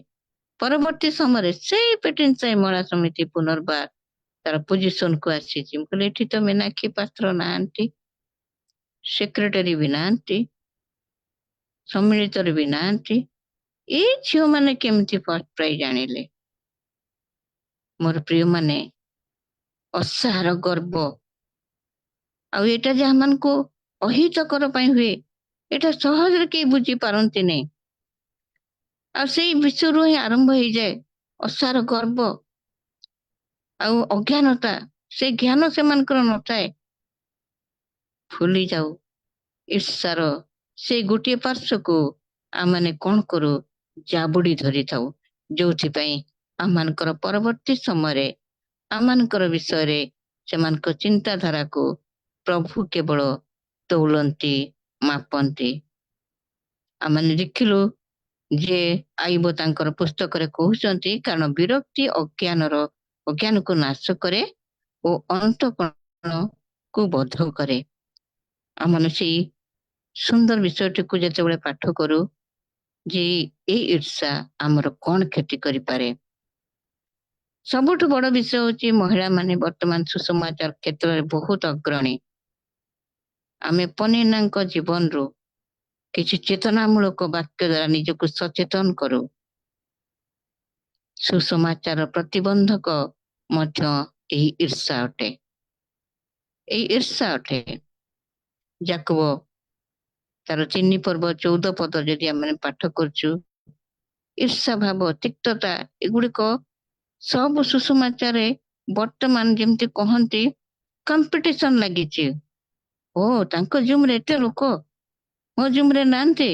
S18: ପରବର୍ତ୍ତୀ ସମୟରେ ସେଇ ପେଟିନସାଇ ମହିଳା ସମିତି ପୁନର୍ବାର ତାର ପୋଜିସନ କୁ ଆସିଛି। ମୁଁ କହିଲି ଏଠି ତ ମୀନାକ୍ଷୀ ପାତ୍ର ନାହାନ୍ତି, ସେକ୍ରେଟାରୀ ବି ନାହାନ୍ତି, ସମ୍ମିଳିତରେ ବି ନାହାନ୍ତି, ଏଇ ଝିଅ ମାନେ କେମିତି ଫାର୍ଷ୍ଟ ପ୍ରାଇଜ ଆଣିଲେ? ମୋର ପ୍ରିୟ ମାନେ ଅସାର ଗର୍ବ ଆଉ ଏଇଟା ଯେ ଆମମାନଙ୍କୁ ଅହିତକର ପାଇଁ ହୁଏ ଏଇଟା ସହଜରେ କେହି ବୁଝି ପାରନ୍ତି ନାହିଁ। ଆଉ ସେଇ ବିଷୟରୁ ହିଁ ଆରମ୍ଭ ହେଇଯାଏ ଅସାର ଗର୍ବ ଆଉ ଅଜ୍ଞାନତା। ସେ ଜ୍ଞାନ ସେମାନଙ୍କର ନଥାଏ। ଭୁଲି ଯାଉ ଈର୍ଷାର ସେ ଗୋଟିଏ ପାର୍ଶ୍ୱକୁ ଆମମାନେ କଣ କରୁ? ଜାବୁଡି ଧରିଥାଉ, ଯୋଉଥିପାଇଁ ଆମମାନଙ୍କର ପରବର୍ତ୍ତୀ ସମୟରେ ଆମମାନଙ୍କର ବିଷୟରେ ସେମାନଙ୍କ ଚିନ୍ତାଧାରାକୁ ପ୍ରଭୁ କେବଳ ତୋଳନ୍ତି, ମାପନ୍ତି। ଆମମାନେ ଦେଖିଲୁ ଯେ ଆଇବ ତାଙ୍କର ପୁସ୍ତକରେ କହୁଛନ୍ତି କାରଣ ବିରକ୍ତି ଅଜ୍ଞାନକୁ ନାଶ କରେ ଓ ଅନ୍ତଃକରଣକୁ ବଧ କରେ। ଆମମାନେ ସେଇ ସୁନ୍ଦର ବିଷୟଟିକୁ ଯେତେବେଳେ ପାଠ କରୁ ଯେ ଏଇ ଈର୍ଷା ଆମର କଣ କ୍ଷତି କରିପାରେ। ସବୁଠୁ ବଡ ବିଷୟ ହଉଛି ମହିଳା ମାନେ ବର୍ତ୍ତମାନ ସୁସମାଚାର କ୍ଷେତ୍ରରେ ବହୁତ ଅଗ୍ରଣୀ। ଆମେ ପନିନାଙ୍କ ଜୀବନରୁ କିଛି ଚେତନାମୂଳକ ବାକ୍ୟ ଦ୍ୱାରା ନିଜକୁ ସଚେତନ କରୁ। ସୁସମାଚାର ପ୍ରତିବନ୍ଧକ ମଧ୍ୟ ଏହି ଈର୍ଷା ଅଟେ। ଏହି ଈର୍ଷା ଅଟେ। ଯାକୋବ ତାର 3 ପର୍ବ 14 ପଦ ଯଦି ଆମେ ପାଠ କରୁଛୁ, ଈର୍ଷା ଭାବ, ତିକ୍ତତା ଏଗୁଡିକ ସବୁ ସୁସମାଚାରରେ ବର୍ତ୍ତମାନ ଯେମିତି କହନ୍ତି କମ୍ପିଟିସନ ଲାଗିଛି। ଓ ତାଙ୍କ ଜୁମରେ ଏତେ ଲୋକ, ମୋ ଜୁମରେ ନାହାନ୍ତି,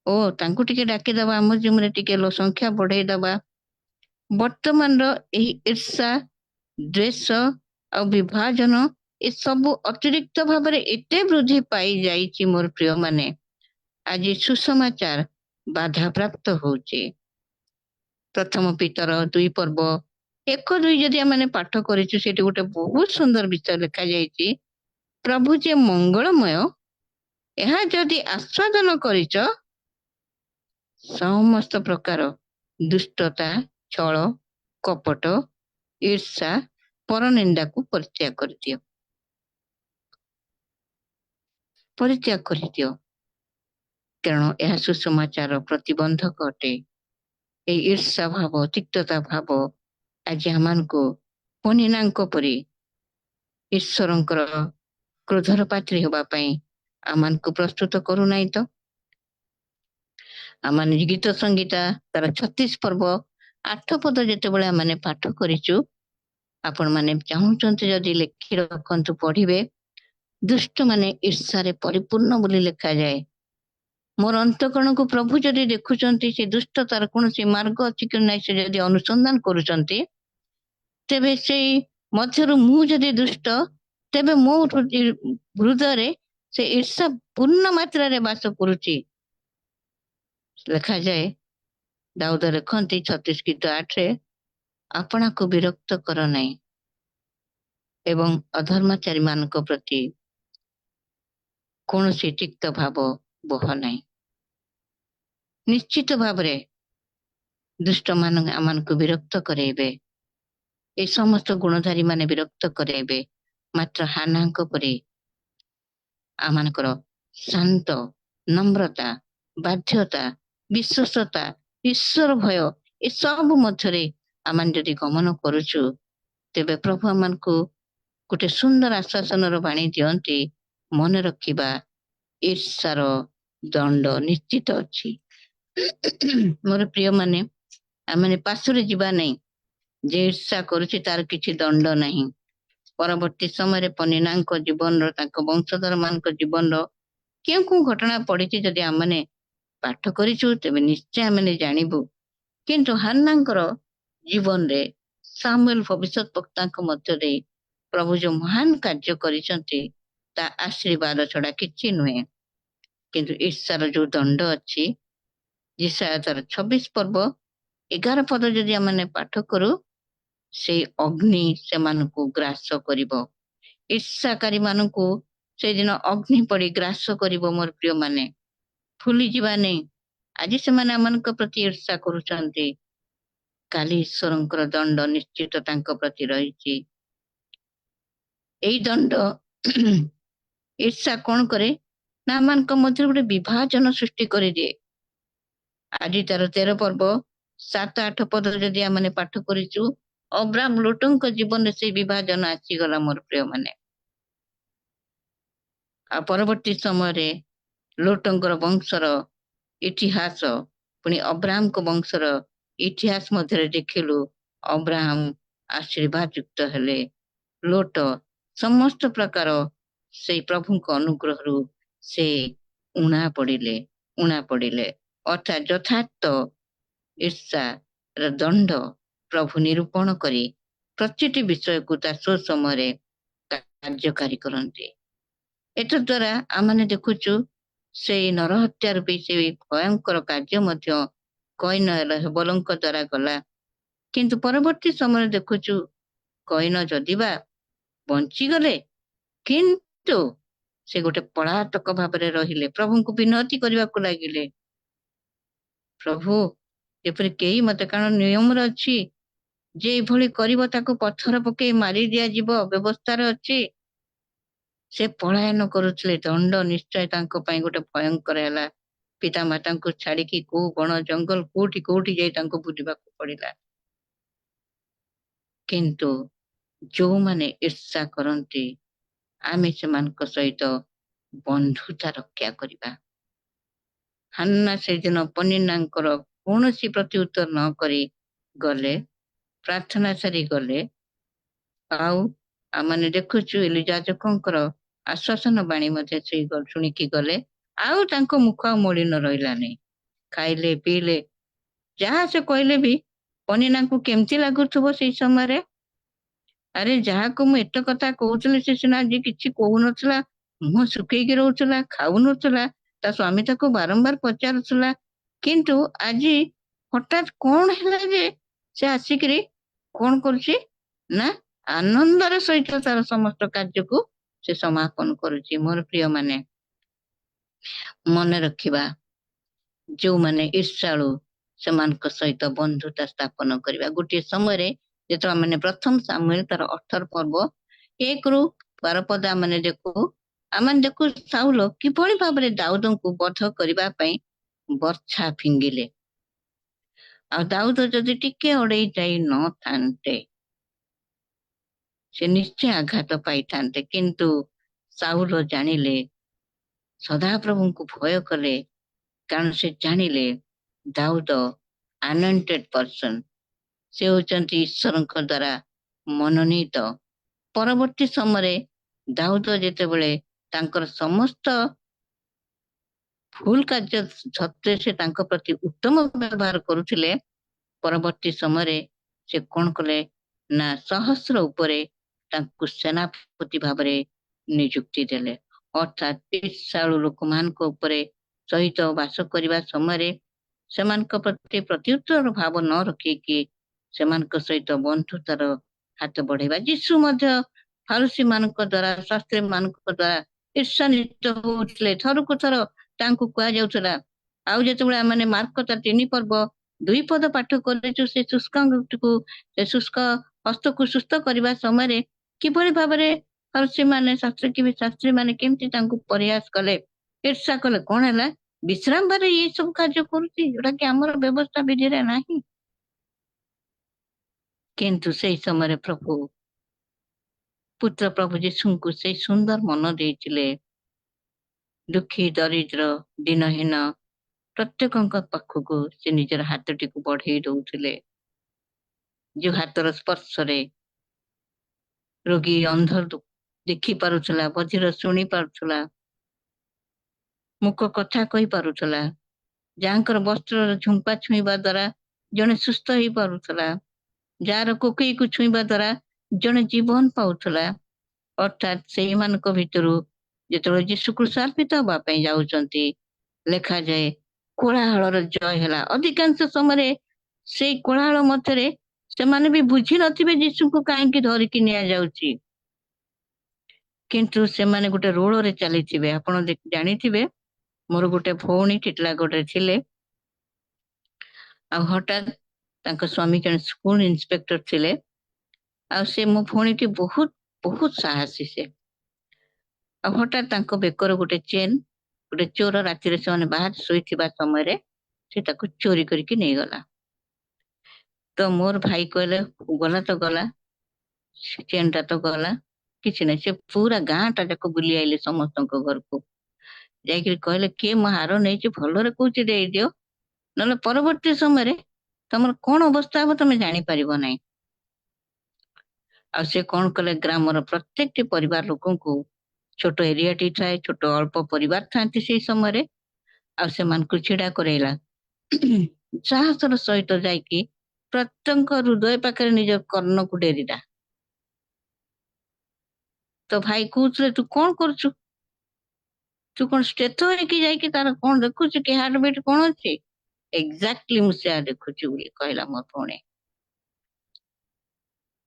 S18: ଓ ତାଙ୍କୁ ଟିକେ ଡାକିଦବା, ଆମ ଜୁମରେ ଟିକେ ସଂଖ୍ୟା ବଢେଇଦବା। ବର୍ତ୍ତମାନର ଏହି ଈର୍ଷା, ଦ୍ୱେଷ ଆଉ ବିଭାଜନ ଏସବୁ ଅତିରିକ୍ତ ଭାବରେ ଏତେ ବୃଦ୍ଧି ପାଇ ଯାଇଛି ମୋର ପ୍ରିୟ ମାନେ, ଆଜି ସୁସମାଚାର ବାଧାପ୍ରାପ୍ତ ହଉଛି। ପ୍ରଥମ ପିତର 2 ପର୍ବ 1-2 ଯଦି ଆମେ ପାଠ କରିଛୁ, ସେଠି ଗୋଟେ ବହୁତ ସୁନ୍ଦର ବିଷୟ ଲେଖାଯାଇଛି। ପ୍ରଭୁ ଯେ ମଙ୍ଗଳମୟ ଏହା ଯଦି ଆସ୍ୱାଦନ କରିଛ, ସମସ୍ତ ପ୍ରକାର ଦୁଷ୍ଟତା, ଛଳ, କପଟ, ଈର୍ଷା, ପରନିନ୍ଦାକୁ ପରିତ୍ୟାଗ କରିଦିଅ। ପରିତ୍ୟାଗ କରିଦିଅ, କାରଣ ଏହା ସୁସମାଚାର ପ୍ରତିବନ୍ଧକ ଅଟେ। এই ଈର୍ଷା ଭାବ, ତିକ୍ତତା ଭାବ ଆଜି ଆମମାନଙ୍କୁ ପନିନାଙ୍କ ପରି ଈଶ୍ୱରଙ୍କର କ୍ରୋଧର ପାତ୍ରୀ ହେବା ପାଇଁ ଆମମାନଙ୍କୁ ପ୍ରସ୍ତୁତ କରୁନାହିଁ ତ? ଆମେ ଗୀତ ସଂଗୀତା ତାର 36 ପର୍ବ 8 ପଦ ଯେତେବେଳେ ଆମେ ପାଠ କରିଛୁ, ଆପଣ ମାନେ ଚାହୁଁଛନ୍ତି ଯଦି ଲେଖି ରଖନ୍ତୁ, ପଢିବେ। ଦୁଷ୍ଟ ମାନେ ଈର୍ଷାରେ ପରିପୂର୍ଣ୍ଣ ବୋଲି ଲେଖାଯାଏ। ମୋର ଅନ୍ତଃକରଣକୁ ପ୍ରଭୁ ଯଦି ଦେଖୁଛନ୍ତି, ସେ ଦୁଷ୍ଟତାର କୌଣସି ମାର୍ଗ ଅଛି କି ନାହିଁ ସେ ଯଦି ଅନୁସନ୍ଧାନ କରୁଛନ୍ତି, ତେବେ ସେଇ ମଧ୍ୟରୁ ମୁଁ ଯଦି ଦୁଷ୍ଟ, ତେବେ ମୋ ହୃଦୟରେ ସେ ଈର୍ଷା ପୂର୍ଣ୍ଣ ମାତ୍ରାରେ ବାସ କରୁଛି। ଲେଖାଯାଏ, ଦାଉଦ ଲେଖନ୍ତି 36 ଗୀତ 8ରେ, ଆପଣାକୁ ବିରକ୍ତ କର ନାହିଁ ଏବଂ ଅଧର୍ମାଚାରୀ ମାନଙ୍କ ପ୍ରତି କୌଣସି ତିକ୍ତ ଭାବ ବହ ନାହିଁ। ନିଶ୍ଚିତ ଭାବରେ ଦୁଷ୍ଟ ମାନ ଆମମାନଙ୍କୁ ବିରକ୍ତ କରେଇବେ। ଏ ସମସ୍ତ ଗୁଣଧାରୀ ମାନେ ବିରକ୍ତ କରେଇବେ। ମାତ୍ର ହାନାଙ୍କ ପରି ଆମମାନଙ୍କର ଶାନ୍ତ, ନମ୍ରତା, ବାଧ୍ୟତା, ବିଶ୍ୱସ୍ତତା, ଈଶ୍ୱର ଭୟ ଏସବୁ ମଧ୍ୟରେ ଆମେ ଯଦି ଗମନ କରୁଛୁ, ତେବେ ପ୍ରଭୁ ଆମମାନଙ୍କୁ ଗୋଟେ ସୁନ୍ଦର ଆଶ୍ୱାସନର ବାଣୀ ଦିଅନ୍ତି, ମନେ ରଖିବା ଈର୍ଷାର ଦଣ୍ଡ ନିଶ୍ଚିତ ଅଛି। ମୋର ପ୍ରିୟ ମାନେ, ଆମେ ପାଶୁରେ ଯିବା ନାହିଁ। ଯେ ଈର୍ଷା କରୁଛି ତାର କିଛି ଦଣ୍ଡ ନାହିଁ। ପରବର୍ତ୍ତୀ ସମୟରେ ପନିନାଙ୍କ ଜୀବନର, ତାଙ୍କ ବଂଶଧର ମାନଙ୍କ ଜୀବନର କେଉଁ କେଉଁ ଘଟଣା ପଡିଛି ଯଦି ଆମେ ପାଠ କରିଛୁ, ତେବେ ନିଶ୍ଚୟ ଆମେ ଜାଣିବୁ। କିନ୍ତୁ ହାନ୍ନାଙ୍କର ଜୀବନରେ ସାମୁଏଲ ଭବିଷ୍ୟତ ବକ୍ତାଙ୍କ ମଧ୍ୟରେ ପ୍ରଭୁ ଯୋଉ ମହାନ କାର୍ଯ୍ୟ କରିଛନ୍ତି, ତା ଆଶୀର୍ବାଦ ଛଡା କିଛି ନୁହେଁ। କିନ୍ତୁ ଈର୍ଷାର ଯୋଉ ଦଣ୍ଡ ଅଛି, ଯେଶାୟା ତାର 26 ପର୍ବ 11 ପଦ ଯଦି ଆମେ ପାଠ କରୁ, ସେଇ ଅଗ୍ନି ସେମାନଙ୍କୁ ଗ୍ରାସ କରିବ। ଈର୍ଷାକାରୀ ମାନଙ୍କୁ ସେଇଦିନ ଅଗ୍ନି ପଡି ଗ୍ରାସ କରିବ ମୋର ପ୍ରିୟ ମାନେ, ଭୁଲି ଯିବା ନେଇ। ଆଜି ସେମାନେ ଆମମାନଙ୍କ ପ୍ରତି ଈର୍ଷା କରୁଛନ୍ତି, କାଲି ଈଶ୍ୱରଙ୍କର ଦଣ୍ଡ ନିଶ୍ଚିତ ତାଙ୍କ ପ୍ରତି ରହିଛି। ଏଇ ଦଣ୍ଡ ଈର୍ଷା କଣ କରେ ନା ଆମମାନଙ୍କ ମଧ୍ୟରେ ଗୋଟେ ବିଭାଜନ ସୃଷ୍ଟି କରିଦିଏ। ଆଜି ତାର 13 ପର୍ବ 7-8 ପଦ ଯଦି ଆମେ ପାଠ କରିଛୁ, ଅବ୍ରାମ ଲୋଟଙ୍କ ଜୀବନରେ ସେଇ ବିଭାଜନ ଆସିଗଲା ମୋର ପ୍ରିୟ ମାନେ। ଆଉ ପରବର୍ତ୍ତୀ ସମୟରେ ଲୋଟଙ୍କର ବଂଶର ଇତିହାସ ପୁଣି ଅବ୍ରାହମଙ୍କ ବଂଶର ଇତିହାସ ମଧ୍ୟରେ ଦେଖିଲୁ, ଅବ୍ରାହମ ଆଶୀର୍ବାଦ ଯୁକ୍ତ ହେଲେ, ଲୋଟ ସମସ୍ତ ପ୍ରକାର ସେଇ ପ୍ରଭୁଙ୍କ ଅନୁଗ୍ରହରୁ ସେ ଉଣା ପଡ଼ିଲେ ଅର୍ଥାତ୍ ଯଥାର୍ଥ ଈର୍ଷାର ଦଣ୍ଡ ପ୍ରଭୁ ନିରୂପଣ କରି ପ୍ରତିଟି ବିଷୟକୁ ତା ସମୟରେ କାର୍ଯ୍ୟକାରୀ କରନ୍ତି। ଏତଦ୍ ଦ୍ୱାରା ଆମେ ଦେଖୁଛୁ ସେଇ ନରହତ୍ୟା ରୂପୀ ସେଇ ଭୟଙ୍କର କାର୍ଯ୍ୟ ମଧ୍ୟ କଇନ ହେବଲଙ୍କ ଦ୍ୱାରା ଗଲା। କିନ୍ତୁ ପରବର୍ତ୍ତୀ ସମୟରେ ଦେଖୁଛୁ କଇନ ଯଦିବା ବଞ୍ଚିଗଲେ, କିନ୍ତୁ ସେ ଗୋଟେ ପଳାତକ ଭାବରେ ରହିଲେ, ପ୍ରଭୁଙ୍କୁ ବିନତି କରିବାକୁ ଲାଗିଲେ, ପ୍ରଭୁ ଯେପରି କେହି ମତେ, କାରଣ ନିୟମରେ ଅଛି ଯେ ଏଭଳି କରିବ ତାକୁ ପଥର ପକେଇ ମାରି ଦିଆଯିବ, ବ୍ୟବସ୍ଥାରେ ଅଛି। ସେ ପଳାୟନ କରୁଥିଲେ, ଦଣ୍ଡ ନିଶ୍ଚୟ ତାଙ୍କ ପାଇଁ ଗୋଟେ ଭୟଙ୍କର ହେଲା। ପିତା ମାତାଙ୍କୁ ଛାଡିକି କୋଉ ବଣ ଜଙ୍ଗଲ କୋଉଠି ଯାଇ ତାଙ୍କୁ ବୁଲିବାକୁ ପଡିଲା। କିନ୍ତୁ ଯୋଉମାନେ ଈର୍ଷା କରନ୍ତି, ଆମେ ସେମାନଙ୍କ ସହିତ ବନ୍ଧୁତା ରକ୍ଷା କରିବା। ହାନ୍ନା ସେଦିନ ପନିନାଙ୍କର କୌଣସି ପ୍ରତି ଉତ୍ତର ନ କରି ଗଲେ, ପ୍ରାର୍ଥନା ସାରି ଗଲେ। ଆଉ ଆମେ ଦେଖୁଛୁ ଏଲିଯାଜକଙ୍କର ଆଶ୍ୱାସନ ବାଣୀ ମଧ୍ୟ ସେଇ ଶୁଣିକି ଗଲେ। ଆଉ ତାଙ୍କ ମୁଖ ଆଉ ମଳିନ ରହିଲାନି। ଖାଇଲେ ପିଇଲେ, ଯାହା ସେ କହିଲେ ବି ପନିନାଙ୍କୁ କେମିତି ଲାଗୁଥିବ ସେଇ ସମୟରେ। ଆରେ ଯାହାକୁ ମୁଁ ଏତେ କଥା କହୁଥିଲି ସେ ସିନା ଆଜି କିଛି କହୁନଥିଲା, ମୁହଁ ଶୁଖେଇକି ରହୁଥିଲା, ଖାଉନଥିଲା, ତା ସ୍ୱାମୀ ତାକୁ ବାରମ୍ବାର ପଚାରୁଥିଲା, କିନ୍ତୁ ଆଜି ହଠାତ୍ କଣ ହେଲା ଯେ ସେ ଆସିକିରି କଣ କରୁଛି ନା ଆନନ୍ଦର ସହିତ ତାର ସମସ୍ତ କାର୍ଯ୍ୟକୁ ସେ ସମାପନ କରୁଛି। ମୋର ପ୍ରିୟ ମାନେ, ମନେ ରଖିବା, ଯୋଉମାନେ ଈର୍ଷାଳୁ ସେମାନଙ୍କ ସହିତ ବନ୍ଧୁତା ସ୍ଥାପନ କରିବା। ଗୋଟିଏ ସମୟରେ ଯେତେବେଳେ ଆମେ ପ୍ରଥମ ସାମୁଏଲ ତାର 18 ପର୍ବ 1-12 ପଦ ଆମେ ଦେଖୁ ସାଉଲ କିଭଳି ଭାବରେ ଦାଉଦଙ୍କୁ ବଧ କରିବା ପାଇଁ ବର୍ଚ୍ଛା ଫିଙ୍ଗିଲେ। ଆଉ ଦାଉଦ ଯଦି ଟିକେ ଅଡେଇ ଯାଇ ନଥାନ୍ତେ ସେ ନିଶ୍ଚୟ ଆଘାତ ପାଇଥାନ୍ତେ। କିନ୍ତୁ ସାଉଲ ଜାଣିଲେ, ସଦାପ୍ରଭୁଙ୍କୁ ଭୟ କଲେ, କାରଣ ସେ ଜାଣିଲେ ଦାଉଦ anointed person, ସେ ହଉଛନ୍ତି ଈଶ୍ୱରଙ୍କ ଦ୍ୱାରା ମନୋନୀତ। ପରବର୍ତ୍ତୀ ସମୟରେ ଦାଉଦ ଯେତେବେଳେ ତାଙ୍କର ସମସ୍ତ ଭୁଲ କାର୍ଯ୍ୟ ସତ୍ତ୍ୱେ ସେ ତାଙ୍କ ପ୍ରତି ଉତ୍ତମ ବ୍ୟବହାର କରୁଥିଲେ, ପରବର୍ତ୍ତୀ ସମୟରେ ସେ କଣ କଲେ ନା ସହସ୍ର ଉପରେ ତାଙ୍କୁ ସେନାପତି ଭାବରେ ନିଯୁକ୍ତି ଦେଲେ। ଅର୍ଥାତ୍ ଈର୍ଷାଳୁ ଲୋକମାନଙ୍କ ଉପରେ ସହିତ ବାସ କରିବା ସମୟରେ ସେମାନଙ୍କ ପ୍ରତି ପ୍ରତ୍ୟୁତ୍ତର ଭାବ ନ ରଖିକି ସେମାନଙ୍କ ସହିତ ବନ୍ଧୁତାର ହାତ ବଢେଇବା। ଯୀଶୁ ମଧ୍ୟ ଫାରୁସୀ ମାନଙ୍କ ଦ୍ୱାରା, ଶାସ୍ତ୍ରୀ ମାନଙ୍କ ଦ୍ୱାରା ଈର୍ଷାନ୍ୱିତ ହଉଥିଲେ। ଥରକୁ ଥର ତାଙ୍କୁ କୁହାଯାଉଥିଲା। ଆଉ ଯେତେବେଳେ ଆମେ ମାର୍କ 3 ପର୍ବ 2 ପଦ ପାଠ କରିଛୁ, ସେ ଶୁଷ୍କ ହସ୍ତକୁ ସୁସ୍ଥ କରିବା ସମୟରେ କିଭଳି ଭାବରେ ଫାରୁସୀ ମାନେ, ଶାସ୍ତ୍ରୀ ମାନେ କେମିତି ତାଙ୍କୁ ପରିହାସ କଲେ, ଈର୍ଷା କଲେ। କଣ ହେଲା, ବିଶ୍ରାମ ବାରେ ଏଇ ସବୁ କାର୍ଯ୍ୟ କରୁଛି ଯୋଉଟା କି ଆମର ବ୍ୟବସ୍ଥା ବିଧିରେ ନାହିଁ। କିନ୍ତୁ ସେଇ ସମୟରେ ପୁତ୍ର ପ୍ରଭୁ ଯୀଶୁଙ୍କୁ ସେଇ ସୁନ୍ଦର ମନ ଦେଇଥିଲେ। ଦୁଃଖୀ, ଦରିଦ୍ର, ଦିନହୀନ ପ୍ରତ୍ୟେକଙ୍କ ପାଖକୁ ସେ ନିଜର ହାତଟିକୁ ବଢେଇ ଦଉଥିଲେ। ଯୋଉ ହାତର ସ୍ପର୍ଶରେ ରୋଗୀ ଅନ୍ଧ ଦେଖି ପାରୁଥିଲା, ବଧିର ଶୁଣି ପାରୁଥିଲା, ମୁକ କଥା କହି ପାରୁଥିଲା, ଯାହାଙ୍କର ବସ୍ତ୍ରର ଝୁମ୍ପା ଛୁଇଁବା ଦ୍ୱାରା ଜଣେ ସୁସ୍ଥ ହେଇ ପାରୁଥିଲା, ଯାହାର କୋକେଇକୁ ଛୁଇଁବା ଦ୍ୱାରା ଜଣେ ଜୀବନ ପାଉଥିଲା। ଅର୍ଥାତ୍ ସେଇମାନଙ୍କ ଭିତରୁ ଯେତେବେଳେ ଯୀଶୁ କ୍ରୁଶାର୍ପିତ ହବା ପାଇଁ ଯାଉଛନ୍ତି, ଲେଖାଯାଏ କୋଳାହଳର ଜୟ ହେଲା। ଅଧିକାଂଶ ସମୟରେ ସେଇ କୋଳାହଳ ମଧ୍ୟରେ ସେମାନେ ବି ବୁଝି ନଥିବେ ଯୀଶୁଙ୍କୁ କାହିଁକି ଧରିକି ନିଆଯାଉଛି। କିନ୍ତୁ ସେମାନେ ଗୋଟେ ରୋଳରେ ଚାଲିଥିବେ। ଆପଣ ଜାଣିଥିବେ ମୋର ଗୋଟେ ଭଉଣୀ ଟିଟିଲାଗଡ଼ରେ ଥିଲେ, ଆଉ ହଠାତ୍ ତାଙ୍କ ସ୍ୱାମୀ ଜଣେ ସ୍କୁଲ ଇନ୍ସପେକ୍ଟର ଥିଲେ, ଆଉ ସେ ମୋ ଭଉଣୀଟି ବହୁତ ବହୁତ ସାହସୀ ସେ। ଆଉ ହଠାତ୍ ତାଙ୍କ ବେକର ଗୋଟେ ଚେନ୍ ଗୋଟେ ଚୋର ରାତିରେ ସେମାନେ ବାହାରେ ଶୋଇଥିବା ସମୟରେ ସେ ତାକୁ ଚୋରି କରିକି ନେଇଗଲା। ତ ମୋର ଭାଇ କହିଲେ ଗଲା ତ ଗଲା, ଚେନ୍ ଟା ତ ଗଲା, କିଛି ନାହିଁ। ସେ ପୁରା ଗାଁ ଟା ଯାକ ବୁଲି ଆଇଲେ ସମସ୍ତଙ୍କ ଘରକୁ, ଯାଇକିରି କହିଲେ କିଏ ମୋ ହାର ନେଇଛି ଭଲରେ କହୁଛି ଦେଇଦିଅ, ନହେଲେ ପରବର୍ତ୍ତୀ ସମୟରେ ତମର କଣ ଅବସ୍ଥା ହବ ତମେ ଜାଣିପାରିବ ନାହିଁ। ଆଉ ସେ କଣ କଲେ, ଗ୍ରାମର ପ୍ରତ୍ୟେକଟି ପରିବାର ଲୋକଙ୍କୁ, ଛୋଟ ଏରିଆଟି ଥାଏ, ଛୋଟ ଅଳ୍ପ ପରିବାର ଥାନ୍ତି ସେଇ ସମୟରେ, ଆଉ ସେମାନଙ୍କୁ ଛିଡା କରେଇଲା। ସାହସର ସହିତ ଯାଇକି ପ୍ରତ୍ୟେକ ହୃଦୟ ପାଖରେ ନିଜ କର୍ଣ୍ଣକୁ ଡେରିଲା। ତ ଭାଇ କହୁଥିଲେ ତୁ କଣ କରୁଛୁ, ତୁ କଣ ଷ୍ଟେଥ ହେଇକି ଯାଇକି ତାର କଣ ଦେଖୁଛୁ କି ହାର୍ଟ ବିଟ୍ କଣ ଅଛି? ଏକ୍ଜାକ୍ଟଲି ମୁଁ ସେୟା ଦେଖୁଛି ବୋଲି କହିଲା ମୋ ଭଉଣୀ।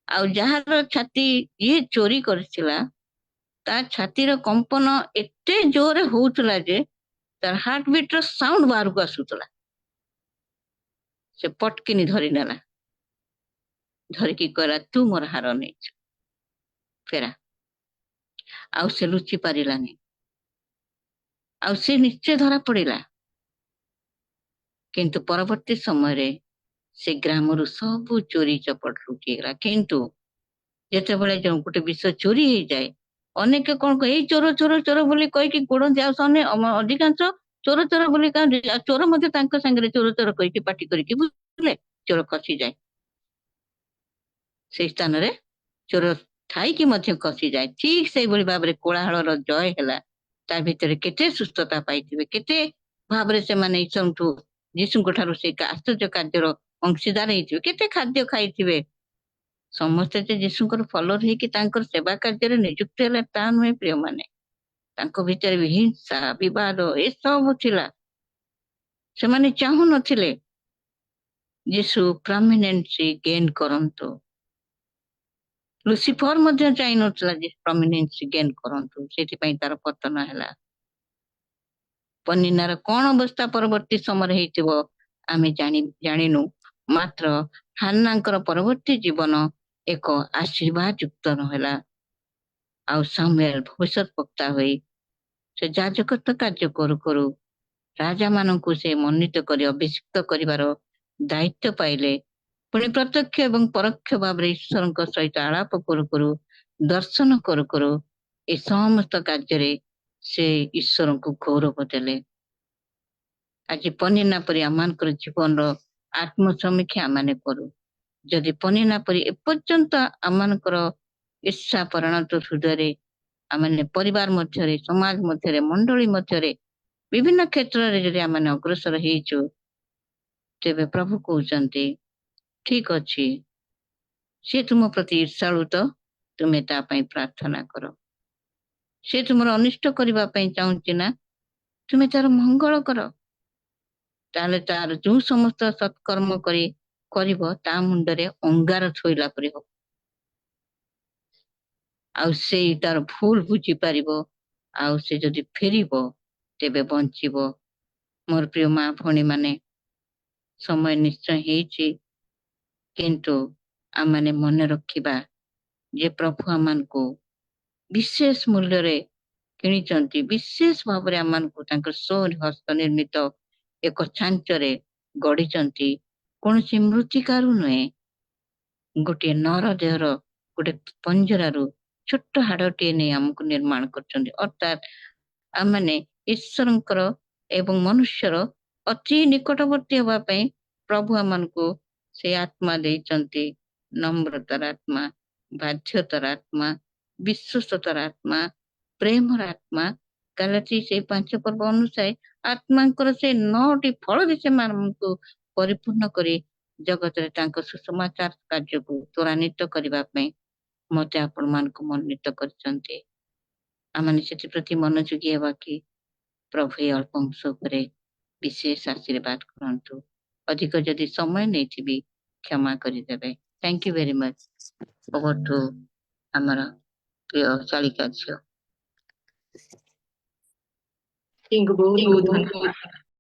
S18: ଆଉ ଯାହାର ଛାତି ଇଏ ଚୋରି କରିଥିଲା ତା ଛାତିର କମ୍ପନ ଏତେ ଜୋରରେ ହଉଥିଲା ଯେ ତାର ହାର୍ଟ ବିଟ୍ ର ସାଉଣ୍ଡ ବାହାରକୁ ଆସୁଥିଲା। ସେ ପଟକିନି ଧରି ନେଲା, ଧରିକି କହିଲା ତୁ ମୋର ହାର ନେଇଛୁ, ଫେରା। ଆଉ ସେ ଲୁଚି ପାରିଲାନି, ଆଉ ସେ ନିଶ୍ଚୟ ଧରା ପଡିଲା। କିନ୍ତୁ ପରବର୍ତ୍ତୀ ସମୟରେ ସେ ଗ୍ରାମରୁ ସବୁ ଚୋରି ଚପଟ ଲୁଟିଗଲା। କିନ୍ତୁ ଯେତେବେଳେ ଯୋଉ ଗୋଟେ ବିଷୟ ଚୋରି ହେଇଯାଏ, ଅନେକ କଣ ଏଇ ଚୋର ଚୋର ଚୋର ବୋଲି କହିକି ଗୋଡନ୍ତି, ଆଉ ସେମାନେ ଅଧିକାଂଶ ଚୋର ଚୋର ବୋଲି କହନ୍ତି, ଆଉ ଚୋର ମଧ୍ୟ ତାଙ୍କ ସାଙ୍ଗରେ ଚୋର ଚୋର କହିକି ପାଟି କରିକି ବୁଝିଲେ ଚୋର ଖସିଯାଏ। ସେଇ ସ୍ଥାନରେ ଚୋର ଥାଇକି ମଧ୍ୟ ଖସିଯାଏ। ଠିକ ସେଇଭଳି ଭାବରେ କୋଳାହଳର ଜୟ ହେଲା। ତା ଭିତରେ କେତେ ସୁସ୍ଥତା ପାଇଥିବେ, କେତେ ଭାବରେ ସେମାନେ ଈଶ୍ୱରଠୁ ଯୀଶୁଙ୍କ ଠାରୁ ସେଇ ଆଶ୍ଚର୍ଯ୍ୟ କାର୍ଯ୍ୟର ଅଂଶୀଦାର ହେଇଥିବେ, କେତେ ଖାଦ୍ୟ ଖାଇଥିବେ। ସମସ୍ତେ ଯେ ଯୀଶୁଙ୍କର ଫଲୋର ହେଇକି ତାଙ୍କର ସେବା କାର୍ଯ୍ୟରେ ନିଯୁକ୍ତ ହେଲେ ତା ନୁହେଁ ପ୍ରିୟମାନେ। ତାଙ୍କ ଭିତରେ ବି ହିଂସା ବିବାଦ ଏସବୁ ଥିଲା। ସେମାନେ ଚାହୁଁନଥିଲେ ଯୀଶୁ ପ୍ରମିନେନ୍ସି ଗେନ୍ କରନ୍ତୁ। ଲୁସିଫର ମଧ୍ୟ ଚାହିଁନଥିଲା ଯେ ପ୍ରମିନେନ୍ସି ଗେନ୍ କରନ୍ତୁ, ସେଥିପାଇଁ ତାର ପତନ ହେଲା। ପନିନାର କଣ ଅବସ୍ଥା ପରବର୍ତ୍ତୀ ସମୟରେ ହେଇଥିବ ଆମେ ଜାଣିନୁ, ମାତ୍ର ହାନ୍ନାଙ୍କର ପରବର୍ତ୍ତୀ ଜୀବନ ଏକ ଆଶୀର୍ବାଦ ଯୁକ୍ତ ହେଲା। ଆଉ ସାମୁଏଲ ଭବିଷ୍ୟତ ବକ୍ତା ହୋଇ ସେ ଯାଜକତ୍ୱ କାର୍ଯ୍ୟ କରୁ କରୁ ରାଜା ମାନଙ୍କୁ ସେ ମନୋନୀତ କରି ଅଭିଷିକ୍ତ କରିବାର ଦାୟିତ୍ୱ ପାଇଲେ। ପୁଣି ପ୍ରତ୍ୟକ୍ଷ ଏବଂ ପରୋକ୍ଷ ଭାବରେ ଈଶ୍ୱରଙ୍କ ସହିତ ଆଳାପ କରୁ କରୁ, ଦର୍ଶନ କରୁ କରୁ ଏ ସମସ୍ତ କାର୍ଯ୍ୟରେ ସେ ଈଶ୍ୱରଙ୍କୁ ଗୌରବ ଦେଲେ। ଆଜି ପନିନା ପରି ଆମମାନଙ୍କର ଜୀବନର ଆତ୍ମସମୀକ୍ଷା ଆମମାନେ କରୁ। ଯଦି ପନିନା ପରି ଏପର୍ଯ୍ୟନ୍ତ ଆମମାନଙ୍କର ଇଚ୍ଛା ପରିଣତ ହୃଦୟରେ ଆମମାନେ ପରିବାର ମଧ୍ୟରେ, ସମାଜ ମଧ୍ୟରେ, ମଣ୍ଡଳୀ ମଧ୍ୟରେ, ବିଭିନ୍ନ କ୍ଷେତ୍ରରେ ଯଦି ଆମମାନେ ଅଗ୍ରସର ହେଇଛୁ, ତେବେ ପ୍ରଭୁ କହୁଛନ୍ତି ଠିକ ଅଛି, ସେ ତୁମ ପ୍ରତି ଈର୍ଷାଳୁ ତ ତୁମେ ତା ପାଇଁ ପ୍ରାର୍ଥନା କର। ସେ ତୁମର ଅନିଷ୍ଟ କରିବା ପାଇଁ ଚାହୁଁଛି ନା, ତୁମେ ତାର ମଙ୍ଗଳ କର। ତାହେଲେ ତାର ଯୋଉ ସମସ୍ତ ସତ୍କର୍ମ କରିବ ତା ମୁଣ୍ଡରେ ଅଙ୍ଗାର ଥୋଇଲା ପରି ହବ। ଆଉ ସେଇ ତାର ଭୁଲ ବୁଝିପାରିବ, ଆଉ ସେ ଯଦି ଫେରିବ ତେବେ ବଞ୍ଚିବ। ମୋର ପ୍ରିୟ ମା ଭଉଣୀ ମାନେ, ସମୟ ନିଶ୍ଚୟ ହେଇଛି, କିନ୍ତୁ ଆମମାନେ ମନେ ରଖିବା ଯେ ପ୍ରଭୁ ଆମମାନଙ୍କୁ ବିଶେଷ ମୂଲ୍ୟରେ କିଣିଛନ୍ତି, ବିଶେଷ ଭାବରେ ଆମମାନଙ୍କୁ ତାଙ୍କର ସ୍ୱହସ୍ତ ନିର୍ମିତ ଏକ ଛାଞ୍ଚରେ ଗଢିଛନ୍ତି। କୌଣସି ମୃତ୍ତିକାରୁ ନୁହେଁ, ଗୋଟିଏ ନର ଦେହର ଗୋଟେ ପଞ୍ଜରାରୁ ଛୋଟ ହାଡଟିଏ ନେଇ ଆମକୁ ନିର୍ମାଣ କରିଛନ୍ତି। ଅର୍ଥାତ୍ ଆମମାନେ ଈଶ୍ୱରଙ୍କର ଏବଂ ମନୁଷ୍ୟର ଅତି ନିକଟବର୍ତ୍ତୀ ହେବା ପାଇଁ ପ୍ରଭୁ ଆମମାନଙ୍କୁ ସେ ଆତ୍ମା ଦେଇଛନ୍ତି, ନମ୍ରତାର ଆତ୍ମା, ବାଧ୍ୟତାର ଆତ୍ମା, ବିଶ୍ୱସ୍ତତାର ଆତ୍ମା, ପ୍ରେମର ଆତ୍ମା। ଗାଲାତି ସେଇ 5 ପର୍ବ ଅନୁସାରେ ଆତ୍ମାଙ୍କର ସେ 9ଟି ଫଳରେ ସେମାନଙ୍କୁ ପରିପୂର୍ଣ୍ଣ କରି ଜଗତରେ ତାଙ୍କ ସୁସମାଚାର କାର୍ଯ୍ୟକୁ ତ୍ୱରାନ୍ୱିତ କରିବା ପାଇଁ ମତେ ଆପଣ ମାନଙ୍କୁ ମନୋନୀତ କରିଛନ୍ତି। ଆମମାନେ ସେଥିପ୍ରତି ମନୋଯୋଗୀ ହେବା କି ପ୍ରଭୁ ଏ ଅଳ୍ପ ଅଂଶ ଉପରେ ବିଶେଷ ଆଶୀର୍ବାଦ କରନ୍ତୁ। ଅଧିକ ଯଦି ସମୟ ନେଇଥିବି କ୍ଷମା କରିଦେବେ। Thank you very much. Over to ଆମର ପ୍ରିୟ ଚାଳିକା ଝିଅ।
S1: किंग बहुत बहुत धन्यवाद।